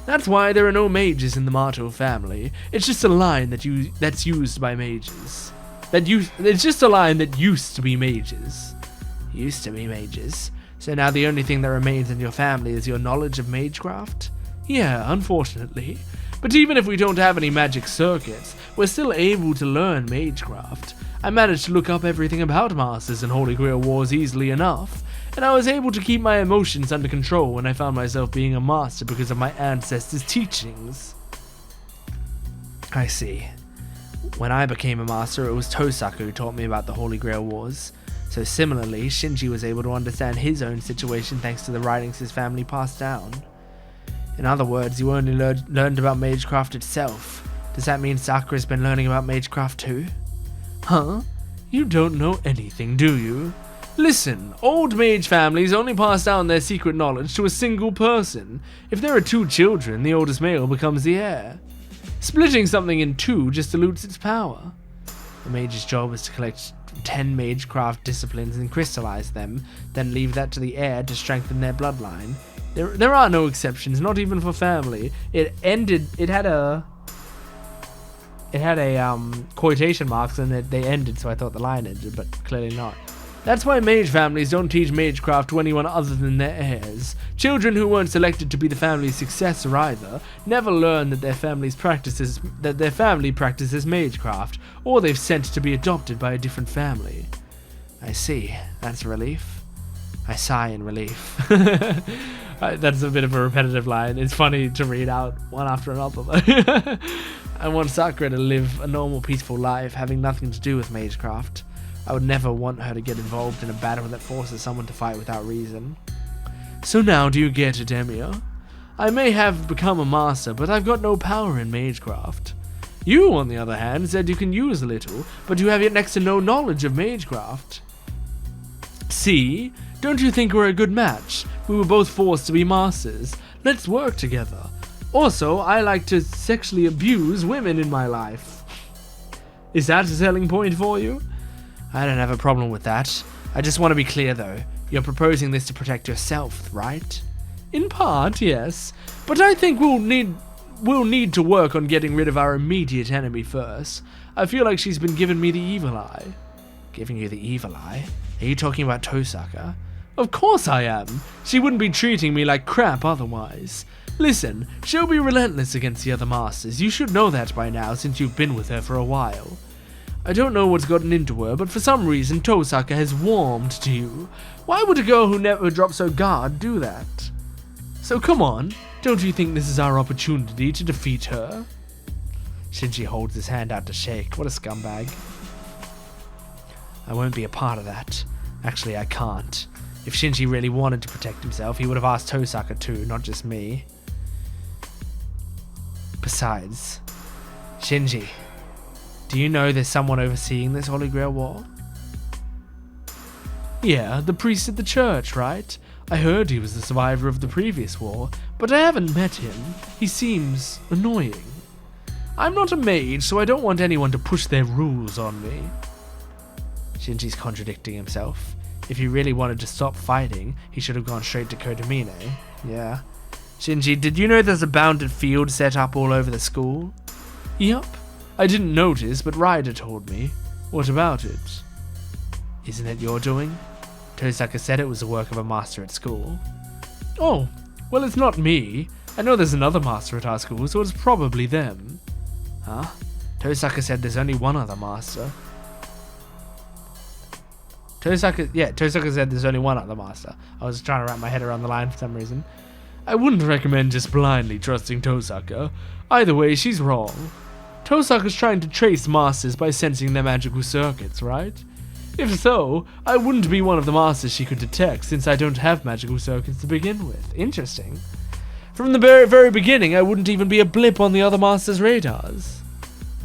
That's why there are no mages in the Mato family. It's just a line that's used by mages. It's just a line that used to be mages. Used to be mages. So now the only thing that remains in your family is your knowledge of magecraft? Yeah, unfortunately. But even if we don't have any magic circuits, we're still able to learn magecraft. I managed to look up everything about masters and Holy Grail Wars easily enough, and I was able to keep my emotions under control when I found myself being a master because of my ancestors' teachings. I see. When I became a master, it was Tosaka who taught me about the Holy Grail Wars. So similarly, Shinji was able to understand his own situation thanks to the writings his family passed down. In other words, you only learned about magecraft itself. Does that mean Sakura's been learning about magecraft too? Huh? You don't know anything, do you? Listen, old mage families only pass down their secret knowledge to a single person. If there are 2 children, the oldest male becomes the heir. Splitting something in 2 just dilutes its power. The mage's job is to collect 10 magecraft disciplines and crystallize them, then leave that to the heir to strengthen their bloodline. There are no exceptions, not even for family. It had quotation marks and they ended, so I thought the line ended, but clearly not. That's why mage families don't teach magecraft to anyone other than their heirs. Children who weren't selected to be the family's successor either never learn that their family practices magecraft, or they've sent to be adopted by a different family. I see. That's a relief. I sigh in relief. That's a bit of a repetitive line. It's funny to read out one after another though. I want Sakura to live a normal, peaceful life, having nothing to do with magecraft. I would never want her to get involved in a battle that forces someone to fight without reason. So now do you get it, Emiya? I may have become a master, but I've got no power in magecraft. You, on the other hand, said you can use a little, but you have yet next to no knowledge of magecraft. See? Don't you think we're a good match? We were both forced to be masters. Let's work together. Also, I like to sexually abuse women in my life. Is that a selling point for you? I don't have a problem with that. I just want to be clear though. You're proposing this to protect yourself, right? In part, yes. But I think we'll need to work on getting rid of our immediate enemy first. I feel like she's been giving me the evil eye. Giving you the evil eye? Are you talking about Tosaka? Of course I am. She wouldn't be treating me like crap otherwise. Listen, she'll be relentless against the other masters. You should know that by now since you've been with her for a while. I don't know what's gotten into her, but for some reason Tosaka has warmed to you. Why would a girl who never drops her guard do that? So come on, don't you think this is our opportunity to defeat her? Shinji holds his hand out to shake. What a scumbag. I won't be a part of that. Actually, I can't. If Shinji really wanted to protect himself, he would have asked Tosaka too, not just me. Besides, Shinji, do you know there's someone overseeing this Holy Grail War? Yeah, the priest at the church, right? I heard he was the survivor of the previous war, but I haven't met him. He seems annoying. I'm not a mage, so I don't want anyone to push their rules on me. Shinji's contradicting himself. If he really wanted to stop fighting, he should have gone straight to Kodamine. Yeah. Shinji, did you know there's a bounded field set up all over the school? Yup. I didn't notice, but Ryder told me. What about it? Isn't it your doing? Tosaka said it was the work of a master at school. Oh, well, it's not me. I know there's another master at our school, so it's probably them. Huh? Tosaka said there's only one other master. Tosaka said there's only one other master. I was trying to wrap my head around the line for some reason. I wouldn't recommend just blindly trusting Tosaka. Either way, she's wrong. Tosaka's trying to trace masters by sensing their magical circuits, right? If so, I wouldn't be one of the masters she could detect, since I don't have magical circuits to begin with. Interesting. From the very beginning, I wouldn't even be a blip on the other master's radars.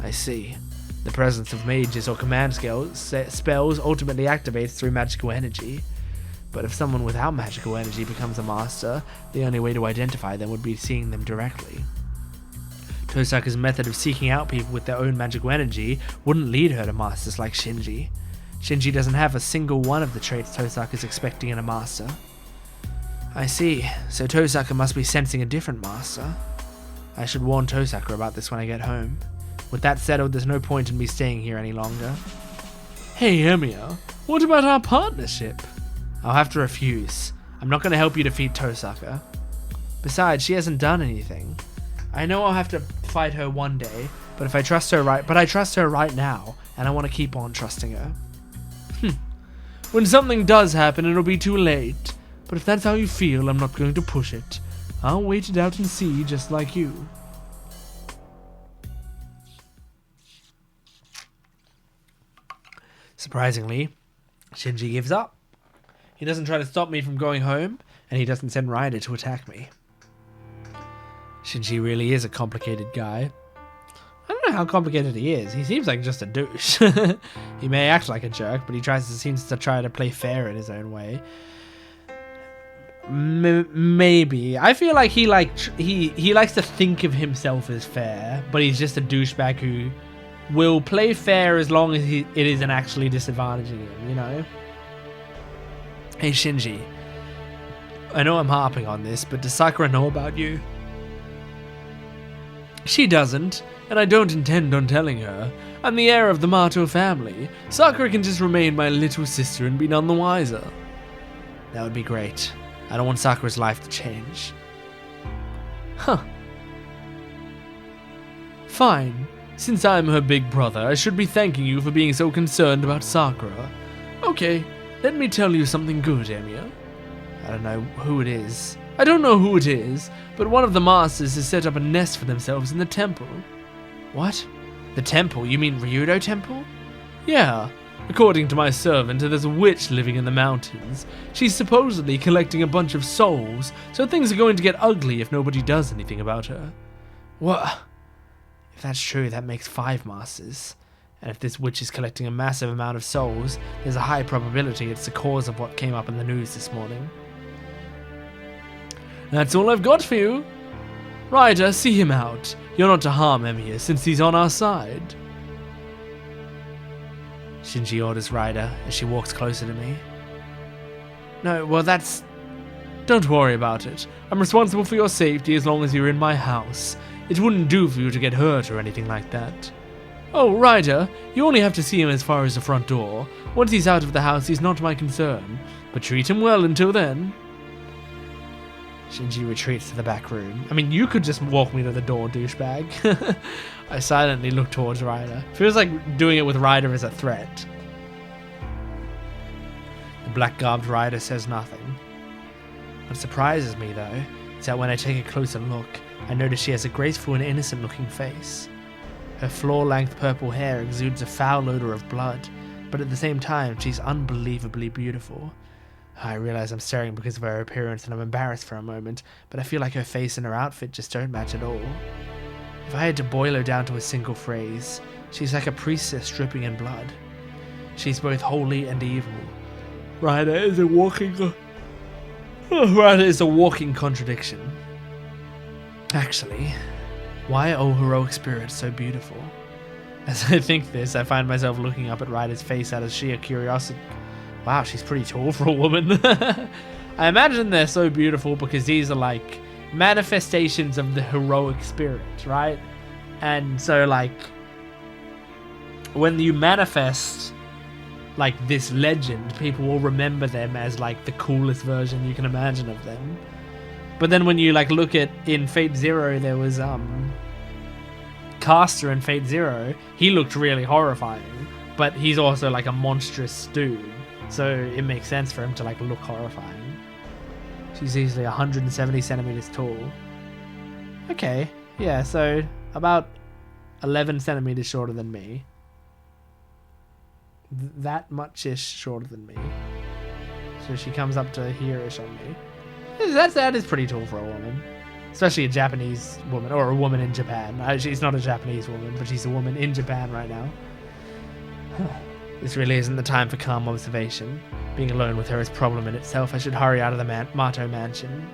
I see. The presence of mages or command spells ultimately activates through magical energy. But if someone without magical energy becomes a master, the only way to identify them would be seeing them directly. Tosaka's method of seeking out people with their own magical energy wouldn't lead her to masters like Shinji. Shinji doesn't have a single one of the traits Tosaka's expecting in a master. I see, so Tosaka must be sensing a different master. I should warn Tosaka about this when I get home. With that settled, there's no point in me staying here any longer. Hey Emiya, what about our partnership? I'll have to refuse. I'm not going to help you defeat Tosaka. Besides, she hasn't done anything. I know I'll have to fight her one day, but I trust her right now, and I want to keep on trusting her. When something does happen, it'll be too late. But if that's how you feel, I'm not going to push it. I'll wait it out and see, just like you. Surprisingly, Shinji gives up. He doesn't try to stop me from going home, and he doesn't send Ryder to attack me. Shinji really is a complicated guy. I don't know how complicated he is. He seems like just a douche. He may act like a jerk, but he seems to try to play fair in his own way. Maybe. I feel like he likes to think of himself as fair, but he's just a douchebag who will play fair as long as it isn't actually disadvantaging him, you know? Hey Shinji, I know I'm harping on this, but does Sakura know about you? She doesn't, and I don't intend on telling her. I'm the heir of the Mato family. Sakura can just remain my little sister and be none the wiser. That would be great. I don't want Sakura's life to change. Huh. Fine. Since I'm her big brother, I should be thanking you for being so concerned about Sakura. Okay, let me tell you something good, Emiya. I don't know who it is. I don't know who it is, but one of the masters has set up a nest for themselves in the temple. What? The temple? You mean Ryudo Temple? Yeah. According to my servant, there's a witch living in the mountains. She's supposedly collecting a bunch of souls, so things are going to get ugly if nobody does anything about her. What? If that's true, that makes 5 masters. And if this witch is collecting a massive amount of souls, there's a high probability it's the cause of what came up in the news this morning. That's all I've got for you. Ryder, see him out. You're not to harm Emiya, since he's on our side. Shinji orders Ryder as she walks closer to me. No, well that's... Don't worry about it. I'm responsible for your safety as long as you're in my house. It wouldn't do for you to get hurt or anything like that. Oh, Ryder, you only have to see him as far as the front door. Once he's out of the house, he's not my concern. But treat him well until then. Shinji retreats to the back room. I mean, you could just walk me to the door, douchebag. I silently look towards Ryder. Feels like doing it with Ryder is a threat. The black-garbed Ryder says nothing. What surprises me, though, is that when I take a closer look, I notice she has a graceful and innocent-looking face. Her floor-length purple hair exudes a foul odor of blood, but at the same time, she's unbelievably beautiful. I realize I'm staring because of her appearance and I'm embarrassed for a moment, but I feel like her face and her outfit just don't match at all. If I had to boil her down to a single phrase, she's like a priestess dripping in blood. She's both holy and evil. Ryder is a walking contradiction. Actually, why are all heroic spirits so beautiful? As I think this, I find myself looking up at Ryder's face out of sheer curiosity. Wow, she's pretty tall for a woman. I imagine they're so beautiful because these are like manifestations of the heroic spirit, right? And so like when you manifest like this legend, people will remember them as like the coolest version you can imagine of them. But then when you like look at in Fate Zero, there was Caster in Fate Zero. He looked really horrifying, but he's also like a monstrous dude, so it makes sense for him to like look horrifying. She's easily 170 centimeters tall. Okay, yeah, so about 11 centimeters shorter than me. That much-ish shorter than me. So she comes up to here-ish on me. That is pretty tall for a woman. Especially a Japanese woman, or a woman in Japan. She's not a Japanese woman, but she's a woman in Japan right now. This really isn't the time for calm observation. Being alone with her is a problem in itself. I should hurry out of the Mato mansion.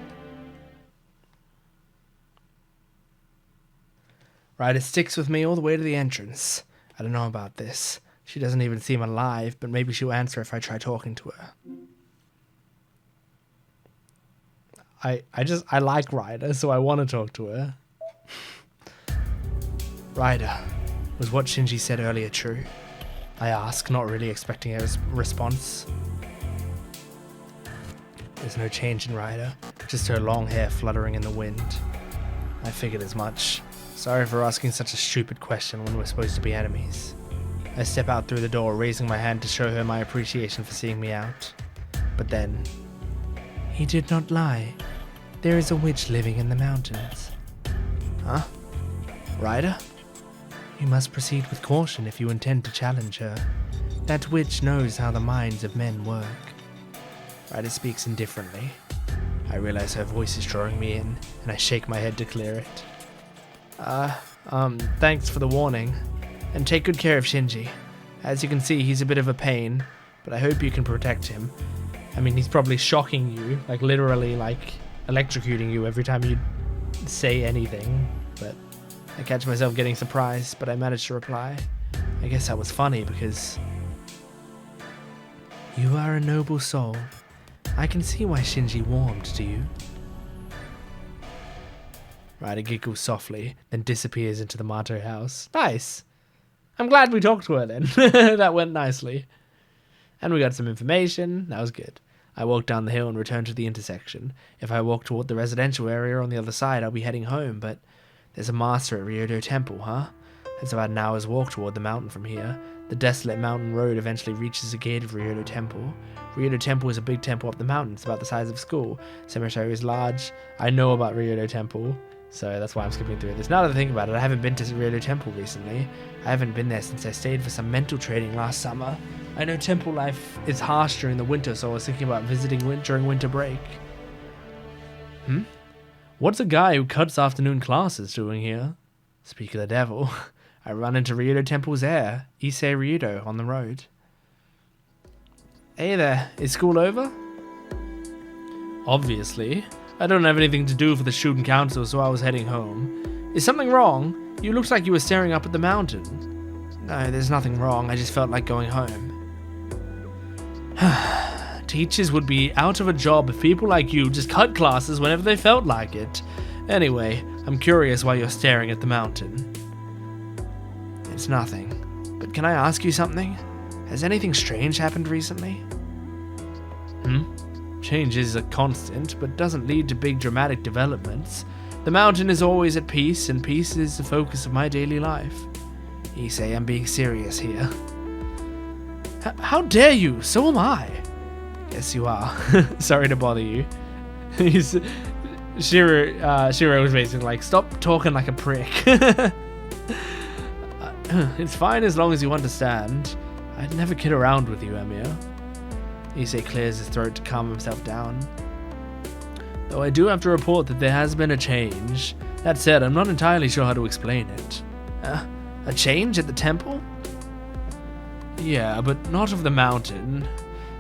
Ryder sticks with me all the way to the entrance. I don't know about this. She doesn't even seem alive, but maybe she'll answer if I try talking to her. I like Ryder, so I want to talk to her. Ryder, was what Shinji said earlier true? I ask, not really expecting a response. There's no change in Ryder, just her long hair fluttering in the wind. I figured as much. Sorry for asking such a stupid question when we're supposed to be enemies. I step out through the door, raising my hand to show her my appreciation for seeing me out. But then... He did not lie. There is a witch living in the mountains. Huh? Ryder? You must proceed with caution if you intend to challenge her. That witch knows how the minds of men work. Ryder speaks indifferently. I realize her voice is drawing me in, and I shake my head to clear it. Thanks for the warning. And take good care of Shinji. As you can see, he's a bit of a pain, but I hope you can protect him. I mean, he's probably shocking you, like literally, like electrocuting you every time you say anything, but I catch myself getting surprised, but I managed to reply. I guess that was funny because... You are a noble soul. I can see why Shinji warmed to you. Ryder giggles softly, then disappears into the Mato house. Nice! I'm glad we talked to her then. That went nicely. And we got some information. That was good. I walked down the hill and returned to the intersection. If I walk toward the residential area on the other side, I'll be heading home, but there's a master at Ryodo Temple, huh? It's about an hour's walk toward the mountain from here. The desolate mountain road eventually reaches the gate of Ryodo Temple. Ryodo Temple is a big temple up the mountain. It's about the size of a school. Cemetery is large. I know about Ryodo Temple, so that's why I'm skipping through this. Now that I think about it, I haven't been to Ryodo Temple recently. I haven't been there since I stayed for some mental training last summer. I know temple life is harsh during the winter, so I was thinking about visiting during winter break. What's a guy who cuts afternoon classes doing here? Speak of the devil. I run into Ryodo Temple's heir, Issei Ryodo, on the road. Hey there, is school over? Obviously. I don't have anything to do for the student council, so I was heading home. Is something wrong? You looked like you were staring up at the mountain. No, there's nothing wrong. I just felt like going home. Teachers would be out of a job if people like you just cut classes whenever they felt like it. Anyway, I'm curious why you're staring at the mountain. It's nothing. But can I ask you something? Has anything strange happened recently? Change is a constant, but doesn't lead to big dramatic developments. The mountain is always at peace, and peace is the focus of my daily life. Issei, I'm being serious here. How dare you? So am I. Yes, you are. Sorry to bother you. Shiro was basically like, stop talking like a prick. It's fine as long as you understand. I'd never kid around with you, Emir. Issei clears his throat to calm himself down. Though I do have to report that there has been a change. That said, I'm not entirely sure how to explain it. A change at the temple? Yeah, but not of the mountain.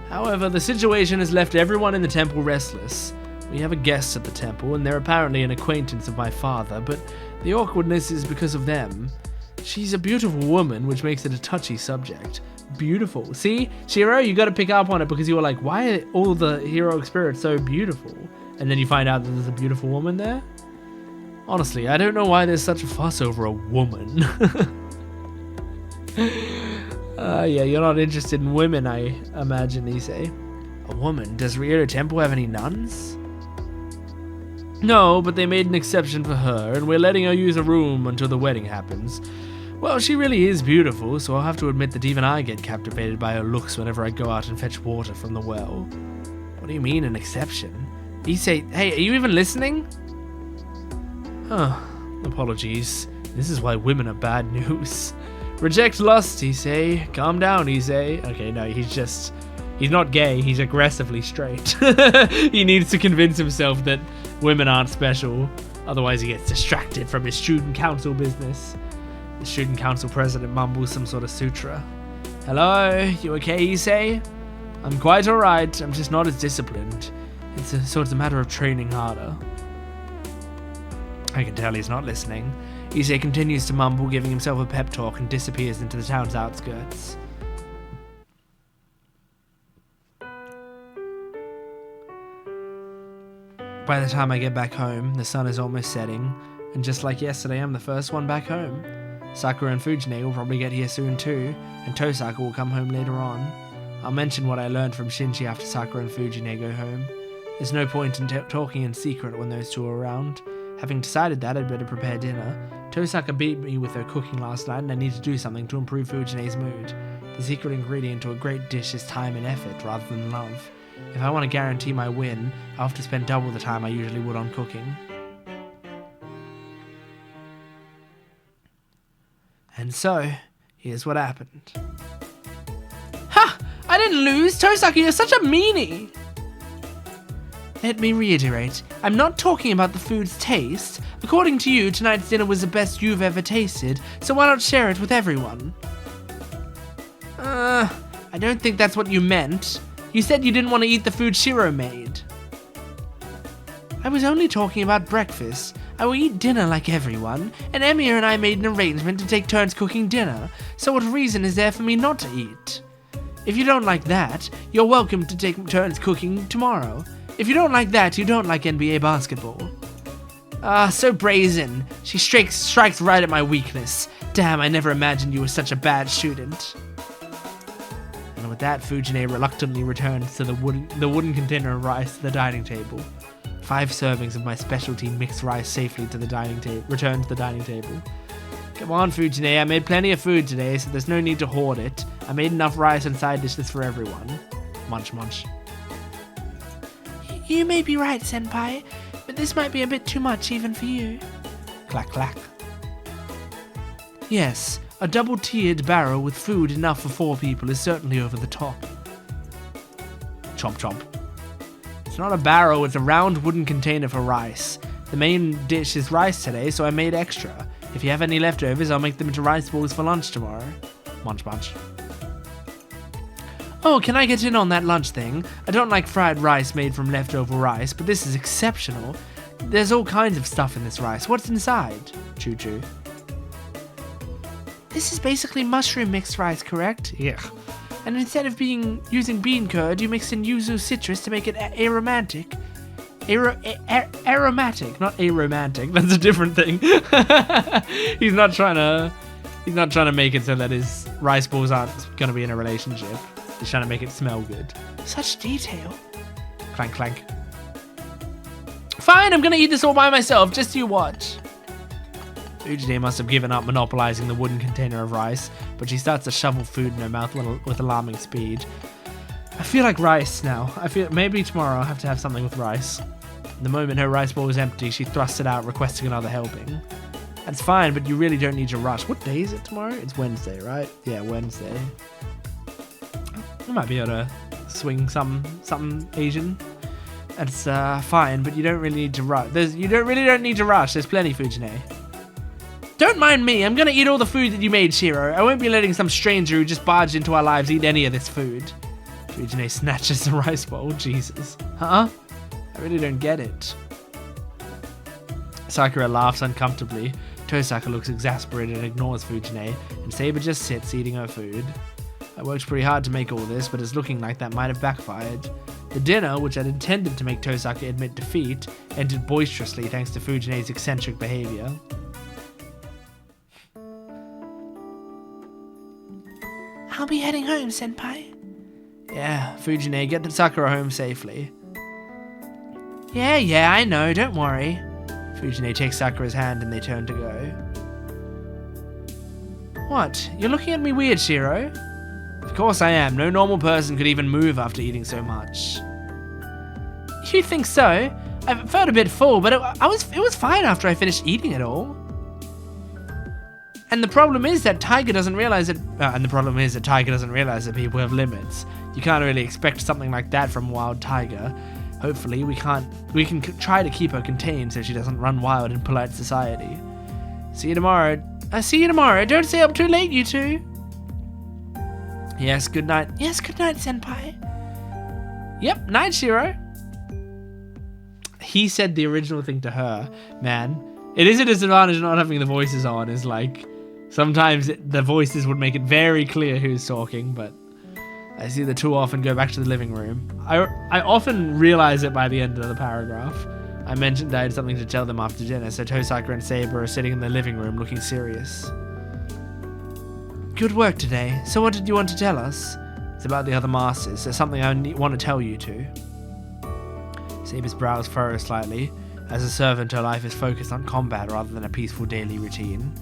However, the situation has left everyone in the temple restless. We have a guest at the temple, and they're apparently an acquaintance of my father, but the awkwardness is because of them. She's a beautiful woman, which makes it a touchy subject. Beautiful. See, Shiro, you gotta pick up on it because you were like, why are all the heroic spirits so beautiful? And then you find out that there's a beautiful woman there? Honestly, I don't know why there's such a fuss over a woman. Yeah, you're not interested in women, I imagine, Issei. A woman? Does Ryoto Temple have any nuns? No, but they made an exception for her, and we're letting her use a room until the wedding happens. Well, she really is beautiful, so I'll have to admit that even I get captivated by her looks whenever I go out and fetch water from the well. What do you mean, an exception? Issei, hey, are you even listening? Huh, apologies. This is why women are bad news. Reject lust, Issei. Calm down, Issei. Okay, no, he's not gay, he's aggressively straight. He needs to convince himself that women aren't special, otherwise he gets distracted from his student council business. The student council president mumbles some sort of sutra. Hello, you okay, Issei? I'm quite alright, I'm just not as disciplined. It's a matter of training harder. I can tell he's not listening. Issei continues to mumble, giving himself a pep talk, and disappears into the town's outskirts. By the time I get back home, the sun is almost setting, and just like yesterday, I'm the first one back home. Sakura and Fujine will probably get here soon too, and Tosaka will come home later on. I'll mention what I learned from Shinji after Sakura and Fujine go home. There's no point in talking in secret when those two are around. Having decided that, I'd better prepare dinner. Tosaka beat me with her cooking last night, and I need to do something to improve Fujine's mood. The secret ingredient to a great dish is time and effort, rather than love. If I want to guarantee my win, I'll have to spend double the time I usually would on cooking. And so, here's what happened. Ha! I didn't lose! Tosaka, you're such a meanie! Let me reiterate, I'm not talking about the food's taste. According to you, tonight's dinner was the best you've ever tasted, so why not share it with everyone? I don't think that's what you meant. You said you didn't want to eat the food Shiro made. I was only talking about breakfast. I will eat dinner like everyone, and Emir and I made an arrangement to take turns cooking dinner, so what reason is there for me not to eat? If you don't like that, you're welcome to take turns cooking tomorrow. If you don't like that, you don't like NBA basketball. So brazen. She strikes right at my weakness. Damn, I never imagined you were such a bad student. And with that, Fujine reluctantly returns to the wooden container of rice to the dining table. 5 servings of my specialty mixed rice safely to the dining table. Return to the dining table. Come on, Fujine, I made plenty of food today, so there's no need to hoard it. I made enough rice and side dishes for everyone. Munch, munch. You may be right, Senpai, but this might be a bit too much even for you. Clack, clack. Yes, a double-tiered barrel with food enough for 4 people is certainly over the top. Chomp, chomp. It's not a barrel, it's a round wooden container for rice. The main dish is rice today, so I made extra. If you have any leftovers, I'll make them into rice balls for lunch tomorrow. Munch, munch. Oh, can I get in on that lunch thing? I don't like fried rice made from leftover rice, but this is exceptional. There's all kinds of stuff in this rice. What's inside? Choo choo. This is basically mushroom mixed rice, correct? Yeah. And instead of using bean curd, you mix in yuzu citrus to make it aromatic. Aromatic, not aromantic. That's a different thing. He's not trying to make it so that his rice balls aren't going to be in a relationship. He's trying to make it smell good. Such detail. Clank, clank. Fine, I'm gonna eat this all by myself. Just you watch. Fujine must have given up monopolizing the wooden container of rice, but she starts to shovel food in her mouth with alarming speed. I feel like rice now. Maybe tomorrow I'll have to have something with rice. The moment her rice bowl is empty, she thrusts it out, requesting another helping. That's fine, but you really don't need to rush. What day is it tomorrow? It's Wednesday, right? Yeah, Wednesday. You might be able to swing something Asian. That's fine, but you don't really need to rush. You don't need to rush. There's plenty, Fujine. Don't mind me. I'm gonna eat all the food that you made, Shiro. I won't be letting some stranger who just barged into our lives eat any of this food. Fujine snatches the rice bowl. Jesus. Huh? I really don't get it. Sakura laughs uncomfortably. Tosaka looks exasperated and ignores Fujine, and Saber just sits eating her food. I worked pretty hard to make all this, but it's looking like that might have backfired. The dinner, which had intended to make Tosaka admit defeat, ended boisterously thanks to Fujine's eccentric behavior. I'll be heading home, Senpai. Yeah, Fujine, get the Sakura home safely. Yeah, I know, don't worry. Fujine takes Sakura's hand and they turn to go. What? You're looking at me weird, Shiro? Of course I am. No normal person could even move after eating so much. You think so? I felt a bit full, but it was fine after I finished eating it all. And the problem is that Tiger doesn't realize that. People have limits. You can't really expect something like that from Wild Tiger. Hopefully, we can try to keep her contained so she doesn't run wild in polite society. See you tomorrow. Don't stay up too late, you two. Yes, good night. Yes, good night, Senpai. Yep, night, Shiro. He said the original thing to her. Man, it is a disadvantage not having the voices on. Is like sometimes the voices would make it very clear who's talking, but I see the two often go back to the living room. I often realize it by the end of the paragraph. I mentioned I had something to tell them after dinner, so Tosaka and Saber are sitting in the living room looking serious. Good work today. So what did you want to tell us? It's about the other masters. There's something I want to tell you two. Saber's brows furrow slightly. As a servant, her life is focused on combat rather than a peaceful daily routine.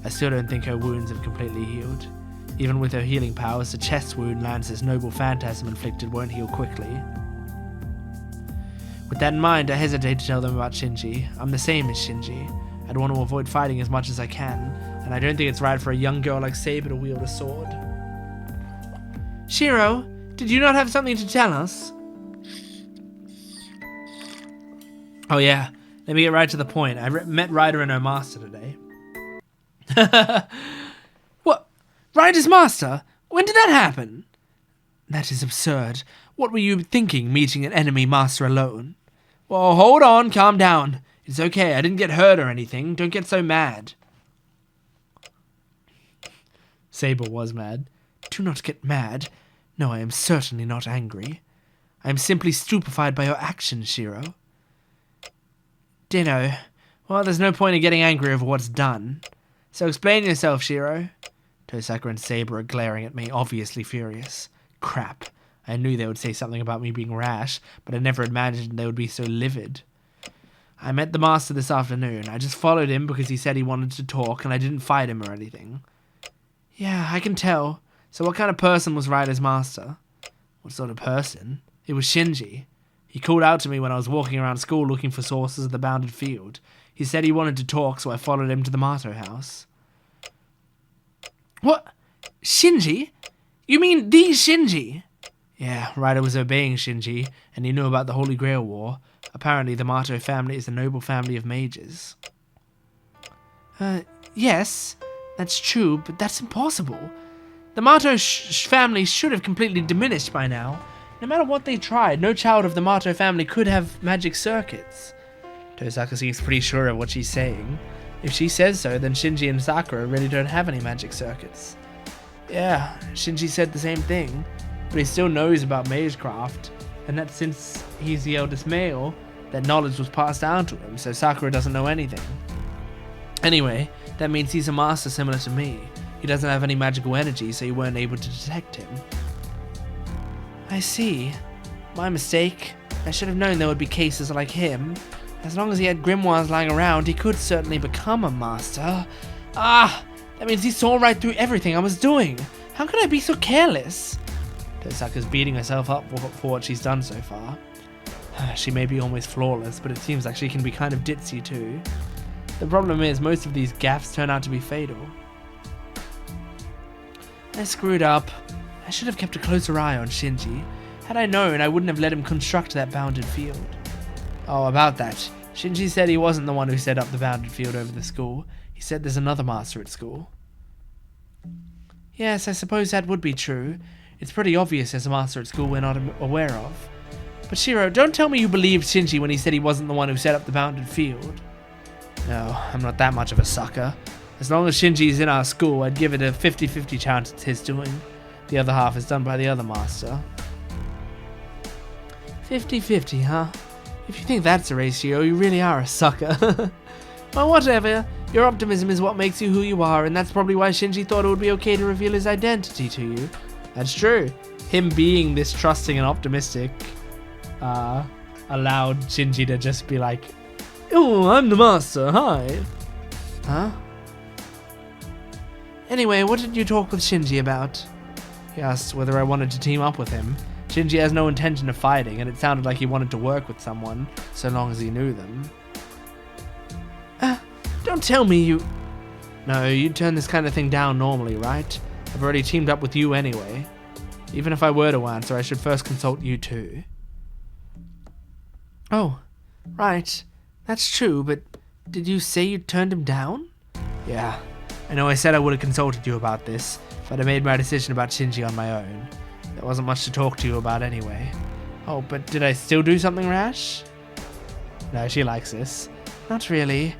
I still don't think her wounds have completely healed. Even with her healing powers, the chest wound Lance's noble phantasm inflicted won't heal quickly. With that in mind, I hesitate to tell them about Shinji. I'm the same as Shinji. I'd want to avoid fighting as much as I can, and I don't think it's right for a young girl like Saber to wield a sword. Shiro, did you not have something to tell us? Oh yeah, let me get right to the point. I met Ryder and her master today. What? Ryder's master? When did that happen? That is absurd. What were you thinking, meeting an enemy master alone? Well, hold on, calm down. It's okay, I didn't get hurt or anything. Don't get so mad. Saber was mad. Do not get mad. No, I am certainly not angry. I am simply stupefied by your actions, Shiro. Ditto. Well, there's no point in getting angry over what's done. So explain yourself, Shiro. Tosaka and Saber are glaring at me, obviously furious. Crap. I knew they would say something about me being rash, but I never imagined they would be so livid. I met the master this afternoon. I just followed him because he said he wanted to talk, and I didn't fight him or anything. Yeah, I can tell. So what kind of person was Ryder's master? What sort of person? It was Shinji. He called out to me when I was walking around school looking for sources of the bounded field. He said he wanted to talk, so I followed him to the Mato house. What? Shinji? You mean the Shinji? Yeah, Ryder was obeying Shinji, and he knew about the Holy Grail War. Apparently, the Mato family is a noble family of mages. Yes, that's true, but that's impossible. The Mato family should have completely diminished by now. No matter what they tried, no child of the Mato family could have magic circuits. Tosaka seems pretty sure of what she's saying. If she says so, then Shinji and Sakura really don't have any magic circuits. Yeah, Shinji said the same thing, but he still knows about magecraft, and that since he's the eldest male, that knowledge was passed down to him, so Sakura doesn't know anything. Anyway, that means he's a master similar to me. He doesn't have any magical energy, so you weren't able to detect him. I see. My mistake. I should have known there would be cases like him. As long as he had grimoires lying around, he could certainly become a master. Ah! That means he saw right through everything I was doing. How could I be so careless? Tosaka's beating herself up for what she's done so far. She may be almost flawless, but it seems like she can be kind of ditzy too. The problem is, most of these gaffes turn out to be fatal. I screwed up. I should have kept a closer eye on Shinji. Had I known, I wouldn't have let him construct that bounded field. Oh, about that. Shinji said he wasn't the one who set up the bounded field over the school. He said there's another master at school. Yes, I suppose that would be true. It's pretty obvious there's a master at school we're not aware of. But Shiro, don't tell me you believed Shinji when he said he wasn't the one who set up the bounded field. No, I'm not that much of a sucker. As long as Shinji's in our school, I'd give it a 50-50 chance it's his doing. The other half is done by the other master. 50-50, huh? If you think that's a ratio, you really are a sucker. Well, whatever. Your optimism is what makes you who you are, and that's probably why Shinji thought it would be okay to reveal his identity to you. That's true. Him being this trusting and optimistic allowed Shinji to just be like, oh, I'm the master, hi. Huh? Anyway, what did you talk with Shinji about? He asked whether I wanted to team up with him. Shinji has no intention of fighting, and it sounded like he wanted to work with someone, so long as he knew them. Don't tell me you... No, you'd turn this kind of thing down normally, right? I've already teamed up with you anyway. Even if I were to answer, I should first consult you too. Oh, right. That's true, but did you say you turned him down? Yeah. I know I said I would have consulted you about this, but I made my decision about Shinji on my own. There wasn't much to talk to you about anyway. Oh, but did I still do something rash? No, she likes this. Not really.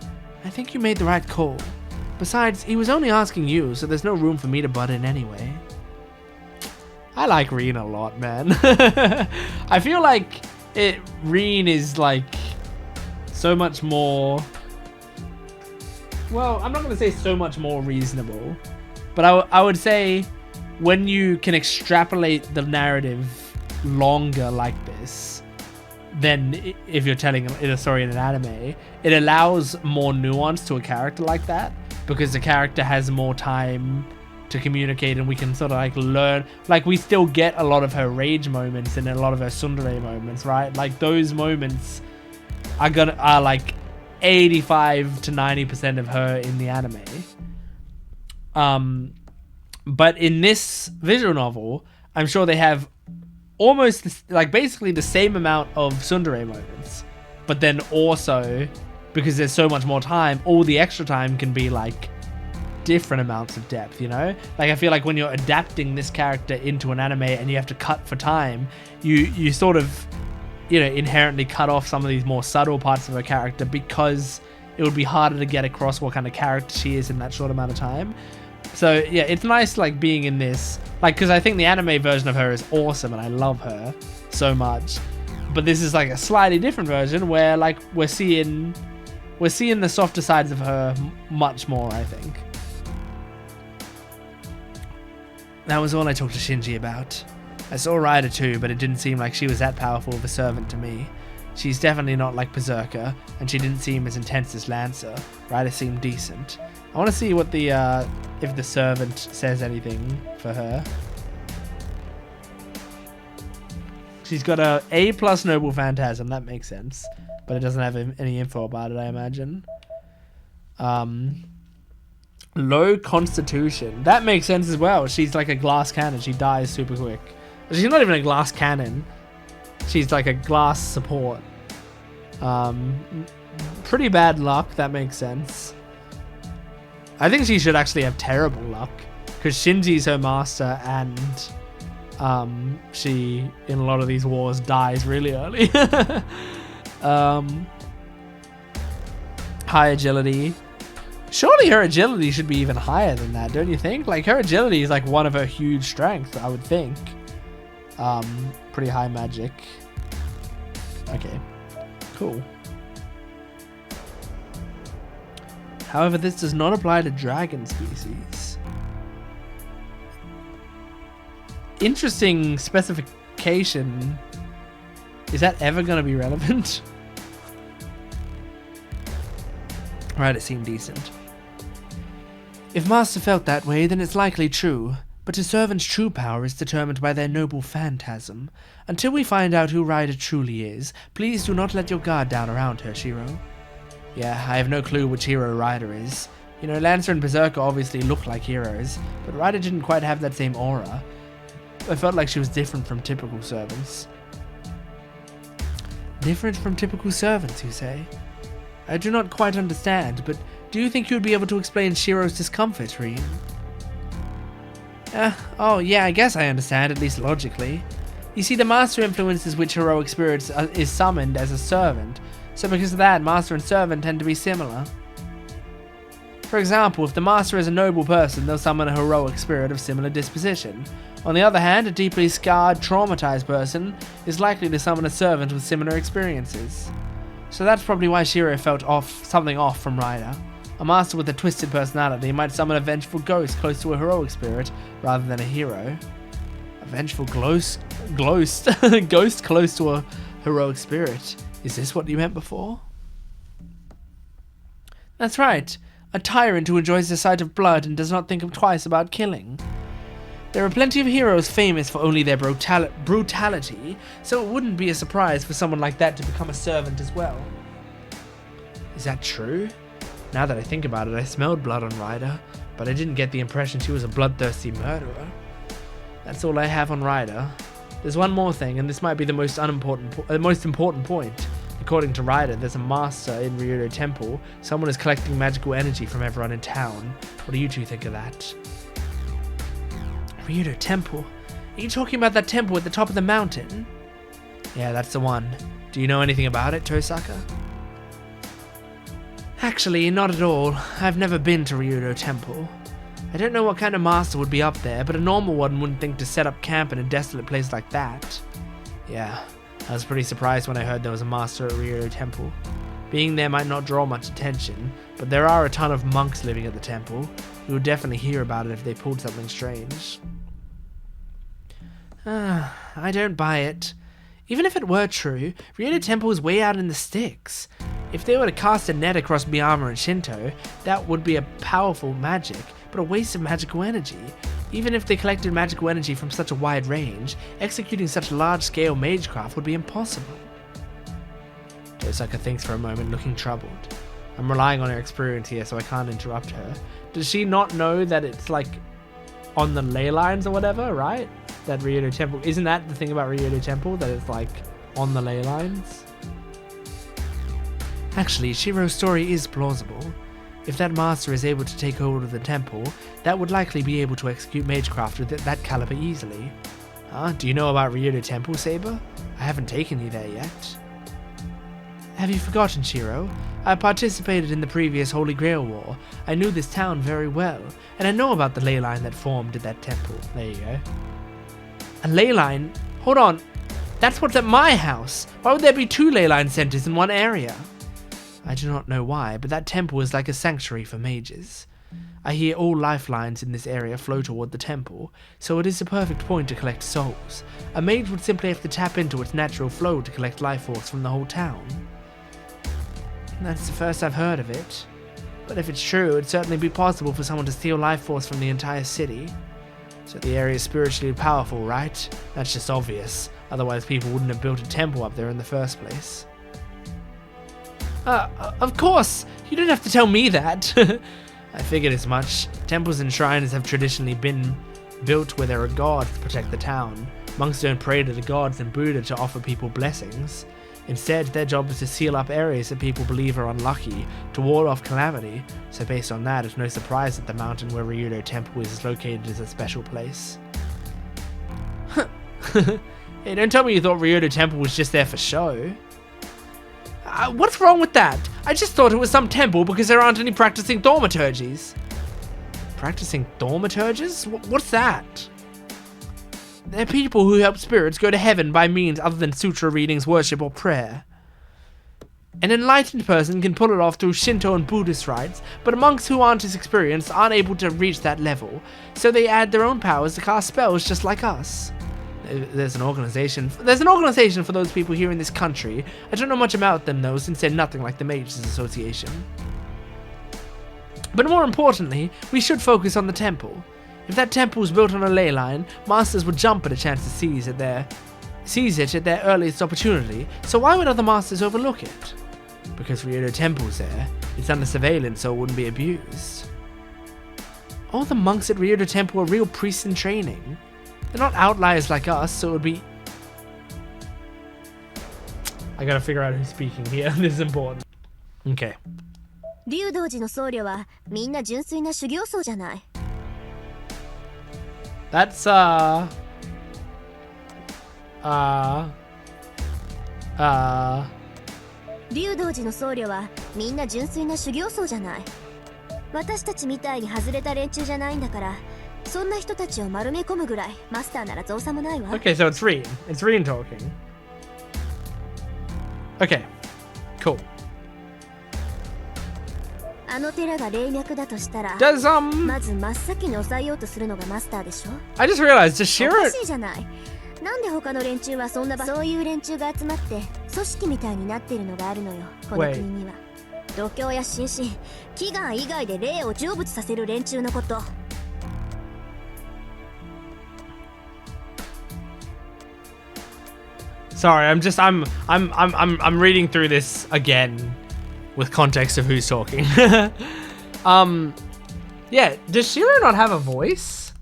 I think you made the right call. Besides, he was only asking you, so there's no room for me to butt in anyway. I like Reen a lot, man. I feel like Reen is like so much more... Well, I'm not going to say so much more reasonable, but I would say when you can extrapolate the narrative longer like this, then if you're telling a story in an anime, it allows more nuance to a character like that, because the character has more time to communicate and we can sort of like learn. Like, we still get a lot of her rage moments and a lot of her tsundere moments, right? Like, those moments are like 85 to 90% of her in the anime. But in this visual novel, I'm sure they have almost like basically the same amount of tsundere moments, but then also, because there's so much more time, all the extra time can be like different amounts of depth, you know? Like, I feel like when you're adapting this character into an anime and you have to cut for time, you sort of, you know, inherently cut off some of these more subtle parts of her character, because it would be harder to get across what kind of character she is in that short amount of time. So yeah, it's nice like being in this, like, because I think the anime version of her is awesome and I love her so much, but this is like a slightly different version where like we're seeing the softer sides of her much more, I think. That was all I talked to Shinji about. I saw Ryder too, but it didn't seem like she was that powerful of a servant to me. She's definitely not like Berserker, and she didn't seem as intense as Lancer. Ryder seemed decent. I want to see what the if the servant says anything for her. She's got a A+ Noble Phantasm, that makes sense, but it doesn't have any info about it, I imagine. Low Constitution, that makes sense as well. She's like a glass cannon. She dies super quick. She's not even a glass cannon. She's like a glass support. Pretty bad luck, that makes sense. I think she should actually have terrible luck, because Shinji's her master, and she, in a lot of these wars, dies really early. High agility. Surely her agility should be even higher than that, don't you think? Like, her agility is like one of her huge strengths, I would think. Pretty high magic. Okay, cool. However, this does not apply to dragon species. Interesting specification. Is that ever going to be relevant? Right, it seemed decent. If Master felt that way, then it's likely true. But a servant's true power is determined by their noble phantasm. Until we find out who Ryder truly is, please do not let your guard down around her, Shiro. Yeah, I have no clue which hero Ryder is. You know, Lancer and Berserker obviously look like heroes, but Ryder didn't quite have that same aura. I felt like she was different from typical servants. Different from typical servants, you say? I do not quite understand, but do you think you would be able to explain Shiro's discomfort, Rin? Oh yeah, I guess I understand, at least logically. You see, the master influences which heroic spirits is summoned as a servant, so because of that, master and servant tend to be similar. For example, if the master is a noble person, they'll summon a heroic spirit of similar disposition. On the other hand, a deeply scarred, traumatized person is likely to summon a servant with similar experiences. So that's probably why Shiro felt something off from Ryder. A master with a twisted personality might summon a vengeful ghost close to a heroic spirit rather than a hero. A vengeful ghost close to a heroic spirit. Is this what you meant before? That's right. A tyrant who enjoys the sight of blood and does not think twice about killing. There are plenty of heroes famous for only their brutality, so it wouldn't be a surprise for someone like that to become a servant as well. Is that true? Now that I think about it, I smelled blood on Ryder, but I didn't get the impression she was a bloodthirsty murderer. That's all I have on Ryder. There's one more thing, and this might be the most important point. According to Ryder, there's a master in Ryudo Temple. Someone is collecting magical energy from everyone in town. What do you two think of that? Ryudo Temple? Are you talking about that temple at the top of the mountain? Yeah, that's the one. Do you know anything about it, Tosaka? Actually, not at all. I've never been to Ryudo Temple. I don't know what kind of master would be up there, but a normal one wouldn't think to set up camp in a desolate place like that. Yeah, I was pretty surprised when I heard there was a master at Ryudo Temple. Being there might not draw much attention, but there are a ton of monks living at the temple. You would definitely hear about it if they pulled something strange. I don't buy it. Even if it were true, Ryudo Temple is way out in the sticks. If they were to cast a net across Miyama and Shinto, that would be a powerful magic, but a waste of magical energy. Even if they collected magical energy from such a wide range, executing such large-scale magecraft would be impossible. Tosaka thinks for a moment, looking troubled. I'm relying on her experience here, so I can't interrupt her. Does she not know that it's like on the ley lines or whatever, right? That Ryudo Temple, isn't that the thing about Ryudo Temple, that it's like on the ley lines? Actually, Shiro's story is plausible. If that master is able to take hold of the temple, that would likely be able to execute magecraft with that caliber easily. Do you know about Ryudo Temple, Saber? I haven't taken you there yet. Have you forgotten, Shiro? I participated in the previous Holy Grail War. I knew this town very well, and I know about the ley line that formed at that temple. There you go. A ley line? Hold on. That's what's at my house. Why would there be 2 ley line centers in one area? I do not know why, but that temple is like a sanctuary for mages. I hear all lifelines in this area flow toward the temple, so it is a perfect point to collect souls. A mage would simply have to tap into its natural flow to collect life force from the whole town. That's the first I've heard of it. But if it's true, it'd certainly be possible for someone to steal life force from the entire city. So the area is spiritually powerful, right? That's just obvious. Otherwise people wouldn't have built a temple up there in the first place. Of course! You don't have to tell me that! I figured as much. Temples and shrines have traditionally been built where there are gods to protect the town. Monks don't pray to the gods and Buddha to offer people blessings. Instead, their job is to seal up areas that people believe are unlucky, to ward off calamity, so based on that, it's no surprise that the mountain where Ryudo Temple is located is a special place. Hey, don't tell me you thought Ryudo Temple was just there for show. What's wrong with that? I just thought it was some temple because there aren't any practicing thaumaturgies. Practicing thaumaturgies? What's that? They're people who help spirits go to heaven by means other than sutra readings, worship, or prayer. An enlightened person can pull it off through Shinto and Buddhist rites, but monks who aren't as experienced aren't able to reach that level, so they add their own powers to cast spells just like us. There's an organization for those people here in this country. I don't know much about them though, since they're nothing like the Mages Association. But more importantly, we should focus on the temple. If that temple was built on a ley line, masters would jump at a chance to seize it at their earliest opportunity, so why would other masters overlook it? Because Ryudo Temple's there, it's under surveillance so it wouldn't be abused. All the monks at Ryudo Temple are real priests in training. They're not outliers like us, so it would be... I gotta figure out who's speaking here. This is important. Okay. 竜道寺の僧侶はみんな純粋な修行僧じゃない。 That's,竜道寺の僧侶はみんな純粋な修行僧じゃない。私たちみたいに外れた連中じゃないんだから、そんな人たちを丸め込むぐらいマスターなら造作もないわ。 Okay, so it's Reen. It's Reen talking. Okay, cool. あの寺が霊脈だとしたら、 Does, まず真っ先に抑えようとするのがマスターでしょ。 I just realized, does お Shiro... かしいじゃない。なんで他の連中はそんなそういう連中が集まって組織みたいになっているのがあるのよ、この国には。度胸や心身、祈願以外で霊を成仏させる連中のこと。 Sorry, I'm reading through this again with context of who's talking. Yeah, does Shiro not have a voice?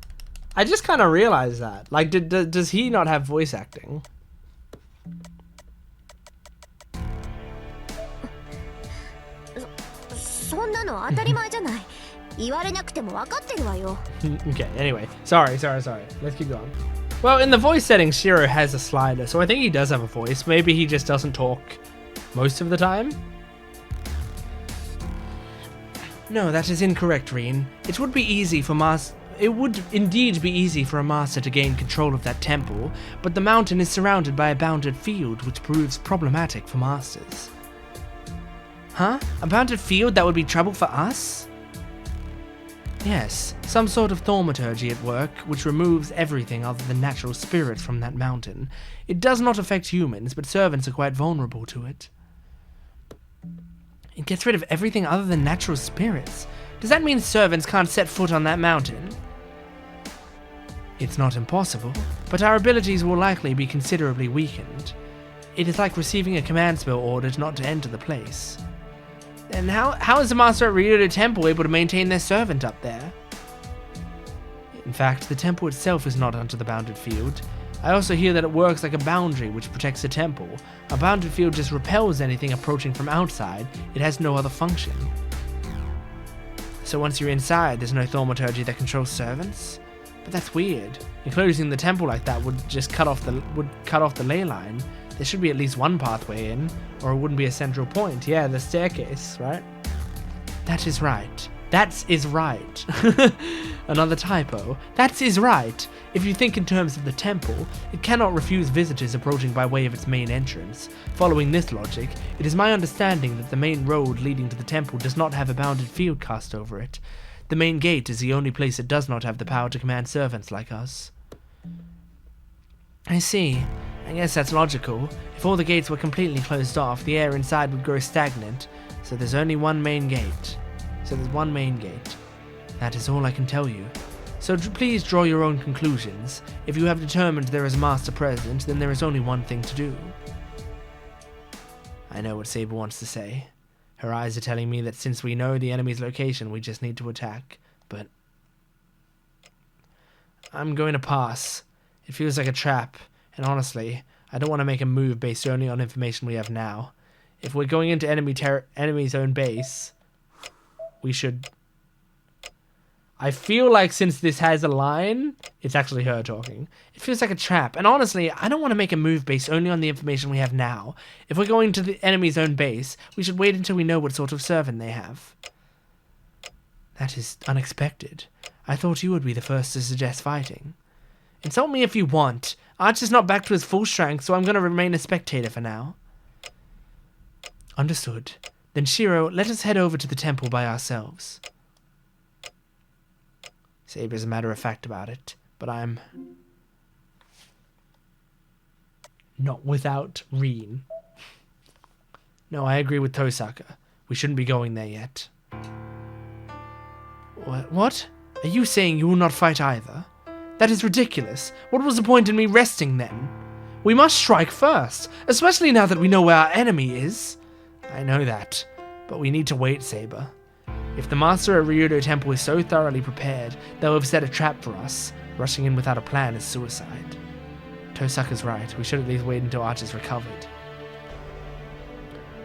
I just kind of realized that. Like, does he not have voice acting? そんなの当たり前じゃない。言われなくても分かってるわよ。 Okay, anyway. Sorry. Let's keep going. Well, in the voice setting, Shiro has a slider, so I think he does have a voice. Maybe he just doesn't talk most of the time? No, that is incorrect, Reen. It would indeed be easy for a master to gain control of that temple, but the mountain is surrounded by a bounded field, which proves problematic for masters. Huh? A bounded field that would be trouble for us? Yes, some sort of thaumaturgy at work, which removes everything other than natural spirits from that mountain. It does not affect humans, but servants are quite vulnerable to it. It gets rid of everything other than natural spirits. Does that mean servants can't set foot on that mountain? It's not impossible, but our abilities will likely be considerably weakened. It is like receiving a command spell ordered not to enter the place. And how is the master at Ryudo Temple able to maintain their servant up there? In fact, the temple itself is not under the bounded field. I also hear that it works like a boundary which protects the temple. A bounded field just repels anything approaching from outside. It has no other function. So once you're inside, there's no thaumaturgy that controls servants? But that's weird. Enclosing the temple like that would just cut off the ley line. There should be at least one pathway in, or it wouldn't be a central point. Yeah, the staircase, right? That is right. That is right. Another typo. That is right. If you think in terms of the temple, it cannot refuse visitors approaching by way of its main entrance. Following this logic, it is my understanding that the main road leading to the temple does not have a bounded field cast over it. The main gate is the only place that does not have the power to command servants like us. I see. I guess that's logical. If all the gates were completely closed off, the air inside would grow stagnant. So there's only one main gate. That is all I can tell you. So please draw your own conclusions. If you have determined there is a master present, then there is only one thing to do. I know what Saber wants to say. Her eyes are telling me that since we know the enemy's location, we just need to attack. But I'm going to pass. It feels like a trap. And honestly, I don't want to make a move based only on information we have now. If we're going into enemy's own base, we should... I feel like since this has a line, it's actually her talking. It feels like a trap. And honestly, I don't want to make a move based only on the information we have now. If we're going to the enemy's own base, we should wait until we know what sort of servant they have. That is unexpected. I thought you would be the first to suggest fighting. Insult me if you want. Arch is not back to his full strength, so I'm going to remain a spectator for now. Understood. Then Shiro, let us head over to the temple by ourselves. Saber's a matter of fact about it, but I'm not without Reen. No, I agree with Tosaka. We shouldn't be going there yet. What? Are you saying you will not fight either? That is ridiculous. What was the point in me resting then? We must strike first, especially now that we know where our enemy is. I know that, but we need to wait, Saber. If the master at Ryudo Temple is so thoroughly prepared, they'll have set a trap for us. Rushing in without a plan is suicide. Tosaka's right. We should at least wait until Archer's recovered.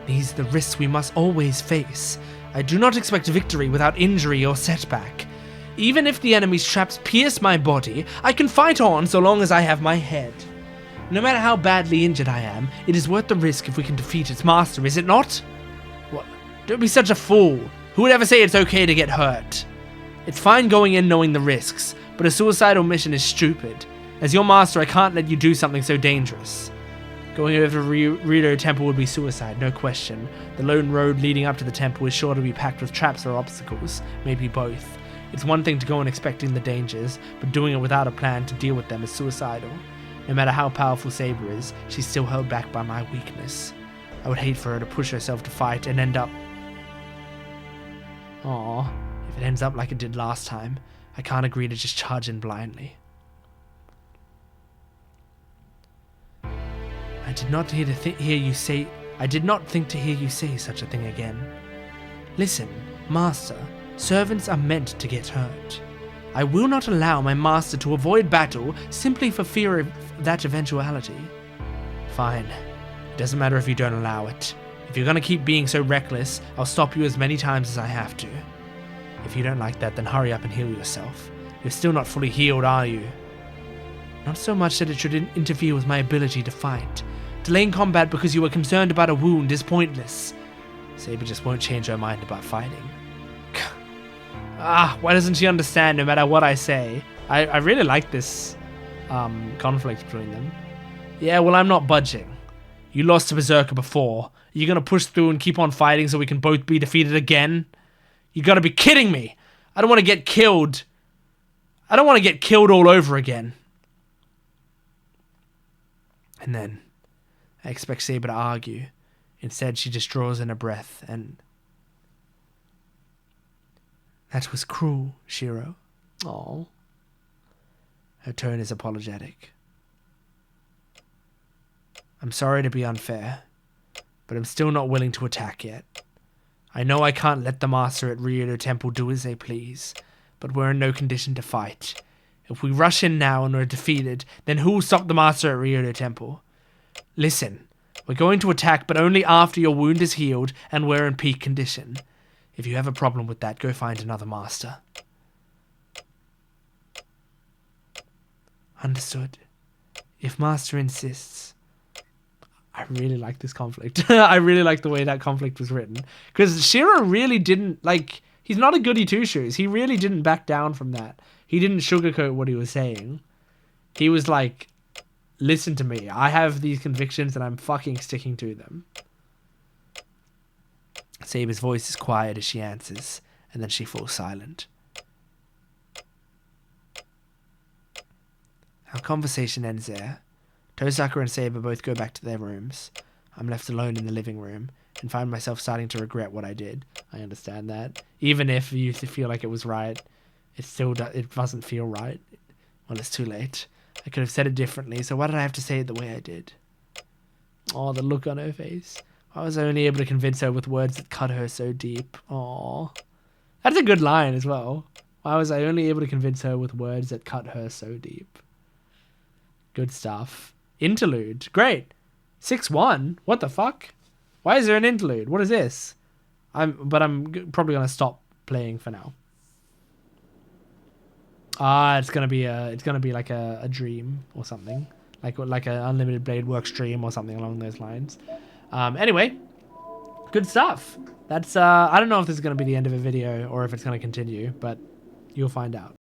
These are the risks we must always face. I do not expect victory without injury or setback. Even if the enemy's traps pierce my body, I can fight on so long as I have my head. No matter how badly injured I am, it is worth the risk if we can defeat its master, is it not? What? Don't be such a fool. Who would ever say it's okay to get hurt? It's fine going in knowing the risks, but a suicidal mission is stupid. As your master, I can't let you do something so dangerous. Going over to Rito Temple would be suicide, no question. The lone road leading up to the temple is sure to be packed with traps or obstacles, maybe both. It's one thing to go in expecting the dangers, but doing it without a plan to deal with them is suicidal. No matter how powerful Saber is, she's still held back by my weakness. I would hate for her to push herself to fight and end up... Aww, if it ends up like it did last time, I can't agree to just charge in blindly. I did not think to hear you say such a thing again. Listen, Master, servants are meant to get hurt. I will not allow my master to avoid battle simply for fear of that eventuality. Fine. It doesn't matter if you don't allow it. If you're gonna keep being so reckless, I'll stop you as many times as I have to. If you don't like that, then hurry up and heal yourself. You're still not fully healed, are you? Not so much that it should interfere with my ability to fight. Delaying combat because you are concerned about a wound is pointless. Saber just won't change her mind about fighting. Why doesn't she understand no matter what I say? I really like this conflict between them. Yeah, well, I'm not budging. You lost to Berserker before. You're gonna push through and keep on fighting so we can both be defeated again? You gotta be kidding me! I don't want to get killed. I don't want to get killed all over again. And then, I expect Saber to argue. Instead, she just draws in a breath and... That was cruel, Shiro. Oh. Her tone is apologetic. I'm sorry to be unfair, but I'm still not willing to attack yet. I know I can't let the master at Ryoto Temple do as they please, but we're in no condition to fight. If we rush in now and are defeated, then who will stop the master at Ryoto Temple? Listen, we're going to attack, but only after your wound is healed and we're in peak condition. If you have a problem with that, go find another master. Understood. If master insists. I really like this conflict. I really like the way that conflict was written. Because Shiro really didn't, like, he's not a goody two-shoes. He really didn't back down from that. He didn't sugarcoat what he was saying. He was like, listen to me. I have these convictions and I'm fucking sticking to them. Saber's voice is quiet as she answers, and then she falls silent. Our conversation ends there. Tosaka and Saber both go back to their rooms. I'm left alone in the living room, and find myself starting to regret what I did. I understand that. Even if you feel like it was right, it doesn't feel right. Well, it's too late. I could have said it differently, so why did I have to say it the way I did? Oh, the look on her face. I was only able to convince her with words that cut her so deep. Aww. That's a good line as well. Why was I only able to convince her with words that cut her so deep? Good stuff. Interlude. Great. 6-1? What the fuck? Why is there an interlude? What is this? I'm probably going to stop playing for now. It's going to be like a dream or something. Like an Unlimited Blade Works dream or something along those lines. Anyway, good stuff. That's I don't know if this is going to be the end of a video or if it's going to continue, but you'll find out.